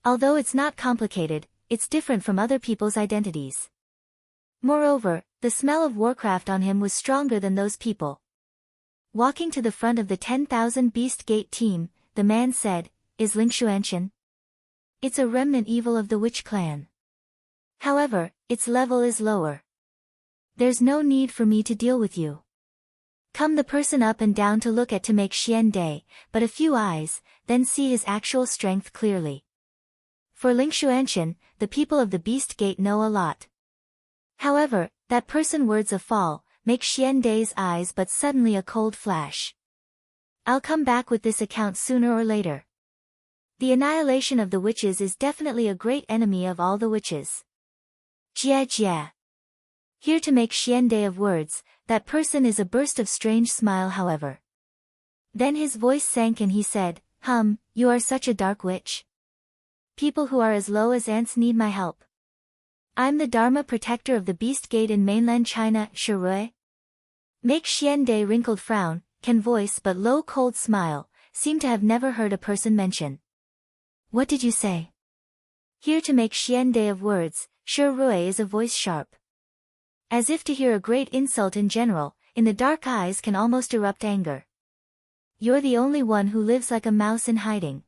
Although it's not complicated, it's different from other people's identities. Moreover, the smell of Warcraft on him was stronger than those people. Walking to the front of the 10,000 Beast Gate team, the man said, "Is Ling Xuanchen? It's a remnant evil of the Witch clan. However, its level is lower. There's no need for me to deal with you. Come the person up and down to look at to make Xian Dai, but a few eyes, then see his actual strength clearly." For Ling Xuanchen, the people of the Beast Gate know a lot. However, that person words a fall, make Xian Dai's eyes but suddenly a cold flash. I'll come back with this account sooner or later. The annihilation of the witches is definitely a great enemy of all the witches. Jia Jia. Here to make Xian Dai of words, that person is a burst of strange smile however. Then his voice sank and he said, You are such a dark witch. People who are as low as ants need my help. I'm the Dharma protector of the Beast Gate in mainland China, Shirui. Make Xian Dai wrinkled frown, can voice but low cold smile, seem to have never heard a person mention. What did you say? Here to make Xian Dai of words, Shirui is a voice sharp. As if to hear a great insult in general, in the dark eyes can almost erupt anger. You're the only one who lives like a mouse in hiding.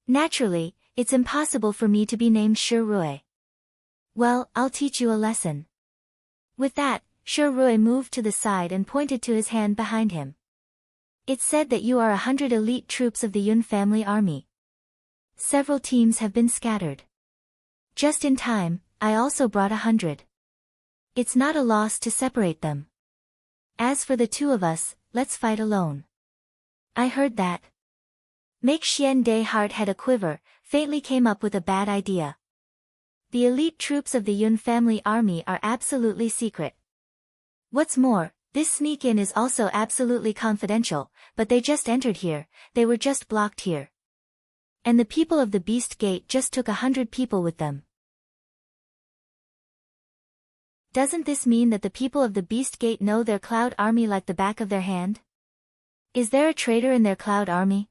Naturally, it's impossible for me to be named Shirui. Well, I'll teach you a lesson. With that, Shirui moved to the side and pointed to his hand behind him. It's said that you are 100 elite troops of the Yun family army. Several teams have been scattered. Just in time, I also brought 100. It's not a loss to separate them. As for the two of us, let's fight alone. I heard that. Make Xian Day's heart had a quiver, faintly came up with a bad idea. The elite troops of the Yun family army are absolutely secret. What's more, this sneak-in is also absolutely confidential, but they just entered here, they were just blocked here. And the people of the Beast Gate just took 100 people with them. Doesn't this mean that the people of the Beast Gate know their Cloud Army like the back of their hand? Is there a traitor in their Cloud Army?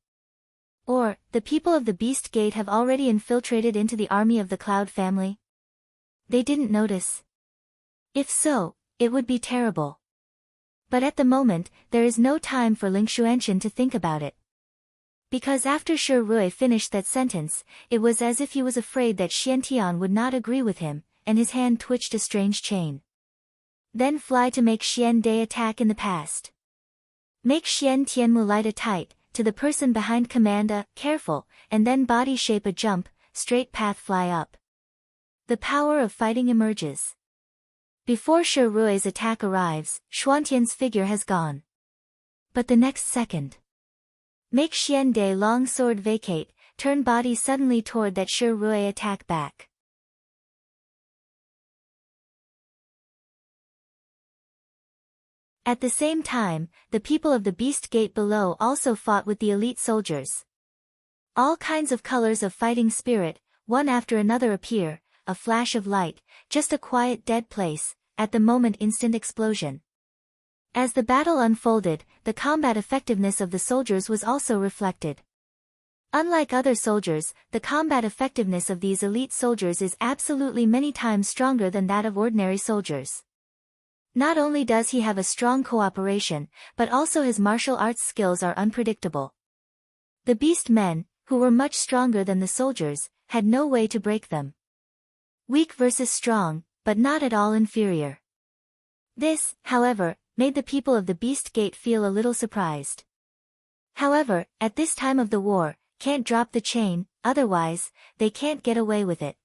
Or, the people of the Beast Gate have already infiltrated into the army of the Cloud family? They didn't notice. If so, it would be terrible. But at the moment, there is no time for Ling Xuanchen to think about it. Because after Shirui finished that sentence, it was as if he was afraid that Xiantian would not agree with him, and his hand twitched a strange chain. Then fly to make Xian Day attack in the past. Make Xian Tianmu light a tight, to the person behind command a, careful, and then body shape a jump, straight path fly up. The power of fighting emerges. Before Shirui's attack arrives, Xuantian's figure has gone. But the next second. Make Xian Day long sword vacate, turn body suddenly toward that Shirui attack back. At the same time, the people of the Beast Gate below also fought with the elite soldiers. All kinds of colors of fighting spirit, one after another appear, a flash of light, just a quiet dead place, at the moment instant explosion. As the battle unfolded, the combat effectiveness of the soldiers was also reflected. Unlike other soldiers, the combat effectiveness of these elite soldiers is absolutely many times stronger than that of ordinary soldiers. Not only does he have a strong cooperation, but also his martial arts skills are unpredictable. The beast men, who were much stronger than the soldiers, had no way to break them. Weak versus strong, but not at all inferior. This, however, made the people of the Beast Gate feel a little surprised. However, at this time of the war, can't drop the chain, otherwise, they can't get away with it.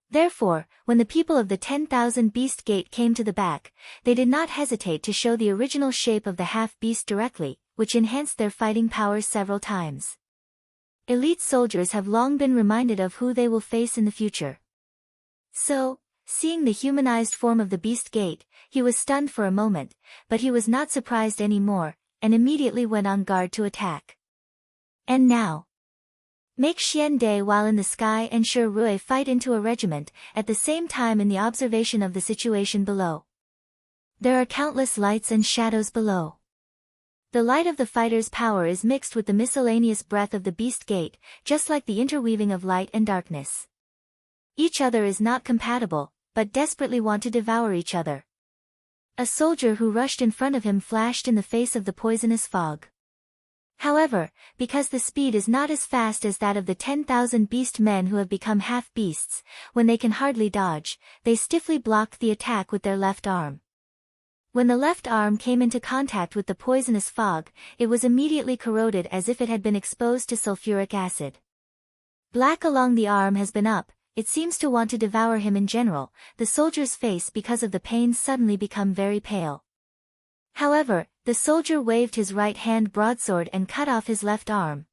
Therefore, when the people of the 10,000 Beast Gate came to the back, they did not hesitate to show the original shape of the half-beast directly, which enhanced their fighting powers several times. Elite soldiers have long been reminded of who they will face in the future. So, seeing the humanized form of the Beast Gate, he was stunned for a moment, but he was not surprised anymore, and immediately went on guard to attack. And now, make Xian Day while in the sky and Shirui fight into a regiment, at the same time in the observation of the situation below. There are countless lights and shadows below. The light of the fighter's power is mixed with the miscellaneous breath of the Beast Gate, just like the interweaving of light and darkness. Each other is not compatible, but desperately want to devour each other. A soldier who rushed in front of him flashed in the face of the poisonous fog. However, because the speed is not as fast as that of the 10,000 beast men who have become half-beasts, when they can hardly dodge, they stiffly blocked the attack with their left arm. When the left arm came into contact with the poisonous fog, it was immediately corroded as if it had been exposed to sulfuric acid. Black along the arm has been up, it seems to want to devour him in general, the soldier's face because of the pain suddenly become very pale. However, the soldier waved his right hand broadsword and cut off his left arm.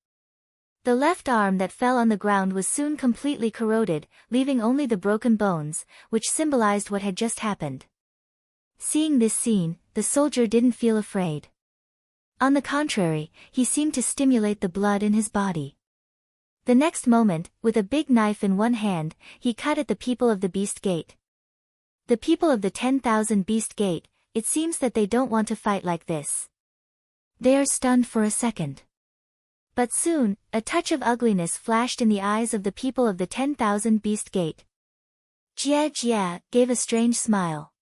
The left arm that fell on the ground was soon completely corroded, leaving only the broken bones, which symbolized what had just happened. Seeing this scene, the soldier didn't feel afraid. On the contrary, he seemed to stimulate the blood in his body. The next moment, with a big knife in one hand, he cut at the people of the Beast Gate. The people of the 10,000 Beast Gate, it seems that they don't want to fight like this. They are stunned for a second. But soon, a touch of ugliness flashed in the eyes of the people of the 10,000 Beast Gate. Jia Jia gave a strange smile.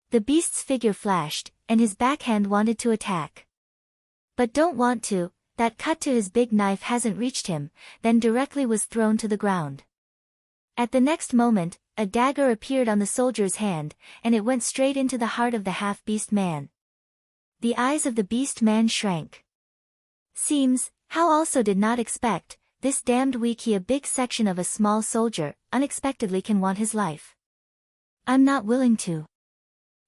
The beast's figure flashed, and his backhand wanted to attack. But don't want to, that cut to his big knife hasn't reached him, then directly was thrown to the ground. At the next moment, a dagger appeared on the soldier's hand, and it went straight into the heart of the half-beast man. The eyes of the beast man shrank. Seems, how also did not expect, this damned weak he a big section of a small soldier, unexpectedly can want his life. I'm not willing to.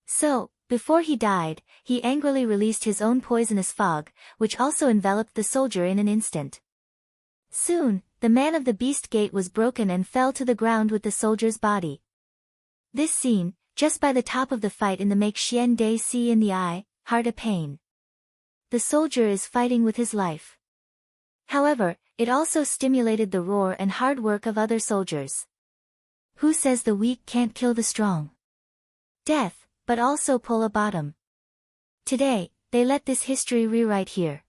So, before he died, he angrily released his own poisonous fog, which also enveloped the soldier in an instant. Soon, the man of the beast gate was broken and fell to the ground with the soldier's body. This scene, just by the top of the fight in the make Xian Dai see in the eye, heart a pain. The soldier is fighting with his life. However, it also stimulated the roar and hard work of other soldiers. Who says the weak can't kill the strong? Death, but also pull a bottom. Today, they let this history rewrite here.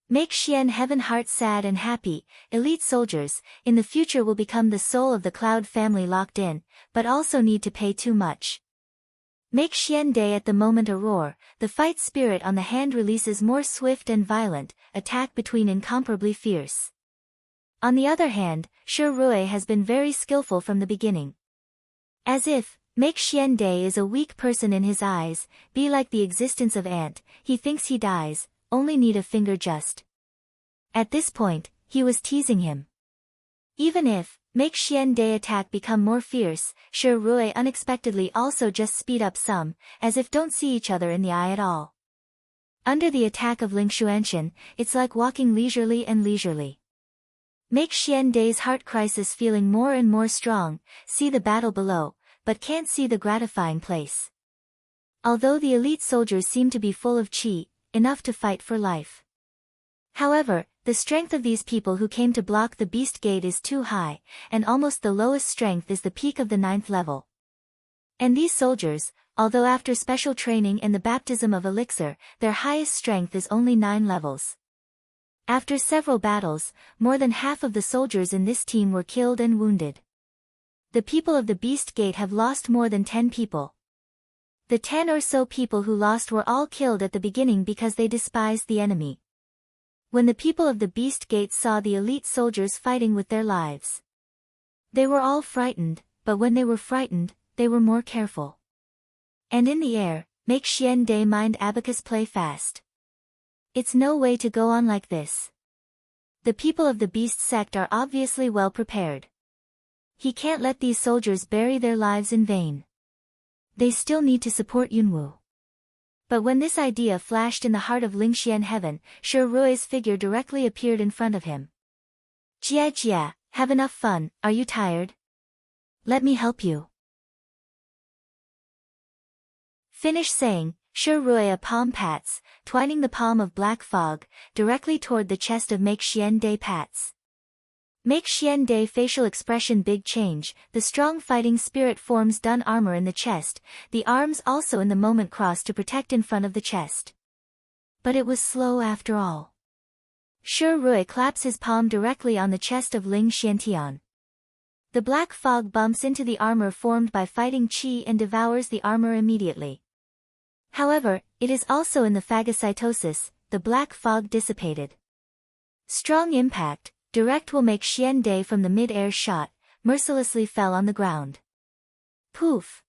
Make Xian Heaven heart sad and happy, elite soldiers, in the future will become the soul of the Cloud family locked in, but also need to pay too much. Make Xian Dai at the moment a roar, the fight spirit on the hand releases more swift and violent, attack between incomparably fierce. On the other hand, Shi Rui has been very skillful from the beginning. As if, Make Xian Dai is a weak person in his eyes, be like the existence of ant, he thinks he dies, only need a finger just. At this point, he was teasing him. Even if, Make Xian Dai attack become more fierce, Shi Rui unexpectedly also just speed up some, as if don't see each other in the eye at all. Under the attack of Ling Xuanxian, it's like walking leisurely and leisurely. Make Xian Dai's heart crisis feeling more and more strong, see the battle below, but can't see the gratifying place. Although the elite soldiers seem to be full of qi, enough to fight for life. However, the strength of these people who came to block the beast gate is too high, and almost the lowest strength is the peak of the 9th level. And these soldiers, although after special training and the baptism of elixir, their highest strength is only 9 levels. After several battles, more than half of the soldiers in this team were killed and wounded. The people of the beast gate have lost more than 10 people. The 10 or so people who lost were all killed at the beginning because they despised the enemy. When the people of the beast gate saw the elite soldiers fighting with their lives, they were all frightened, but when they were frightened, they were more careful. And in the air, Make Xian Dai mind abacus play fast. It's no way to go on like this. The people of the beast sect are obviously well prepared. He can't let these soldiers bury their lives in vain. They still need to support Yunwu. But when this idea flashed in the heart of Ling Xian Heaven, Shi Rui's figure directly appeared in front of him. Jia Jia, have enough fun, are you tired? Let me help you. Finish saying, Shi Rui a palm pats, twining the palm of black fog, directly toward the chest of Make Xian Dai pats. Make Xian Dai facial expression big change, the strong fighting spirit forms dun armor in the chest, the arms also in the moment cross to protect in front of the chest. But it was slow after all. Shi Rui claps his palm directly on the chest of Ling Xiantian. The black fog bumps into the armor formed by fighting qi and devours the armor immediately. However, it is also in the phagocytosis, the black fog dissipated. Strong impact, direct will make Xian Dai from the mid-air shot, mercilessly fell on the ground. Poof!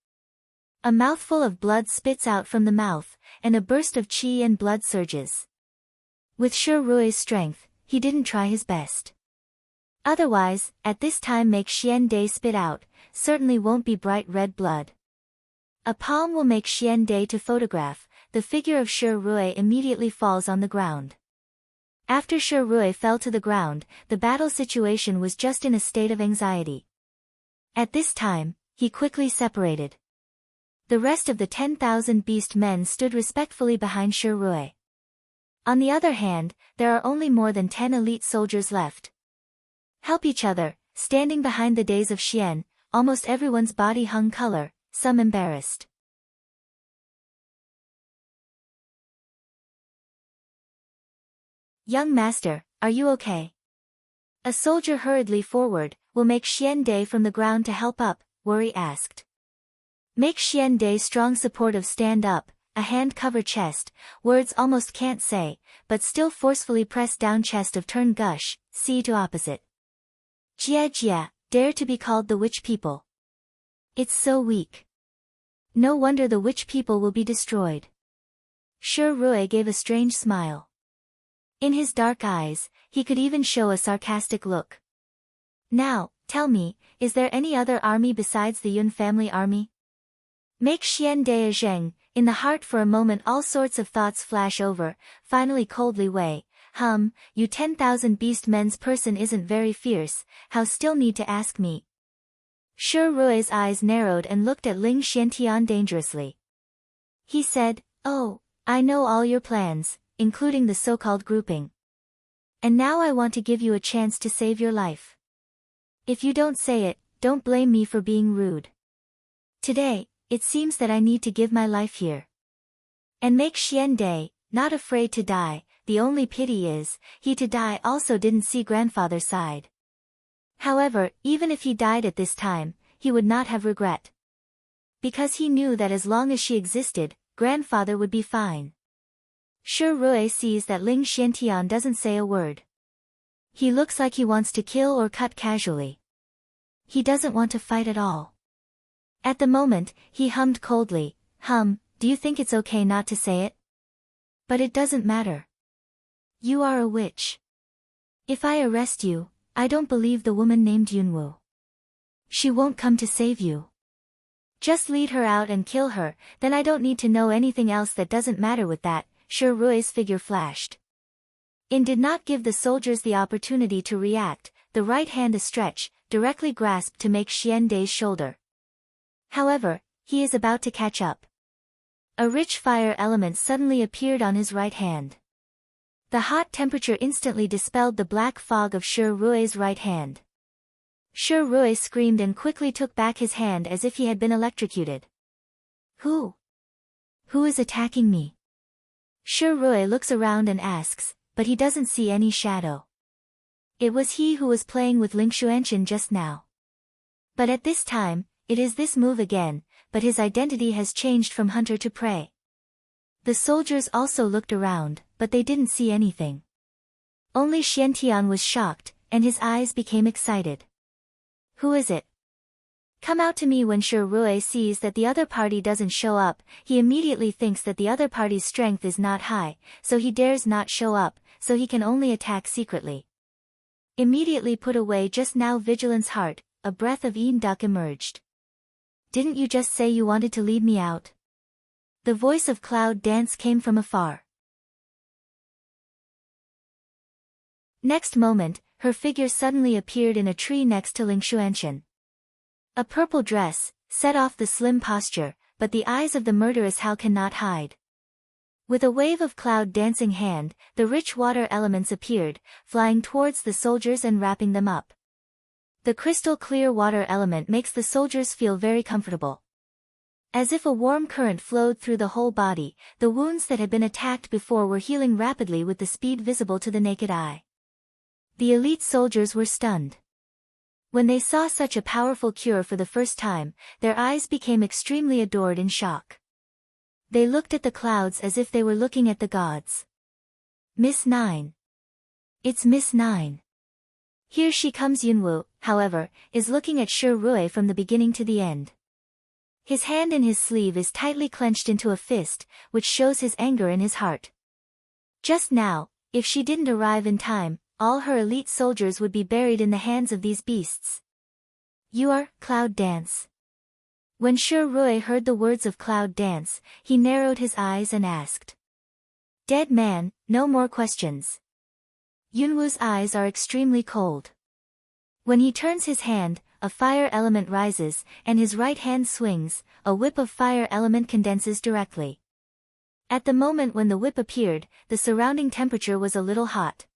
A mouthful of blood spits out from the mouth, and a burst of qi and blood surges. With Shi Rui's strength, he didn't try his best. Otherwise, at this time Make Xian Dai spit out, certainly won't be bright red blood. A palm will make Xian Dai to photograph, the figure of Shi Rui immediately falls on the ground. After Shi Rui fell to the ground, the battle situation was just in a state of anxiety. At this time, he quickly separated. The rest of the 10,000 beast men stood respectfully behind Shi Rui. On the other hand, there are only more than 10 elite soldiers left. Help each other, standing behind the days of Xian, almost everyone's body hung color, some embarrassed. Young master, are you okay? A soldier hurriedly forward, will Make Xian Dai from the ground to help up, Worry asked. Make Xian Dai strong supportive stand up, a hand cover chest, words almost can't say, but still forcefully press down chest of turn gush, see to opposite. Jia jia, dare to be called the witch people. It's so weak. No wonder the witch people will be destroyed. Shi Rui gave a strange smile. In his dark eyes, he could even show a sarcastic look. Now, tell me, is there any other army besides the Yun family army? Make Xian De a Zheng, in the heart for a moment all sorts of thoughts flash over, finally coldly weigh, you 10,000 beast men's person isn't very fierce, how still need to ask me? Shi Rui's eyes narrowed and looked at Ling Xiantian dangerously. He said, oh, I know all your plans, including the so-called grouping. And now I want to give you a chance to save your life. If you don't say it, don't blame me for being rude. Today, it seems that I need to give my life here. And make Xian De, not afraid to die, the only pity is, he to die also didn't see grandfather's side. However, even if he died at this time, he would not have regret. Because he knew that as long as she existed, grandfather would be fine. Shi Rui sees that Ling Xiantian doesn't say a word. He looks like he wants to kill or cut casually. He doesn't want to fight at all. At the moment, he hummed coldly, do you think it's okay not to say it? But it doesn't matter. You are a witch. If I arrest you, I don't believe the woman named Yunwu. She won't come to save you. Just lead her out and kill her, then I don't need to know anything else that doesn't matter with that, Shi Rui's figure flashed. In did not give the soldiers the opportunity to react, the right hand a stretch, directly grasped to make Xian De's shoulder. However, he is about to catch up. A rich fire element suddenly appeared on his right hand. The hot temperature instantly dispelled the black fog of Shi Rui's right hand. Shi Rui screamed and quickly took back his hand as if he had been electrocuted. Who? Who is attacking me? Shi Rui looks around and asks, but he doesn't see any shadow. It was he who was playing with Ling Xuanchen just now. But at this time, it is this move again, but his identity has changed from hunter to prey. The soldiers also looked around, but they didn't see anything. Only Xiantian was shocked, and his eyes became excited. Who is it? Come out to me. When Shi Rui sees that the other party doesn't show up, he immediately thinks that the other party's strength is not high, so he dares not show up, so he can only attack secretly. Immediately put away just now vigilance heart, a breath of Yin Duck emerged. Didn't you just say you wanted to lead me out? The voice of Cloud Dance came from afar. Next moment, her figure suddenly appeared in a tree next to Ling Xuanchen. A purple dress, set off the slim posture, but the eyes of the murderous Hao cannot hide. With a wave of Cloud Dancing hand, the rich water elements appeared, flying towards the soldiers and wrapping them up. The crystal clear water element makes the soldiers feel very comfortable. As if a warm current flowed through the whole body, the wounds that had been attacked before were healing rapidly with the speed visible to the naked eye. The elite soldiers were stunned. When they saw such a powerful cure for the first time, their eyes became extremely adored in shock. They looked at the clouds as if they were looking at the gods. Miss Nine. It's Miss Nine. Here she comes. Yunwu, however, is looking at Shi Rui from the beginning to the end. His hand in his sleeve is tightly clenched into a fist, which shows his anger in his heart. Just now, if she didn't arrive in time, all her elite soldiers would be buried in the hands of these beasts. You are Cloud Dance. When Shi Rui heard the words of Cloud Dance, he narrowed his eyes and asked. Dead man, no more questions. Yunwu's eyes are extremely cold. When he turns his hand, a fire element rises, and his right hand swings, a whip of fire element condenses directly. At the moment when the whip appeared, the surrounding temperature was a little hot.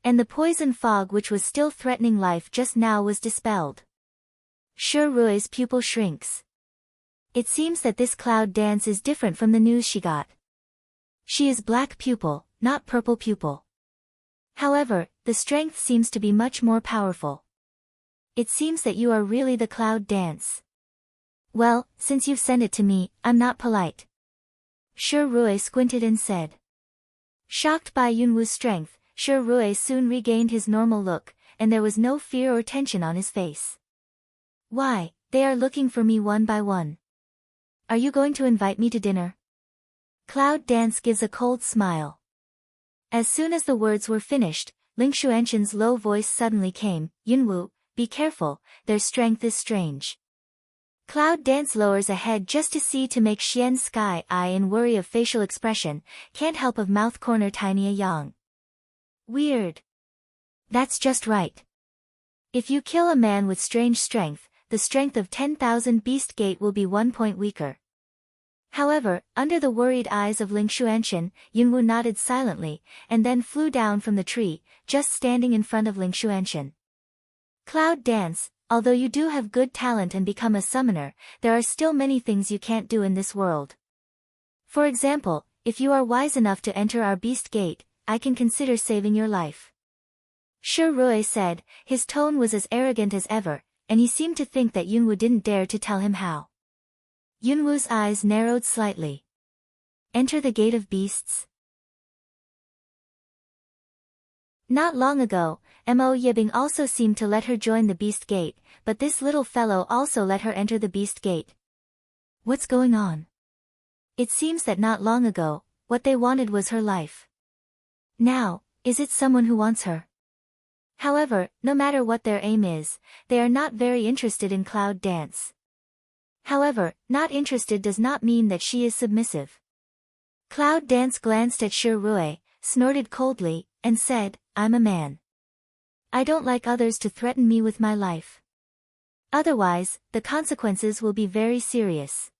And the poison fog which was still threatening life just now was dispelled. Shi Rui's pupil shrinks. It seems that this Cloud Dance is different from the news she got. She is black pupil, not purple pupil. However, the strength seems to be much more powerful. It seems that you are really the Cloud Dance. Well, since you've sent it to me, I'm not polite. Shi Rui squinted and said. Shocked by Yunwu's strength, Shi Rui soon regained his normal look, and there was no fear or tension on his face. Why, they are looking for me one by one. Are you going to invite me to dinner? Cloud Dance gives a cold smile. As soon as the words were finished, Ling Xuanqian's low voice suddenly came, Yunwu, be careful, their strength is strange. Cloud Dance lowers a head just to see to make Xian's sky eye in worry of facial expression, can't help of mouth corner tiny a yang. Weird. That's just right. If you kill a man with strange strength, the strength of 10,000 Beast Gate will be 1 point weaker. However, under the worried eyes of Ling Xuanqian, Yunwu nodded silently, and then flew down from the tree, just standing in front of Ling Xuanqian. Cloud Dance, although you do have good talent and become a summoner, there are still many things you can't do in this world. For example, if you are wise enough to enter our Beast Gate, I can consider saving your life. Shi Rui said, his tone was as arrogant as ever, and he seemed to think that Yunwu didn't dare to tell him how. Yunwu's eyes narrowed slightly. Enter the Gate of Beasts? Not long ago, Mo Yibing also seemed to let her join the Beast Gate, but this little fellow also let her enter the Beast Gate. What's going on? It seems that not long ago, what they wanted was her life. Now, is it someone who wants her? However, no matter what their aim is, they are not very interested in Cloud Dance. However, not interested does not mean that she is submissive. Cloud Dance glanced at Shi Rui, snorted coldly, and said, I'm a man. I don't like others to threaten me with my life. Otherwise, the consequences will be very serious.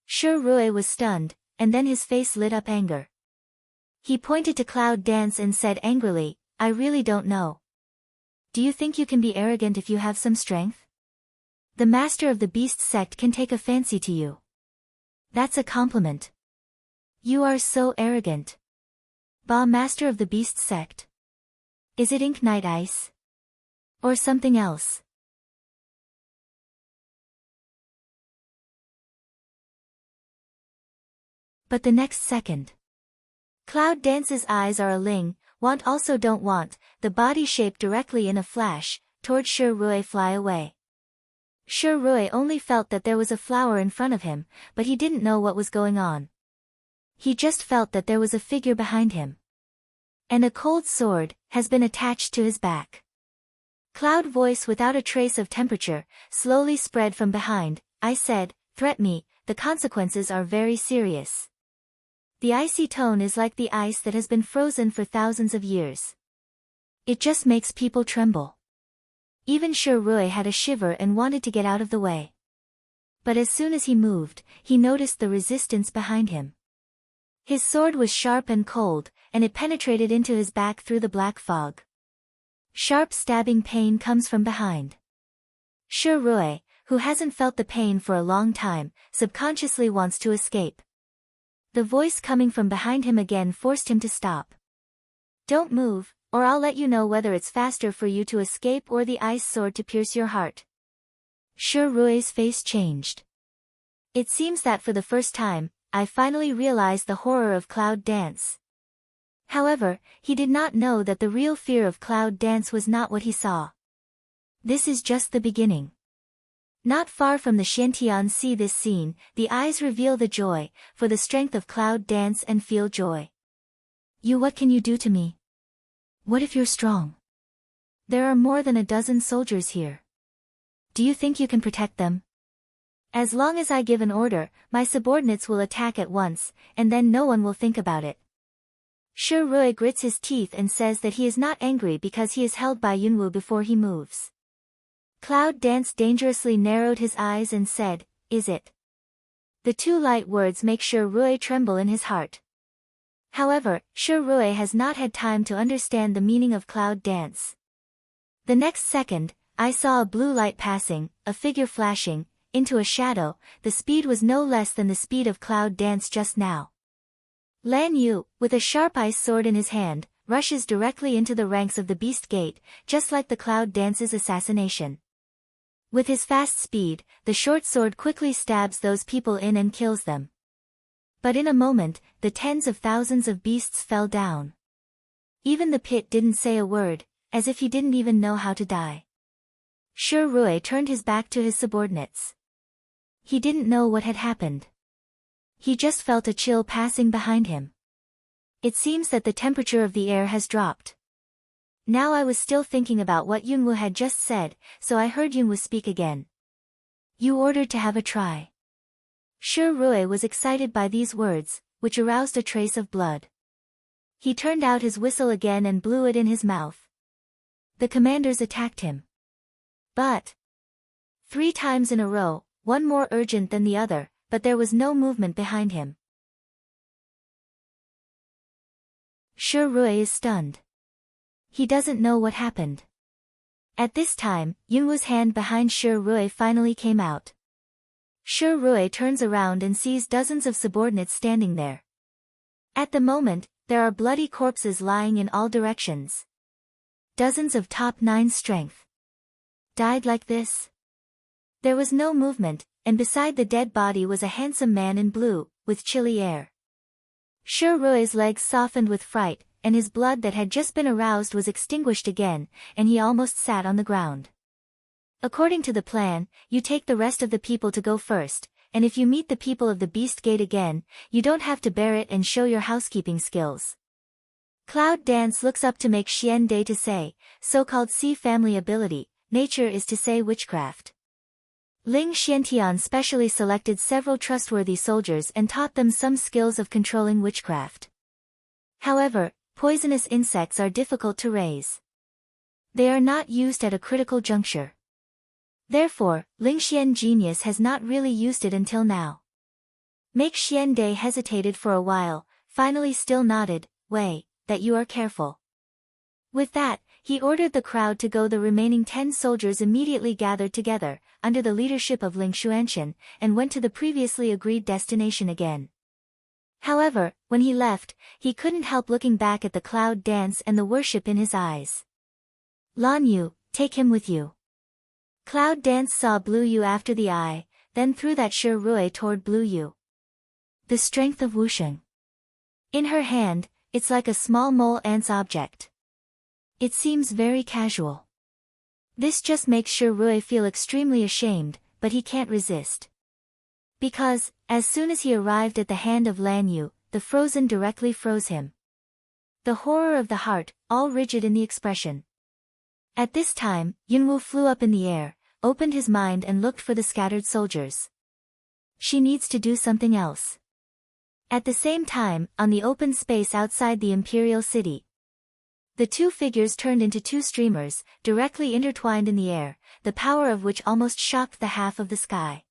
Shi Rui was stunned, and then his face lit up anger. He pointed to Cloud Dance and said angrily, I really don't know. Do you think you can be arrogant if you have some strength? The master of the beast sect can take a fancy to you. That's a compliment. You are so arrogant. Ba master of the beast sect. Is it Ink Night Ice? Or something else? But the next second. Cloud Dance's eyes are a ling, want also don't want, the body shaped directly in a flash, toward Shi Rui fly away. Shi Rui only felt that there was a flower in front of him, but he didn't know what was going on. He just felt that there was a figure behind him. And a cold sword has been attached to his back. Cloud voice without a trace of temperature, slowly spread from behind, I said, threat me, the consequences are very serious. The icy tone is like the ice that has been frozen for thousands of years. It just makes people tremble. Even Shi Rui had a shiver and wanted to get out of the way. But as soon as he moved, he noticed the resistance behind him. His sword was sharp and cold, and it penetrated into his back through the black fog. Sharp stabbing pain comes from behind. Shi Rui, who hasn't felt the pain for a long time, subconsciously wants to escape. The voice coming from behind him again forced him to stop. Don't move, or I'll let you know whether it's faster for you to escape or the ice sword to pierce your heart. Shi Rui's face changed. It seems that for the first time, I finally realized the horror of Cloud Dance. However, he did not know that the real fear of Cloud Dance was not what he saw. This is just the beginning. Not far from the Xiantian see this scene, the eyes reveal the joy, for the strength of Cloud Dance and feel joy. You, what can you do to me? What if you're strong? There are more than a dozen soldiers here. Do you think you can protect them? As long as I give an order, my subordinates will attack at once, and then no one will think about it. Shi Rui grits his teeth and says that he is not angry because he is held by Yunwu before he moves. Cloud Dance dangerously narrowed his eyes and said, is it? The two light words make Shi Rui tremble in his heart. However, Shi Rui has not had time to understand the meaning of Cloud Dance. The next second, I saw a blue light passing, a figure flashing, into a shadow. The speed was no less than the speed of Cloud Dance just now. Lan Yu, with a sharp ice sword in his hand, rushes directly into the ranks of the Beast Gate, just like the Cloud Dance's assassination. With his fast speed, the short sword quickly stabs those people in and kills them. But in a moment, the tens of thousands of beasts fell down. Even the pit didn't say a word, as if he didn't even know how to die. Shi Rui turned his back to his subordinates. He didn't know what had happened. He just felt a chill passing behind him. It seems that the temperature of the air has dropped. Now I was still thinking about what Yunwu had just said, so I heard Yunwu speak again. You ordered to have a try. Shi Rui was excited by these words, which aroused a trace of blood. He turned out his whistle again and blew it in his mouth. The commanders attacked him. But 3 times in a row, one more urgent than the other, but there was no movement behind him. Shi Rui is stunned. He doesn't know what happened. At this time, Yunwu's hand behind Shi Rui finally came out. Shi Rui turns around and sees dozens of subordinates standing there. At the moment, there are bloody corpses lying in all directions. Dozens of top 9 strength. Died like this? There was no movement, and beside the dead body was a handsome man in blue, with chilly air. Shi Rui's legs softened with fright, and his blood that had just been aroused was extinguished again, and he almost sat on the ground. According to the plan, you take the rest of the people to go first, and if you meet the people of the Beast Gate again, you don't have to bear it and show your housekeeping skills. Cloud Dance looks up to make Xian Dei to say, so-called Sea family ability, nature is to say witchcraft. Ling Xiantian specially selected several trustworthy soldiers and taught them some skills of controlling witchcraft. However, poisonous insects are difficult to raise. They are not used at a critical juncture. Therefore, Ling Xian genius has not really used it until now. Make Xian Dei hesitated for a while, finally still nodded, Wei, that you are careful. With that, he ordered the crowd to go. The remaining 10 soldiers immediately gathered together, under the leadership of Ling Xuanxian, and went to the previously agreed destination again. However, when he left, he couldn't help looking back at the Cloud Dance and the worship in his eyes. Lan Yu, take him with you. Cloud Dance saw Blue Yu after the eye, then threw that Shi Rui toward Blue Yu. The strength of Wusheng. In her hand, it's like a small mole ant's object. It seems very casual. This just makes Shi Rui feel extremely ashamed, but he can't resist. Because, as soon as he arrived at the hand of Lan Yu, the frozen directly froze him. The horror of the heart, all rigid in the expression. At this time, Yunwu flew up in the air, opened his mind and looked for the scattered soldiers. She needs to do something else. At the same time, on the open space outside the imperial city, the 2 figures turned into 2 streamers, directly intertwined in the air, the power of which almost shocked the half of the sky.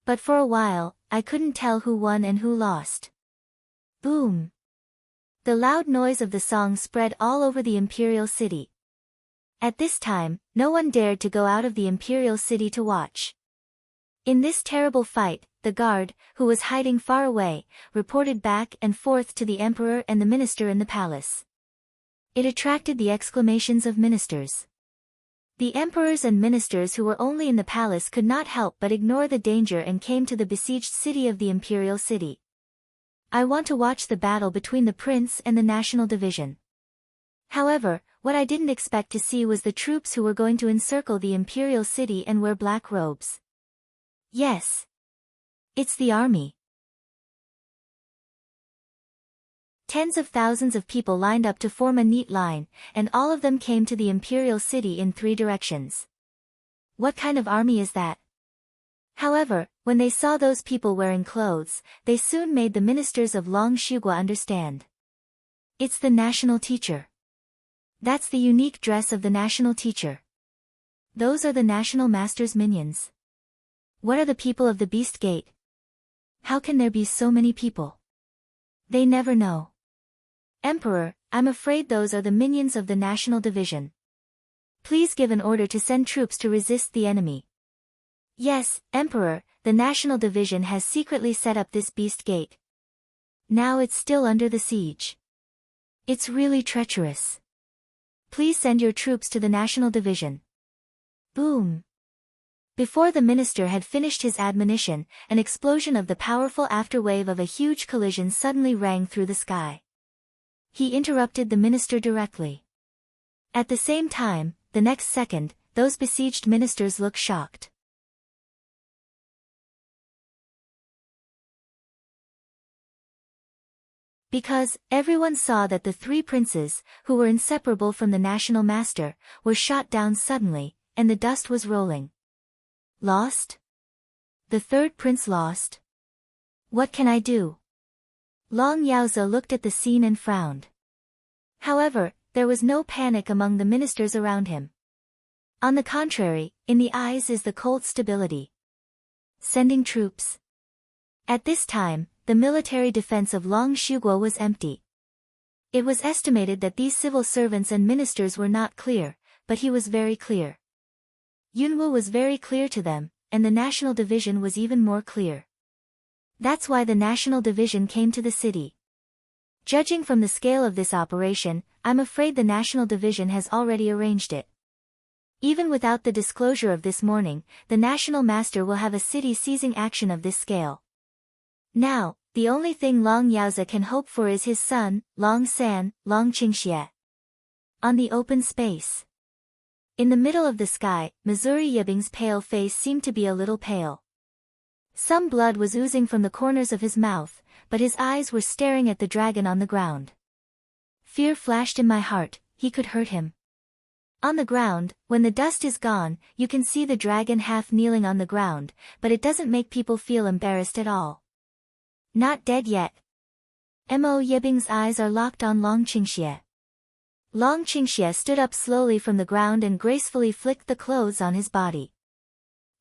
But for a while, I couldn't tell who won and who lost. Boom! The loud noise of the song spread all over the imperial city. At this time, no one dared to go out of the imperial city to watch. In this terrible fight, the guard, who was hiding far away, reported back and forth to the emperor and the minister in the palace. It attracted the exclamations of ministers. The emperors and ministers who were only in the palace could not help but ignore the danger and came to the besieged city of the imperial city. I want to watch the battle between the prince and the national division. However, what I didn't expect to see was the troops who were going to encircle the imperial city and wear black robes. Yes. It's the army. Tens of thousands of people lined up to form a neat line, and all of them came to the imperial city in 3 directions. What kind of army is that? However, when they saw those people wearing clothes, they soon made the ministers of Long Shugua understand. It's the national teacher. That's the unique dress of the national teacher. Those are the national master's minions. What are the people of the Beast Gate? How can there be so many people? They never know. Emperor, I'm afraid those are the minions of the national division. Please give an order to send troops to resist the enemy. Yes, Emperor, the national division has secretly set up this Beast Gate. Now it's still under the siege. It's really treacherous. Please send your troops to the national division. Boom. Before the minister had finished his admonition, an explosion of the powerful afterwave of a huge collision suddenly rang through the sky. He interrupted the minister directly. At the same time, the next second, those besieged ministers looked shocked. Because everyone saw that the three princes, who were inseparable from the national master, were shot down suddenly, and the dust was rolling. Lost? The third prince lost? What can I do? Long Yaozi looked at the scene and frowned. However, there was no panic among the ministers around him. On the contrary, in the eyes is the cold stability. Sending troops. At this time, the military defense of Long Shuguo was empty. It was estimated that these civil servants and ministers were not clear, but he was very clear. Yunwu was very clear to them, and the National Division was even more clear. That's why the National Division came to the city. Judging from the scale of this operation, I'm afraid the National Division has already arranged it. Even without the disclosure of this morning, the National Master will have a city-seizing action of this scale. Now, the only thing Long Yaozi can hope for is his son, Long San, Long Qingxie. On the open space. In the middle of the sky, Missouri Yibing's pale face seemed to be a little pale. Some blood was oozing from the corners of his mouth, but his eyes were staring at the dragon on the ground. Fear flashed in my heart, he could hurt him. On the ground, when the dust is gone, you can see the dragon half kneeling on the ground, but it doesn't make people feel embarrassed at all. Not dead yet. Mo Yibing's eyes are locked on Long Qingxie. Long Qingxie stood up slowly from the ground and gracefully flicked the clothes on his body.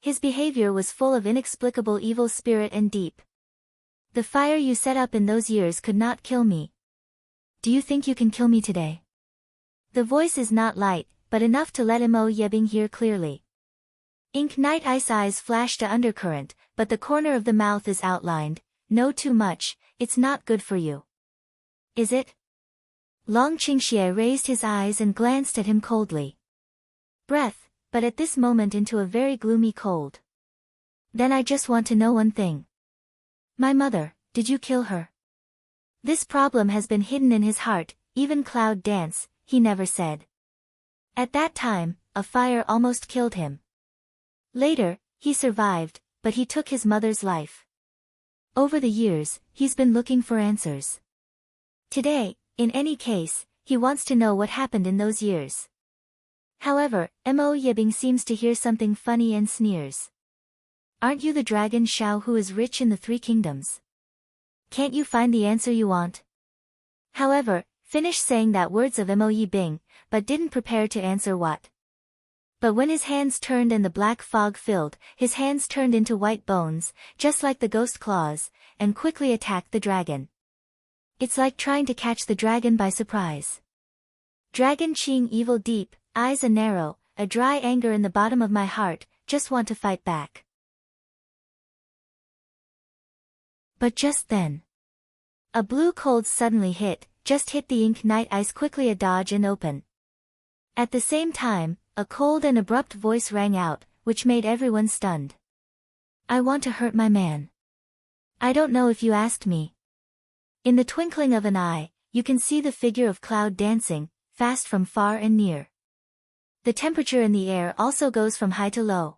His behavior was full of inexplicable evil spirit and deep. The fire you set up in those years could not kill me. Do you think you can kill me today? The voice is not light, but enough to let Mo Yibing hear clearly. Ink Night Ice eyes flashed a undercurrent, but the corner of the mouth is outlined. No, too much, it's not good for you. Is it? Long Qingxie raised his eyes and glanced at him coldly. Breath, but at this moment into a very gloomy cold. Then I just want to know one thing. My mother, did you kill her? This problem has been hidden in his heart, even Cloud Dance, he never said. At that time, a fire almost killed him. Later, he survived, but he took his mother's life. Over the years, he's been looking for answers. Today, in any case, he wants to know what happened in those years. However, Mo Yibing seems to hear something funny and sneers. Aren't you the dragon Shao who is rich in the three kingdoms? Can't you find the answer you want? However, finished saying that words of Mo Yibing, but didn't prepare to answer what. But when his hands turned and the black fog filled, his hands turned into white bones, just like the ghost claws, and quickly attacked the dragon. It's like trying to catch the dragon by surprise. Dragon Qing evil deep, eyes a narrow, a dry anger in the bottom of my heart, just want to fight back. But just then, a blue cold suddenly hit the Ink Night Ice quickly a dodge and open. At the same time, a cold and abrupt voice rang out, which made everyone stunned. I want to hurt my man. I don't know if you asked me. In the twinkling of an eye, you can see the figure of Cloud dancing, fast from far and near. The temperature in the air also goes from high to low.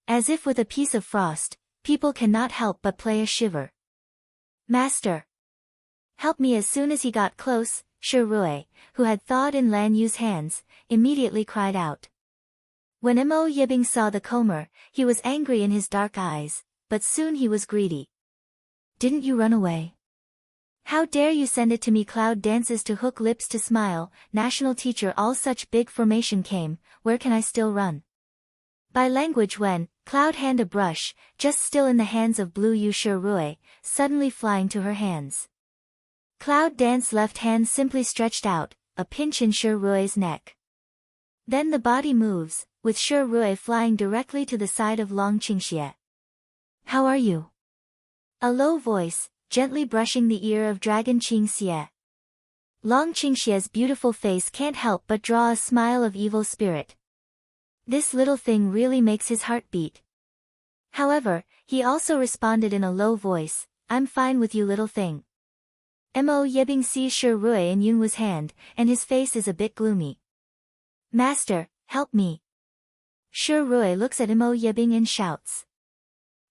As if with a piece of frost, people cannot help but play a shiver. Master! Help me! As soon as he got close, Shi Rui, who had thawed in Lan Yu's hands, immediately cried out. When Mo Yibing saw the comber, he was angry in his dark eyes, but soon he was greedy. Didn't you run away? How dare you send it to me? Cloud dances to hook lips to smile, national teacher all such big formation came, where can I still run? By language when, Cloud hand a brush, just still in the hands of Blue Yu Shi Rui, suddenly flying to her hands. Cloud dance left hand simply stretched out, a pinch in Shi Rui's neck. Then the body moves, with Shi Rui flying directly to the side of Long Qingxie. How are you? A low voice, gently brushing the ear of Dragon Qingxie. Long Qingxie's beautiful face can't help but draw a smile of evil spirit. This little thing really makes his heart beat. However, he also responded in a low voice, I'm fine with you, little thing. Mo Yebing sees Shi Rui in Yunwu's hand, and his face is a bit gloomy. Master, help me. Shi Rui looks at Mo Yebing and shouts.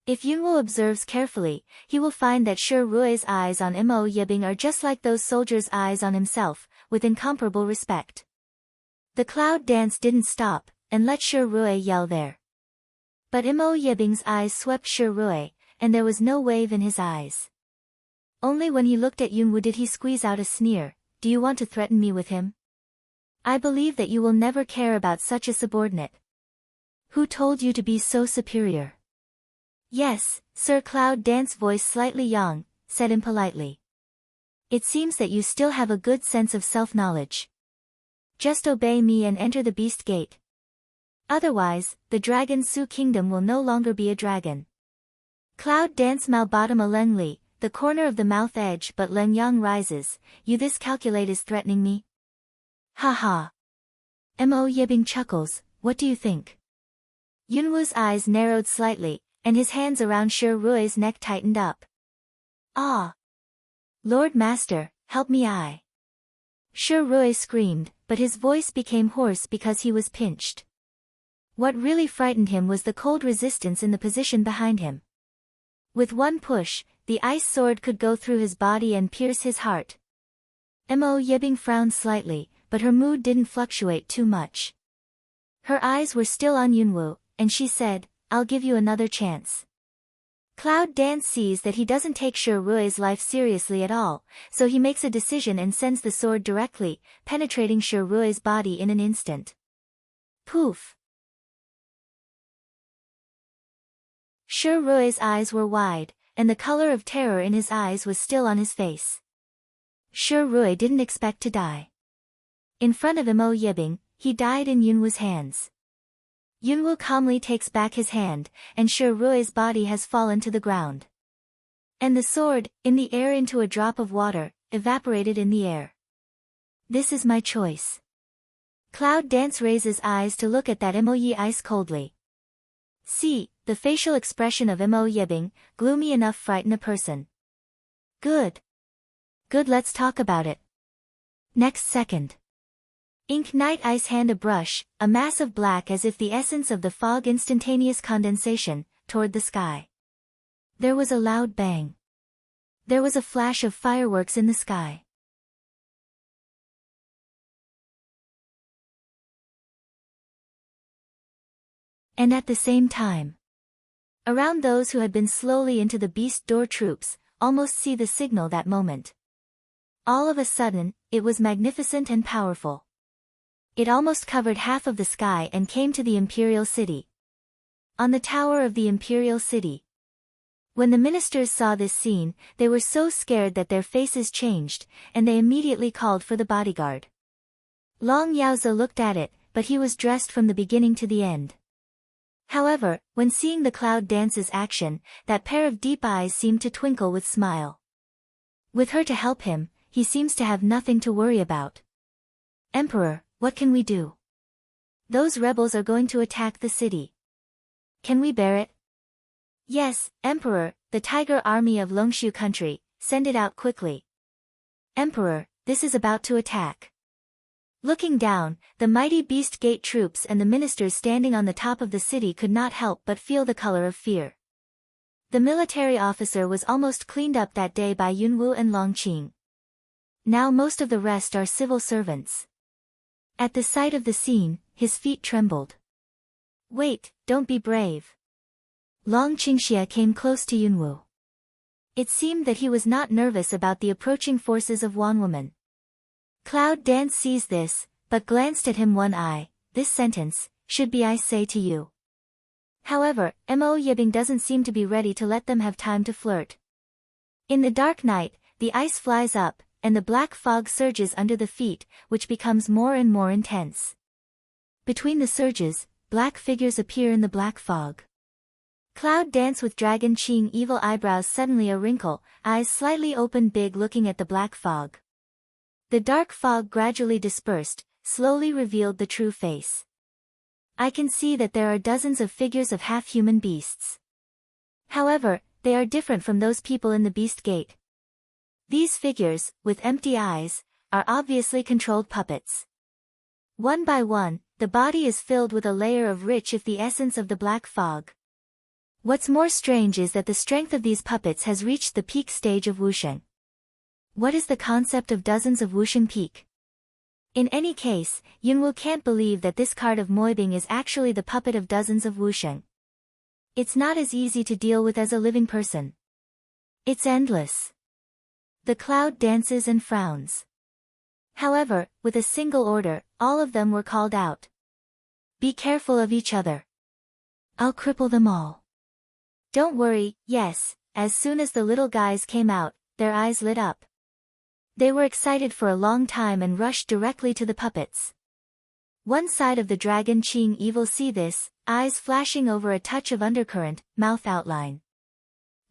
If Yunwu observes carefully, he will find that Shi Rui's eyes on Mo Yebing are just like those soldiers' eyes on himself, with incomparable respect. The cloud dance didn't stop, and let Shi Rui yell there. But Mo Yebing's eyes swept Shi Rui, and there was no wave in his eyes. Only when he looked at Yunwu did he squeeze out a sneer, do you want to threaten me with him? I believe that you will never care about such a subordinate. Who told you to be so superior? Yes, Sir Cloud Dance voice slightly young, said impolitely. It seems that you still have a good sense of self-knowledge. Just obey me and enter the beast gate. Otherwise, the Dragon Su Kingdom will no longer be a dragon. Cloud Dance Malbottom Lengli, the corner of the mouth edge, but Leng Yang rises, you this calculate is threatening me? Ha ha. Mo Yebing chuckles, what do you think? Yunwu's eyes narrowed slightly, and his hands around Shi Rui's neck tightened up. Ah! Lord Master, help me I. Shi Rui screamed, but his voice became hoarse because he was pinched. What really frightened him was the cold resistance in the position behind him. With one push, the ice sword could go through his body and pierce his heart. Mo Yebing frowned slightly, but her mood didn't fluctuate too much. Her eyes were still on Yunwu, and she said, I'll give you another chance. Cloud Dance sees that he doesn't take Shi Rui's life seriously at all, so he makes a decision and sends the sword directly, penetrating Shi Rui's body in an instant. Poof! Shi Rui's eyes were wide, and the color of terror in his eyes was still on his face. Shi Rui didn't expect to die. In front of Mo Yebing, he died in Yunwu's hands. Yunwu calmly takes back his hand, and Shi Rui's body has fallen to the ground. And the sword, in the air into a drop of water, evaporated in the air. This is my choice. Cloud Dance raises eyes to look at that Mo Yi ice coldly. See, the facial expression of Mo Yebing, gloomy enough frighten a person. Good. Good, let's talk about it. Next second. Ink Night Ice hand a brush, a mass of black as if the essence of the fog instantaneous condensation, toward the sky. There was a loud bang. There was a flash of fireworks in the sky. And at the same time, around those who had been slowly into the beast door troops, almost see the signal that moment. All of a sudden, it was magnificent and powerful. It almost covered half of the sky and came to the Imperial City. On the tower of the Imperial City. When the ministers saw this scene, they were so scared that their faces changed, and they immediately called for the bodyguard. Long Yaozi looked at it, but he was dressed from the beginning to the end. However, when seeing the Cloud Dance's action, that pair of deep eyes seemed to twinkle with smile. With her to help him, he seems to have nothing to worry about. Emperor, what can we do? Those rebels are going to attack the city. Can we bear it? Yes, Emperor, the tiger army of Longshu country, send it out quickly. Emperor, this is about to attack. Looking down, the mighty beast gate troops and the ministers standing on the top of the city could not help but feel the color of fear. The military officer was almost cleaned up that day by Yunwu and Longqing. Now most of the rest are civil servants. At the sight of the scene, his feet trembled. Wait, don't be brave. Long Qingxia came close to Yunwu. It seemed that he was not nervous about the approaching forces of Wanwoman. Cloud Dance sees this, but glanced at him one eye, this sentence, should be I say to you. However, Mo Yebing doesn't seem to be ready to let them have time to flirt. In the dark night, the ice flies up, and the black fog surges under the feet, which becomes more and more intense. Between the surges, black figures appear in the black fog. Cloud Dance with Dragon Qing evil eyebrows suddenly a wrinkle, eyes slightly open big looking at the black fog. The dark fog gradually dispersed, slowly revealed the true face. I can see that there are dozens of figures of half-human beasts. However, they are different from those people in the beast gate. These figures, with empty eyes, are obviously controlled puppets. One by one, the body is filled with a layer of rich if the essence of the black fog. What's more strange is that the strength of these puppets has reached the peak stage of wusheng. What is the concept of dozens of wusheng peak? In any case, Yunwu can't believe that this card of Moibing is actually the puppet of dozens of wusheng. It's not as easy to deal with as a living person. It's endless. The cloud dances and frowns. However, with a single order, all of them were called out. Be careful of each other. I'll cripple them all. Don't worry, yes, as soon as the little guys came out, their eyes lit up. They were excited for a long time and rushed directly to the puppets. One side of the dragon Qing Evil see this, eyes flashing over a touch of undercurrent, mouth outline.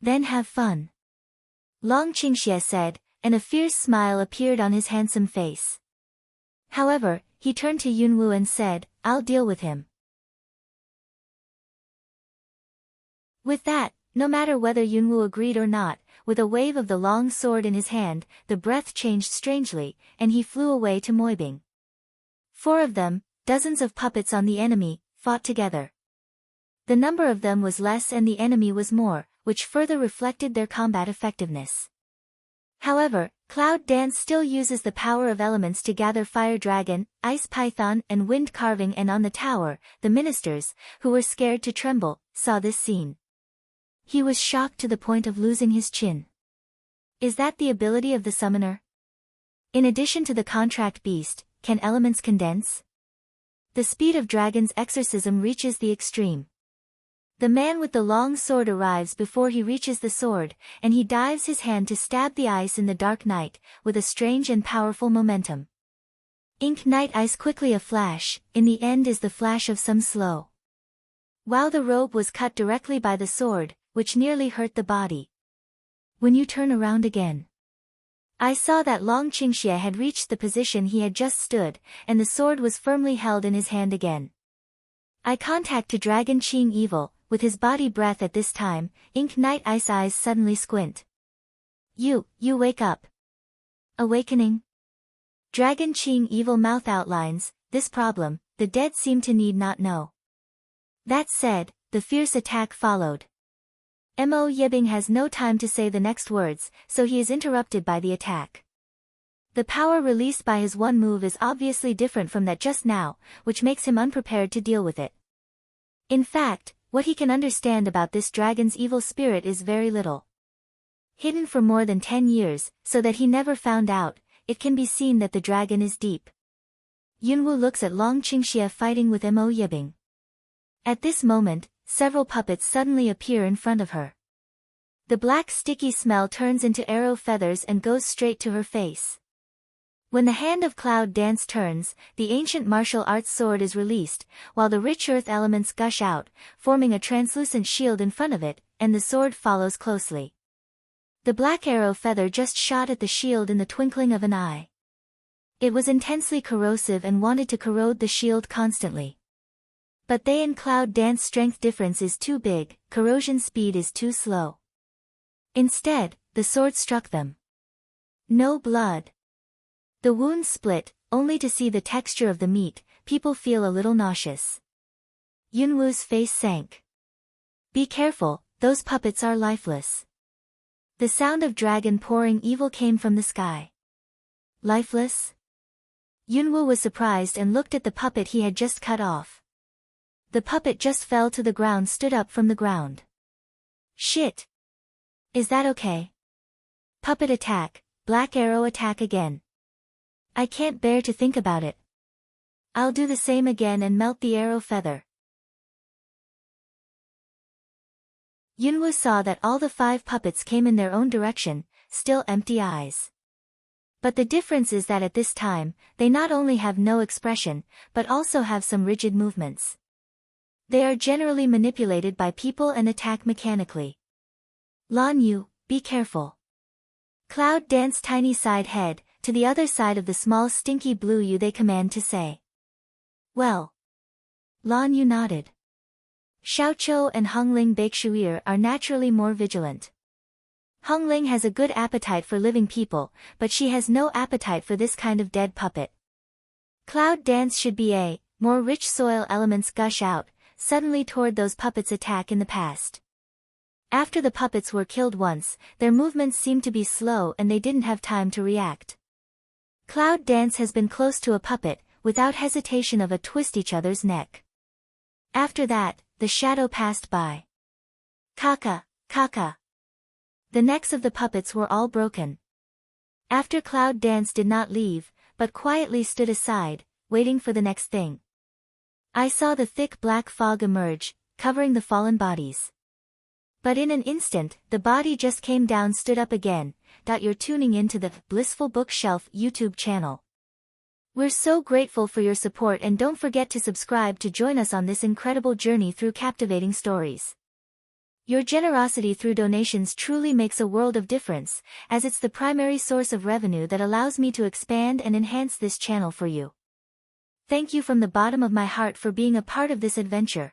Then have fun. Long Qingxie said, and a fierce smile appeared on his handsome face. However, he turned to Yunwu and said, I'll deal with him. With that, no matter whether Yunwu agreed or not, with a wave of the long sword in his hand, the breath changed strangely, and he flew away to Moibing. 4 of them, dozens of puppets on the enemy, fought together. The number of them was less and the enemy was more, which further reflected their combat effectiveness. However, Cloud Dance still uses the power of elements to gather fire dragon, ice python and wind carving, and on the tower, the ministers, who were scared to tremble, saw this scene. He was shocked to the point of losing his chin. Is that the ability of the summoner? In addition to the contract beast, can elements condense? The speed of dragon's exorcism reaches the extreme. The man with the long sword arrives before he reaches the sword, and he dives his hand to stab the ice in the dark night, with a strange and powerful momentum. Ink night ice quickly a flash, in the end is the flash of some slow. Wow, the robe was cut directly by the sword, which nearly hurt the body. When you turn around again. I saw that Long Qingxie had reached the position he had just stood, and the sword was firmly held in his hand again. Eye contact to Dragon Qing Evil, with his body breath at this time, Ink Night Ice eyes suddenly squint. You wake up. Awakening? Dragon Qing Evil mouth outlines, this problem, the dead seem to need not know. That said, the fierce attack followed. Mo Yibing has no time to say the next words, so he is interrupted by the attack. The power released by his one move is obviously different from that just now, which makes him unprepared to deal with it. In fact, what he can understand about this dragon's evil spirit is very little. Hidden for more than 10 years, so that he never found out, it can be seen that the dragon is deep. Yunwu looks at Long Qingxie fighting with Mo Yibing. At this moment, several puppets suddenly appear in front of her. The black sticky smell turns into arrow feathers and goes straight to her face. When the hand of Cloud Dance turns, the ancient martial arts sword is released, while the rich earth elements gush out, forming a translucent shield in front of it, and the sword follows closely. The black arrow feather just shot at the shield in the twinkling of an eye. It was intensely corrosive and wanted to corrode the shield constantly. But they and Cloud Dance strength difference is too big, corrosion speed is too slow. Instead, the sword struck them. No blood. The wound split, only to see the texture of the meat, people feel a little nauseous. Yunwu's face sank. Be careful, those puppets are lifeless. The sound of dragon pouring evil came from the sky. Lifeless? Yunwu was surprised and looked at the puppet he had just cut off. The puppet just fell to the ground, stood up from the ground. Shit! Is that okay? Puppet attack, black arrow attack again. I can't bear to think about it. I'll do the same again and melt the arrow feather. Yunwu saw that all the 5 puppets came in their own direction, still empty eyes. But the difference is that at this time, they not only have no expression, but also have some rigid movements. They are generally manipulated by people and attack mechanically. Lan Yu, be careful. Cloud Dance tiny side head, to the other side of the small stinky blue Yu they command to say. Well. Lan Yu nodded. Xiaoqiu and Hongling Baishuir are naturally more vigilant. Hongling has a good appetite for living people, but she has no appetite for this kind of dead puppet. Cloud dance should be a, more rich soil elements gush out, suddenly toward those puppets' attack in the past. After the puppets were killed once, their movements seemed to be slow and they didn't have time to react. Cloud dance has been close to a puppet, without hesitation of a twist each other's neck. After that, the shadow passed by. Kaka, kaka. The necks of the puppets were all broken. After Cloud dance did not leave, but quietly stood aside, waiting for the next thing. I saw the thick black fog emerge, covering the fallen bodies. But in an instant, the body just came down, stood up again. You're tuning into the Blissful Bookshelf YouTube channel. We're so grateful for your support, and don't forget to subscribe to join us on this incredible journey through captivating stories. Your generosity through donations truly makes a world of difference, as it's the primary source of revenue that allows me to expand and enhance this channel for you. Thank you from the bottom of my heart for being a part of this adventure.